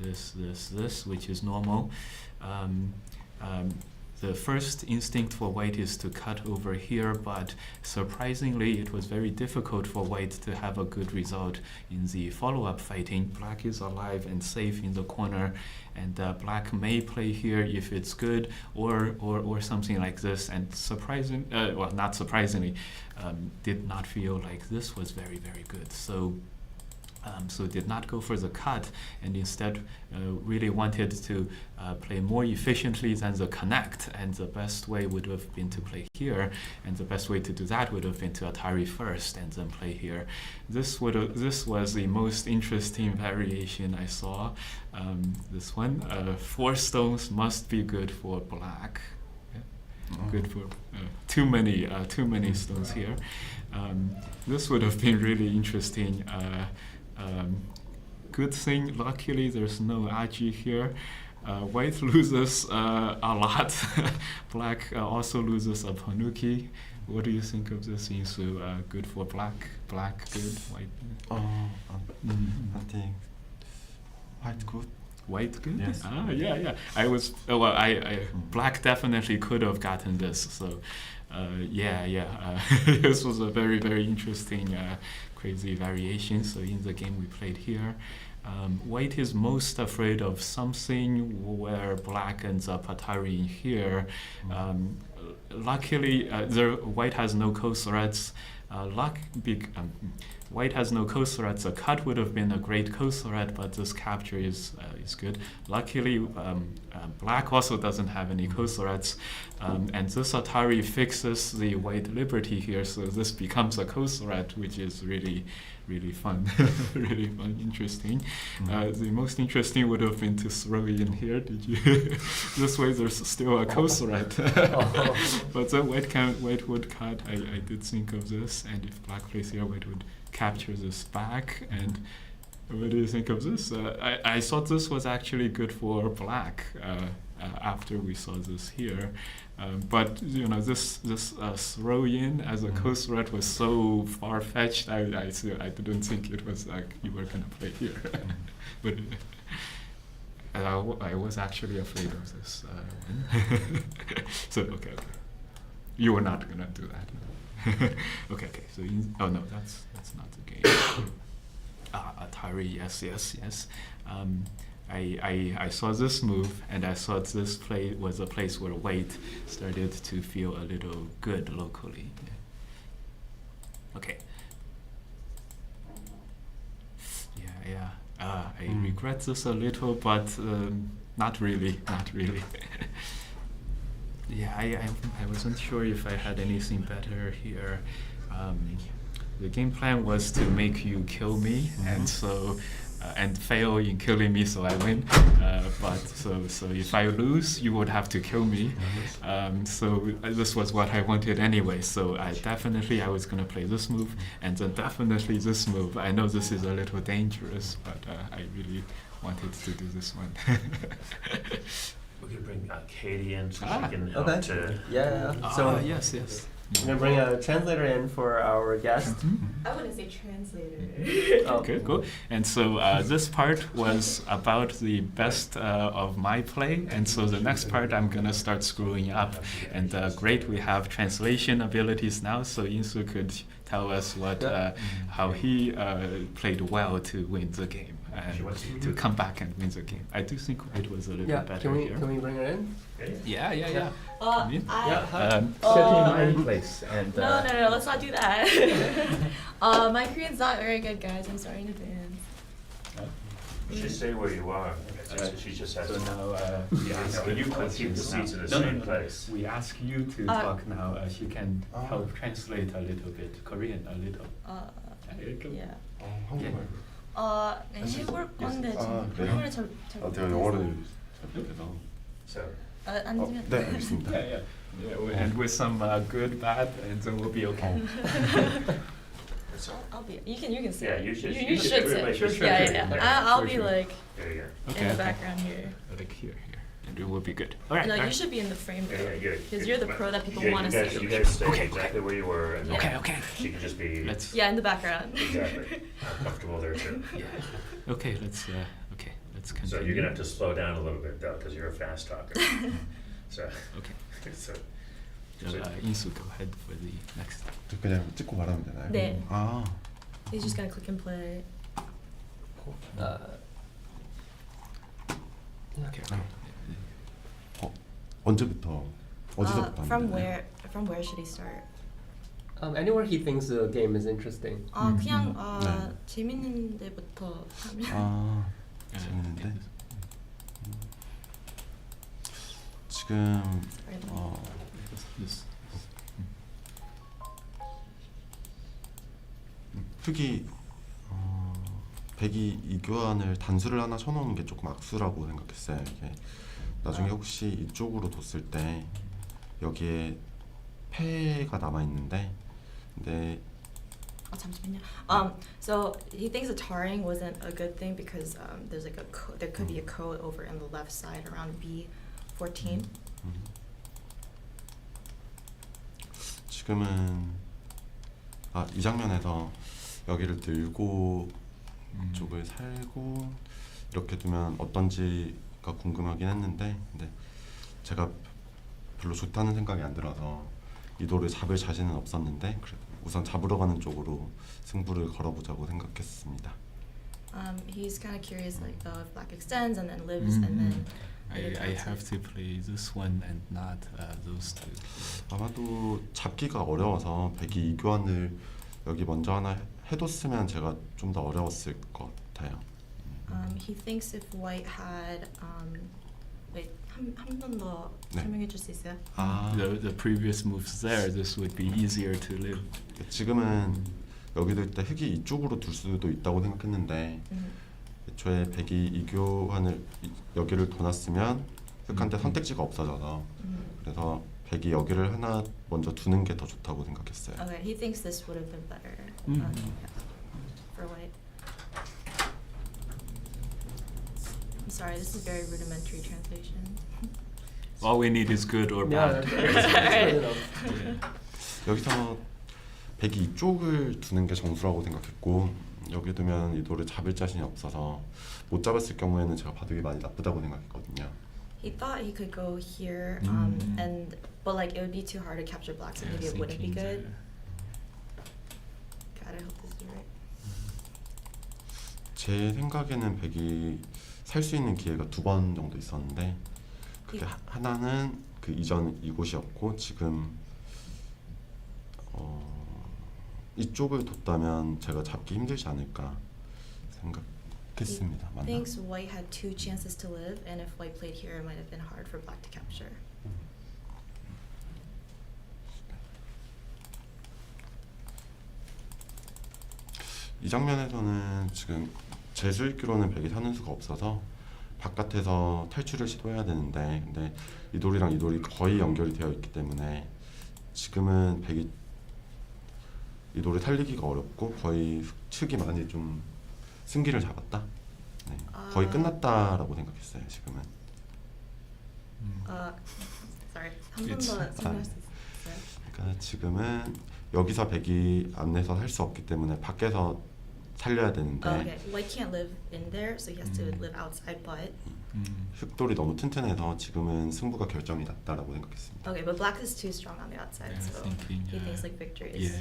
this, which is normal. The first instinct for white is to cut over here, but surprisingly it was very difficult for white to have a good result in the follow-up fighting. Black is alive and safe in the corner, and black may play here if it's good, or something like this. And not surprisingly, did not feel like this was very good. So did not go for the cut, and instead really wanted to play more efficiently than the connect. And the best way would have been to play here, and the best way to do that would have been to Atari first and then play here. This was the most interesting variation I saw. This one, 4 stones must be good for black. Good for too many stones here. This would have been really interesting. Good thing, luckily, there's no Aji here. White loses a lot. Black also loses a Panuki. What do you think of this, Insu? Good for black. Black good. White. I think white good. White good. Yes. Yeah. I was. Black definitely could have gotten this. So, this was a very, very interesting, crazy variation. So in the game we played here. White is most afraid of something where black ends up Atari here. Luckily, white has no co-threats. White has no co-threats. A cut would have been a great co-threat, but this capture is good. Luckily, black also doesn't have any co-threats, and this Atari fixes the white liberty here, so this becomes a co-threat, which is really, really fun, really fun, interesting. The most interesting would have been to throw in here. Did you? This way, there's still a co-threat, but the white would cut. I did think of this, and if black plays here, white would capture this back. And what do you think of this? I thought this was actually good for black after we saw this here, but this throw in as a co-threat was so far-fetched. I didn't think it was like you were gonna play here, but I was actually afraid of this one. So okay, you were not gonna do that. Okay. So oh no, that's not the game. Atari, yes. I saw this move, and I thought this play was a place where white started to feel a little good locally. Okay. Yeah. I regret this a little, but not really. Yeah, I wasn't sure if I had anything better here. The game plan was to make you kill me, and so and fail in killing me, so I win. But so if I lose, you would have to kill me. So this was what I wanted anyway. So I was gonna play this move, and then definitely this move. I know this is a little dangerous, but I really wanted to do this one. We could bring Katie in so she can help Okay. to. Yeah. So yes. we're gonna bring a translator in for our guest. I wouldn't say translator. Okay, cool. And so this part was about the best of my play, and so the next part I'm gonna start screwing up. And great, we have translation abilities now, so Insu could tell us how he played well to win the game, and to come back and win the game. I do think it was a little better here. Can we bring her in? Yeah. I, Sit in my place. And no, let's not do that. My Korean's not very good, guys. I'm sorry in advance. You should say where you are. She just has So to. now we ask You put the seats in the No. same place. We ask you to talk now. She can help translate a little bit Korean, a little. There you go. Yeah. 한국말. 해볼 건데 아, 지금 한국말 잘 제가 영어를 잘 못해서. So. 앉으면 네, 알겠습니다. Yeah, and with some good, bad, and then we'll be okay. I'll be. You can sit. Yeah, you should. You should everybody sit. should Yeah. sit. I'll For be sure. like There you go. Okay. in the background here. Like here, and it will be good. All right. No, all you right. should be in the frame Yeah, though, good. because you're the pro that people want to see. You guys stay exactly where you were, and Yeah. Okay. she can just be Let's. Yeah, in the background. exactly comfortable there too. Yeah. Okay. Let's continue. So you're gonna have to slow down a little bit though, because you're a fast talker. So. Okay. So. Insu, go ahead for the next. 저 그냥 찍고 말하면 되나요? 네. 아. He's just gonna click and play. Okay. 언제부터? 어디서부터 하면 From 되나요? where should he start? Anywhere he thinks the game is interesting. 그냥 네. 재밌는 데부터 하면. 아, 재밌는데. 지금 This. 흑이 백이 이 교환을 단수를 하나 쳐놓는 게 조금 악수라고 생각했어요. 이게 나중에 혹시 이쪽으로 뒀을 때 여기에 패가 남아 있는데 근데 Oh, 잠시만요. So he thinks the tarring wasn't a good thing because there's like there could be a code over in the left side around B14. 지금은 이 장면에서 여기를 들고 쪽을 살고 이렇게 두면 어떤지가 궁금하긴 했는데 근데 제가 별로 좋다는 생각이 안 들어서 이 돌을 잡을 자신은 없었는데 그래도 우선 잡으러 가는 쪽으로 승부를 걸어보자고 생각했습니다. He's kind of curious, like if black extends and then lives and then. I have to play this one and not those two. 아마도 잡기가 어려워서 백이 이 교환을 여기 먼저 하나 해뒀으면 제가 좀 더 어려웠을 것 같아요. He thinks if white had wait 한 번 더 네. 설명해 줄 수 있어요? The previous moves there, this would be easier to live. 지금은 여기 둘 때 흑이 이쪽으로 둘 수도 있다고 생각했는데 애초에 백이 이 교환을 여기를 둬놨으면 흑한테 선택지가 없어져서 그래서 백이 여기를 하나 먼저 두는 게 더 좋다고 생각했어요. Okay, he thinks this would have been better for white. I'm sorry, this is very rudimentary translation. All we need is good or bad. 여기서 백이 이쪽을 두는 게 정수라고 생각했고 여기 두면 이 돌을 잡을 자신이 없어서 못 잡았을 경우에는 제가 바둑이 많이 나쁘다고 생각했거든요. He thought he could go here, and but like it would be too hard to capture black, so maybe it wouldn't be good. God, I hope this is right. 제 생각에는 백이 살 수 있는 기회가 2번 정도 있었는데 그게 하나는 그 이전 이곳이었고 지금 이쪽을 뒀다면 제가 잡기 힘들지 않을까 생각했습니다. 맞나? Thinks white had 2 chances to live, and if white played here, it might have been hard for black to capture. 이 장면에서는 지금 제 수익기로는 백이 사는 수가 없어서 바깥에서 탈출을 시도해야 되는데 근데 이 돌이랑 이 돌이 거의 연결이 되어 있기 때문에 지금은 백이 이 돌을 살리기가 어렵고 거의 측이 많이 좀 승기를 잡았다. 네, 거의 끝났다라고 생각했어요. 지금은. Sorry, 한 번 더 설명할 수 있어요? 그러니까 지금은 여기서 백이 안내서 살 수 없기 때문에 밖에서 살려야 되는데 Okay, white can't live in there, so he has to live outside. But 흑돌이 너무 튼튼해서 지금은 승부가 결정이 났다라고 생각했습니다. okay, but black is too strong on the outside, Yeah, so thinking, he thinks like victory is.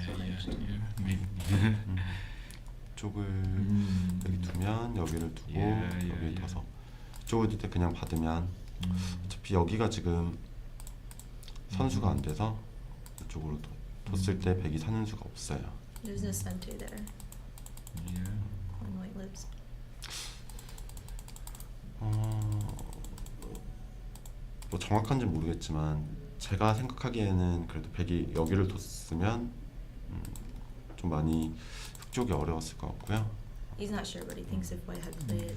maybe. 이쪽을 여기 두면 여기를 두고 Yeah, 여기를 yeah. 둬서 이쪽을 둘 때 그냥 받으면 어차피 여기가 지금 선수가 안 돼서 이쪽으로 뒀을 때 백이 사는 수가 없어요. There's no center there Yeah. when white lives. 뭐 정확한지 모르겠지만 제가 생각하기에는 그래도 백이 여기를 뒀으면 좀 많이 흑쪽이 어려웠을 것 같고요. He's not sure, but he thinks if white had played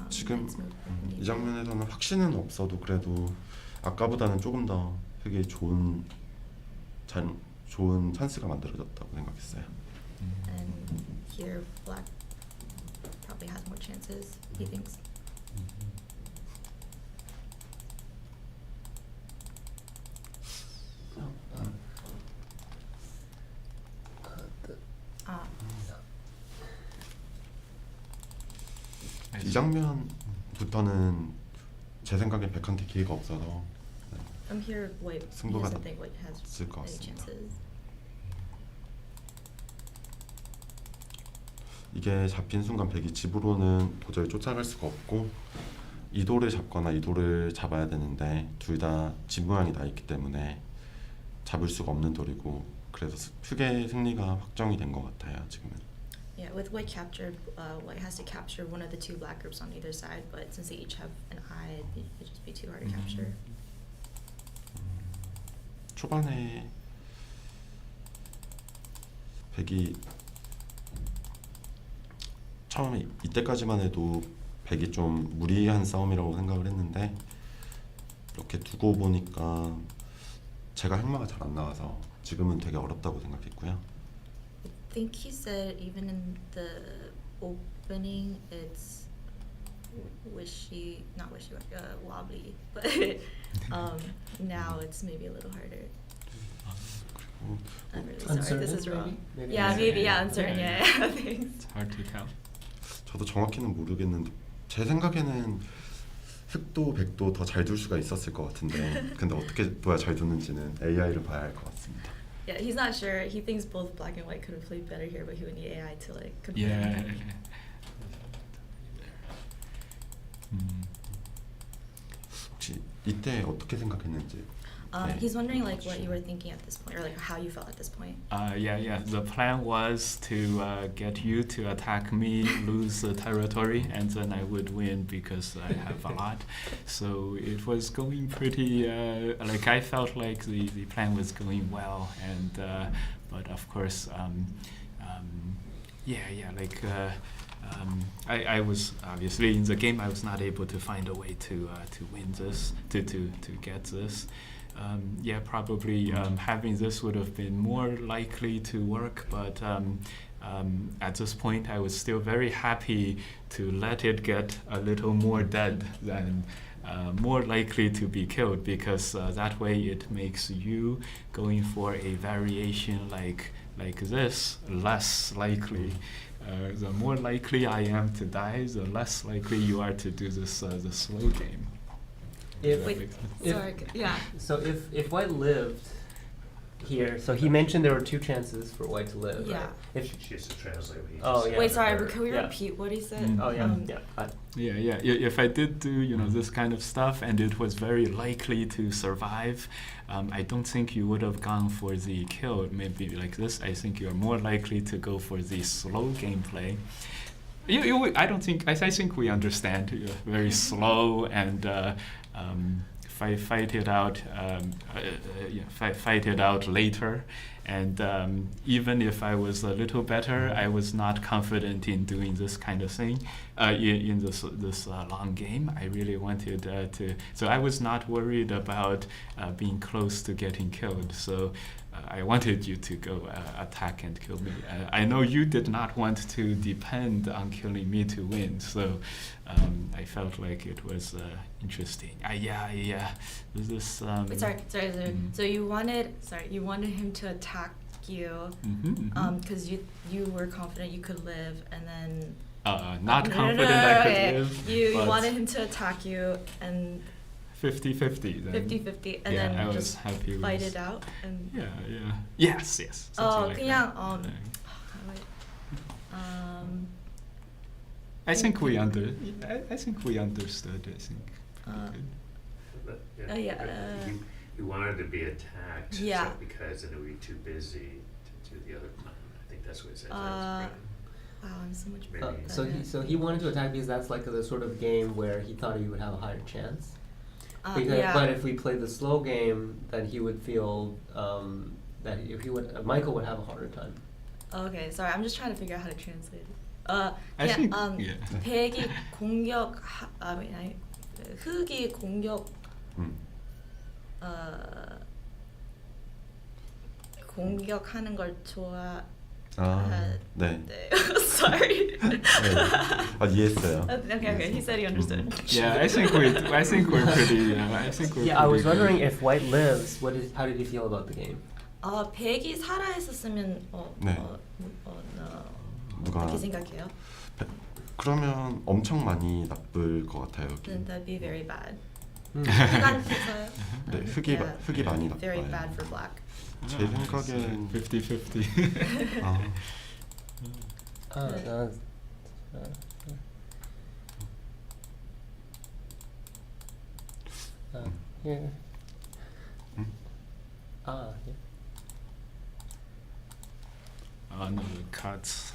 지금 white's move, 이 장면에서는 확신은 없어도 그래도 아까보다는 조금 더 흑이 좋은 찬스가 만들어졌다고 생각했어요. and here black probably has more chances. He thinks. 이 장면부터는 제 생각엔 백한테 기회가 없어서 From here, white. He 승부가 doesn't think white has 났을 것 any 같습니다. chances. 이게 잡힌 순간 백이 집으로는 도저히 쫓아갈 수가 없고 이 돌을 잡거나 이 돌을 잡아야 되는데 둘 다 집 모양이 나 있기 때문에 잡을 수가 없는 돌이고 그래서 흑의 승리가 확정이 된 것 같아요. 지금은. Yeah, with white captured, white has to capture one of the 2 black groups on either side, but since they each have an eye, it'd just be too hard to capture. 초반에 백이 처음에 이때까지만 해도 백이 좀 무리한 싸움이라고 생각을 했는데 이렇게 두고 보니까 제가 행마가 잘 안 나와서 지금은 되게 어렵다고 생각했고요. I think he said even in the opening it's not wishy, wobbly, but now it's maybe a little harder. 그리고 I'm really sorry, this is wrong. Maybe Yeah, maybe, yeah, uncertain, yeah, thanks. It's hard to tell. 저도 정확히는 모르겠는데 제 생각에는 흑도 백도 더 잘 둘 수가 있었을 것 같은데 근데 어떻게 둬야 잘 두는지는 AI를 봐야 할 것 같습니다. Yeah, he's not sure. He thinks both black and white could have played better here, but he would need AI to like compare. Yeah. 혹시 이때 어떻게 생각했는지. 네. He's wondering like what you were thinking at this point, or like how you felt at this point. Yeah. The plan was to get you to attack me, lose the territory, and then I would win because I have a lot. So it was going pretty. Like I felt like the plan was going well, and but of course, I was obviously in the game. I was not able to find a way to win this, to get this. Probably having this would have been more likely to work, but at this point I was still very happy to let it get a little more dead than more likely to be killed, because that way it makes you going for a variation like this less likely. The more likely I am to die, the less likely you are to do this the slow game. Wait, sorry. Yeah. So if white lived here, so he mentioned there were two chances for white to live. Yeah. Right? If She has to translate what he Oh, just yeah. Wait, said. sorry, but can we Yeah. repeat what he said? Mm. oh yeah, Yeah. If I did do this kind of stuff and it was very likely to survive, I don't think you would have gone for the kill. Maybe like this. I think you are more likely to go for the slow gameplay. I don't think. I think we understand. You're very slow and fight it out. Fight it out later. And even if I was a little better, I was not confident in doing this kind of thing in this long game. I really wanted to. So I was not worried about being close to getting killed. So I wanted you to go attack and kill me. I know you did not want to depend on killing me to win. So I felt like it was interesting. Yeah. This. Wait, sorry. So you wanted him to attack you, because you were confident you could live, and then. Not confident I could live. You wanted him to attack you and. 50-50 then. 50-50, and Yeah, I then was just happy fight with- it out and. Yeah. Yes. Something like 그냥 that. Yeah. I think we understood. I think pretty good. But, yeah, he wanted to be attacked Yeah. because then it would be too busy to do the other plan. I think that's what he said. Wow, I'm so much better. Maybe. so he wanted to attack because that's like the sort of game where he thought he would have a higher chance. Because, yeah. But if we played the slow game, then he would feel that Michael would have a harder time. Okay, sorry. I'm just trying to figure out how to translate it. I think. Yeah. 백이 흑이 공격 공격하는 걸 좋아. 네. Sorry. 네. 이해했어요. Okay. He said he understood. Yeah, I think we're pretty. I think we're. Yeah, I was pretty wondering good. if white lives, how did he feel about the game? 백이 살아 있었으면 네. 누가 어떻게 생각해요? 그러면 엄청 많이 나쁠 것 같아요. 여기. Then that'd be very bad. Hmm. 흑한테서요? 네, 흑이 많이 Very 나빠요. bad for black. 제 생각엔 50-50. Here. Hmm? Here. No, the cuts.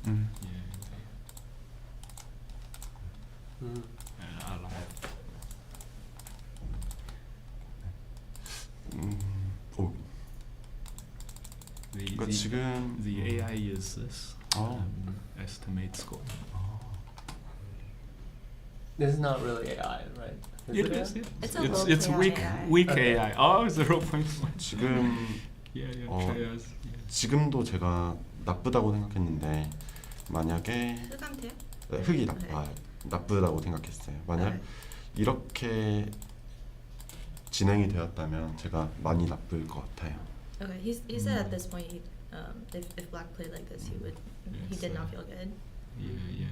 음. Mm. Alive. 오, The, 그러니까 the, 지금 the AI is this Oh. estimate score. This is not really AI, right? Is it AI? It's a role it's play weak AI. weak Okay. AI. Oh, 0.1. 지금 Yeah, 어, players. 지금도 제가 나쁘다고 생각했는데 만약에 흑암태요? 흙이 네. 나쁘다고 생각했어요. 만약 네. 이렇게 진행이 되었다면 제가 많이 나쁠 것 같아요. Okay, he said at this point, if Black played like this, he did not feel good. Yeah.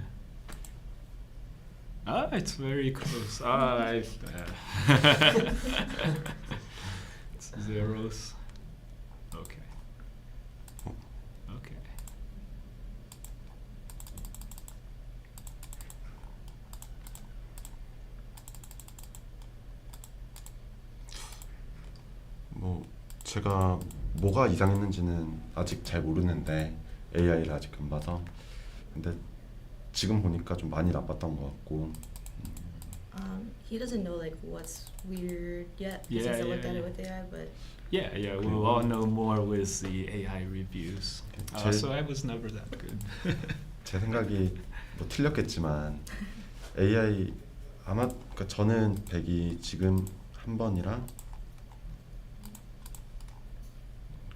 Ah, it's very close. It's zeros. Okay. Okay. 뭐 제가 뭐가 이상했는지는 아직 잘 모르는데 AI를 아직 안 봐서 근데 지금 보니까 좀 많이 나빴던 것 같고 He doesn't know like what's weird yet. He Yeah, hasn't yeah, looked at it yeah. with AI, but Yeah, we'll all know more with the AI reviews. 제- So I was never that good. 제 생각이 뭐 틀렸겠지만 AI 아마 그러니까 저는 100이 지금 한 번이랑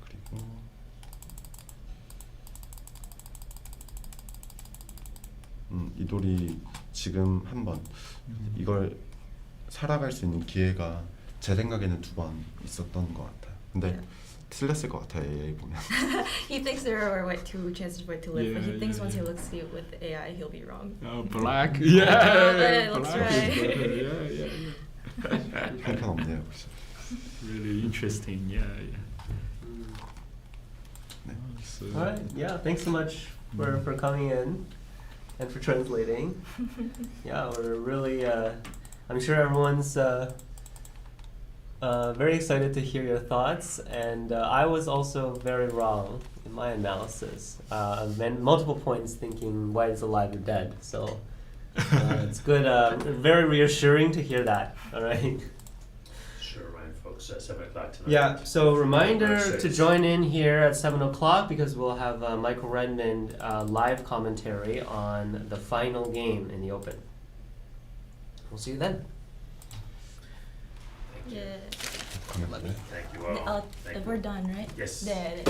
그리고 이 돌이 지금 한 번 이걸 살아갈 수 있는 기회가 제 생각에는 2번 있었던 것 같아요. 근데 Yeah. 틀렸을 것 같아요. AI 보면. he thinks there are what 2 chances for it to live, but he Yeah, thinks yeah, once he yeah. looks at it with AI, he'll be wrong. Black. Oh, Yeah, that looks black is right. better. Yeah. 형편없네요. 그래서. Really interesting. Yeah. 네. So, All right. Yeah. Thanks so much for coming in and for translating. Yeah, we're really. I'm sure everyone's very excited to hear your thoughts, and I was also very wrong in my analysis. And multiple points thinking white is alive or dead. So it's good. Very reassuring to hear that. All right. Sure, Ryan, folks, at 7 o'clock tonight. Yeah, so reminder Number to 6. join in here at 7 o'clock because we'll have Michael Redmond live commentary on the final game in the Open. We'll see you then. Thank you. Yeah. 그러면 Thank you all. If we're done, right? Yes. 네.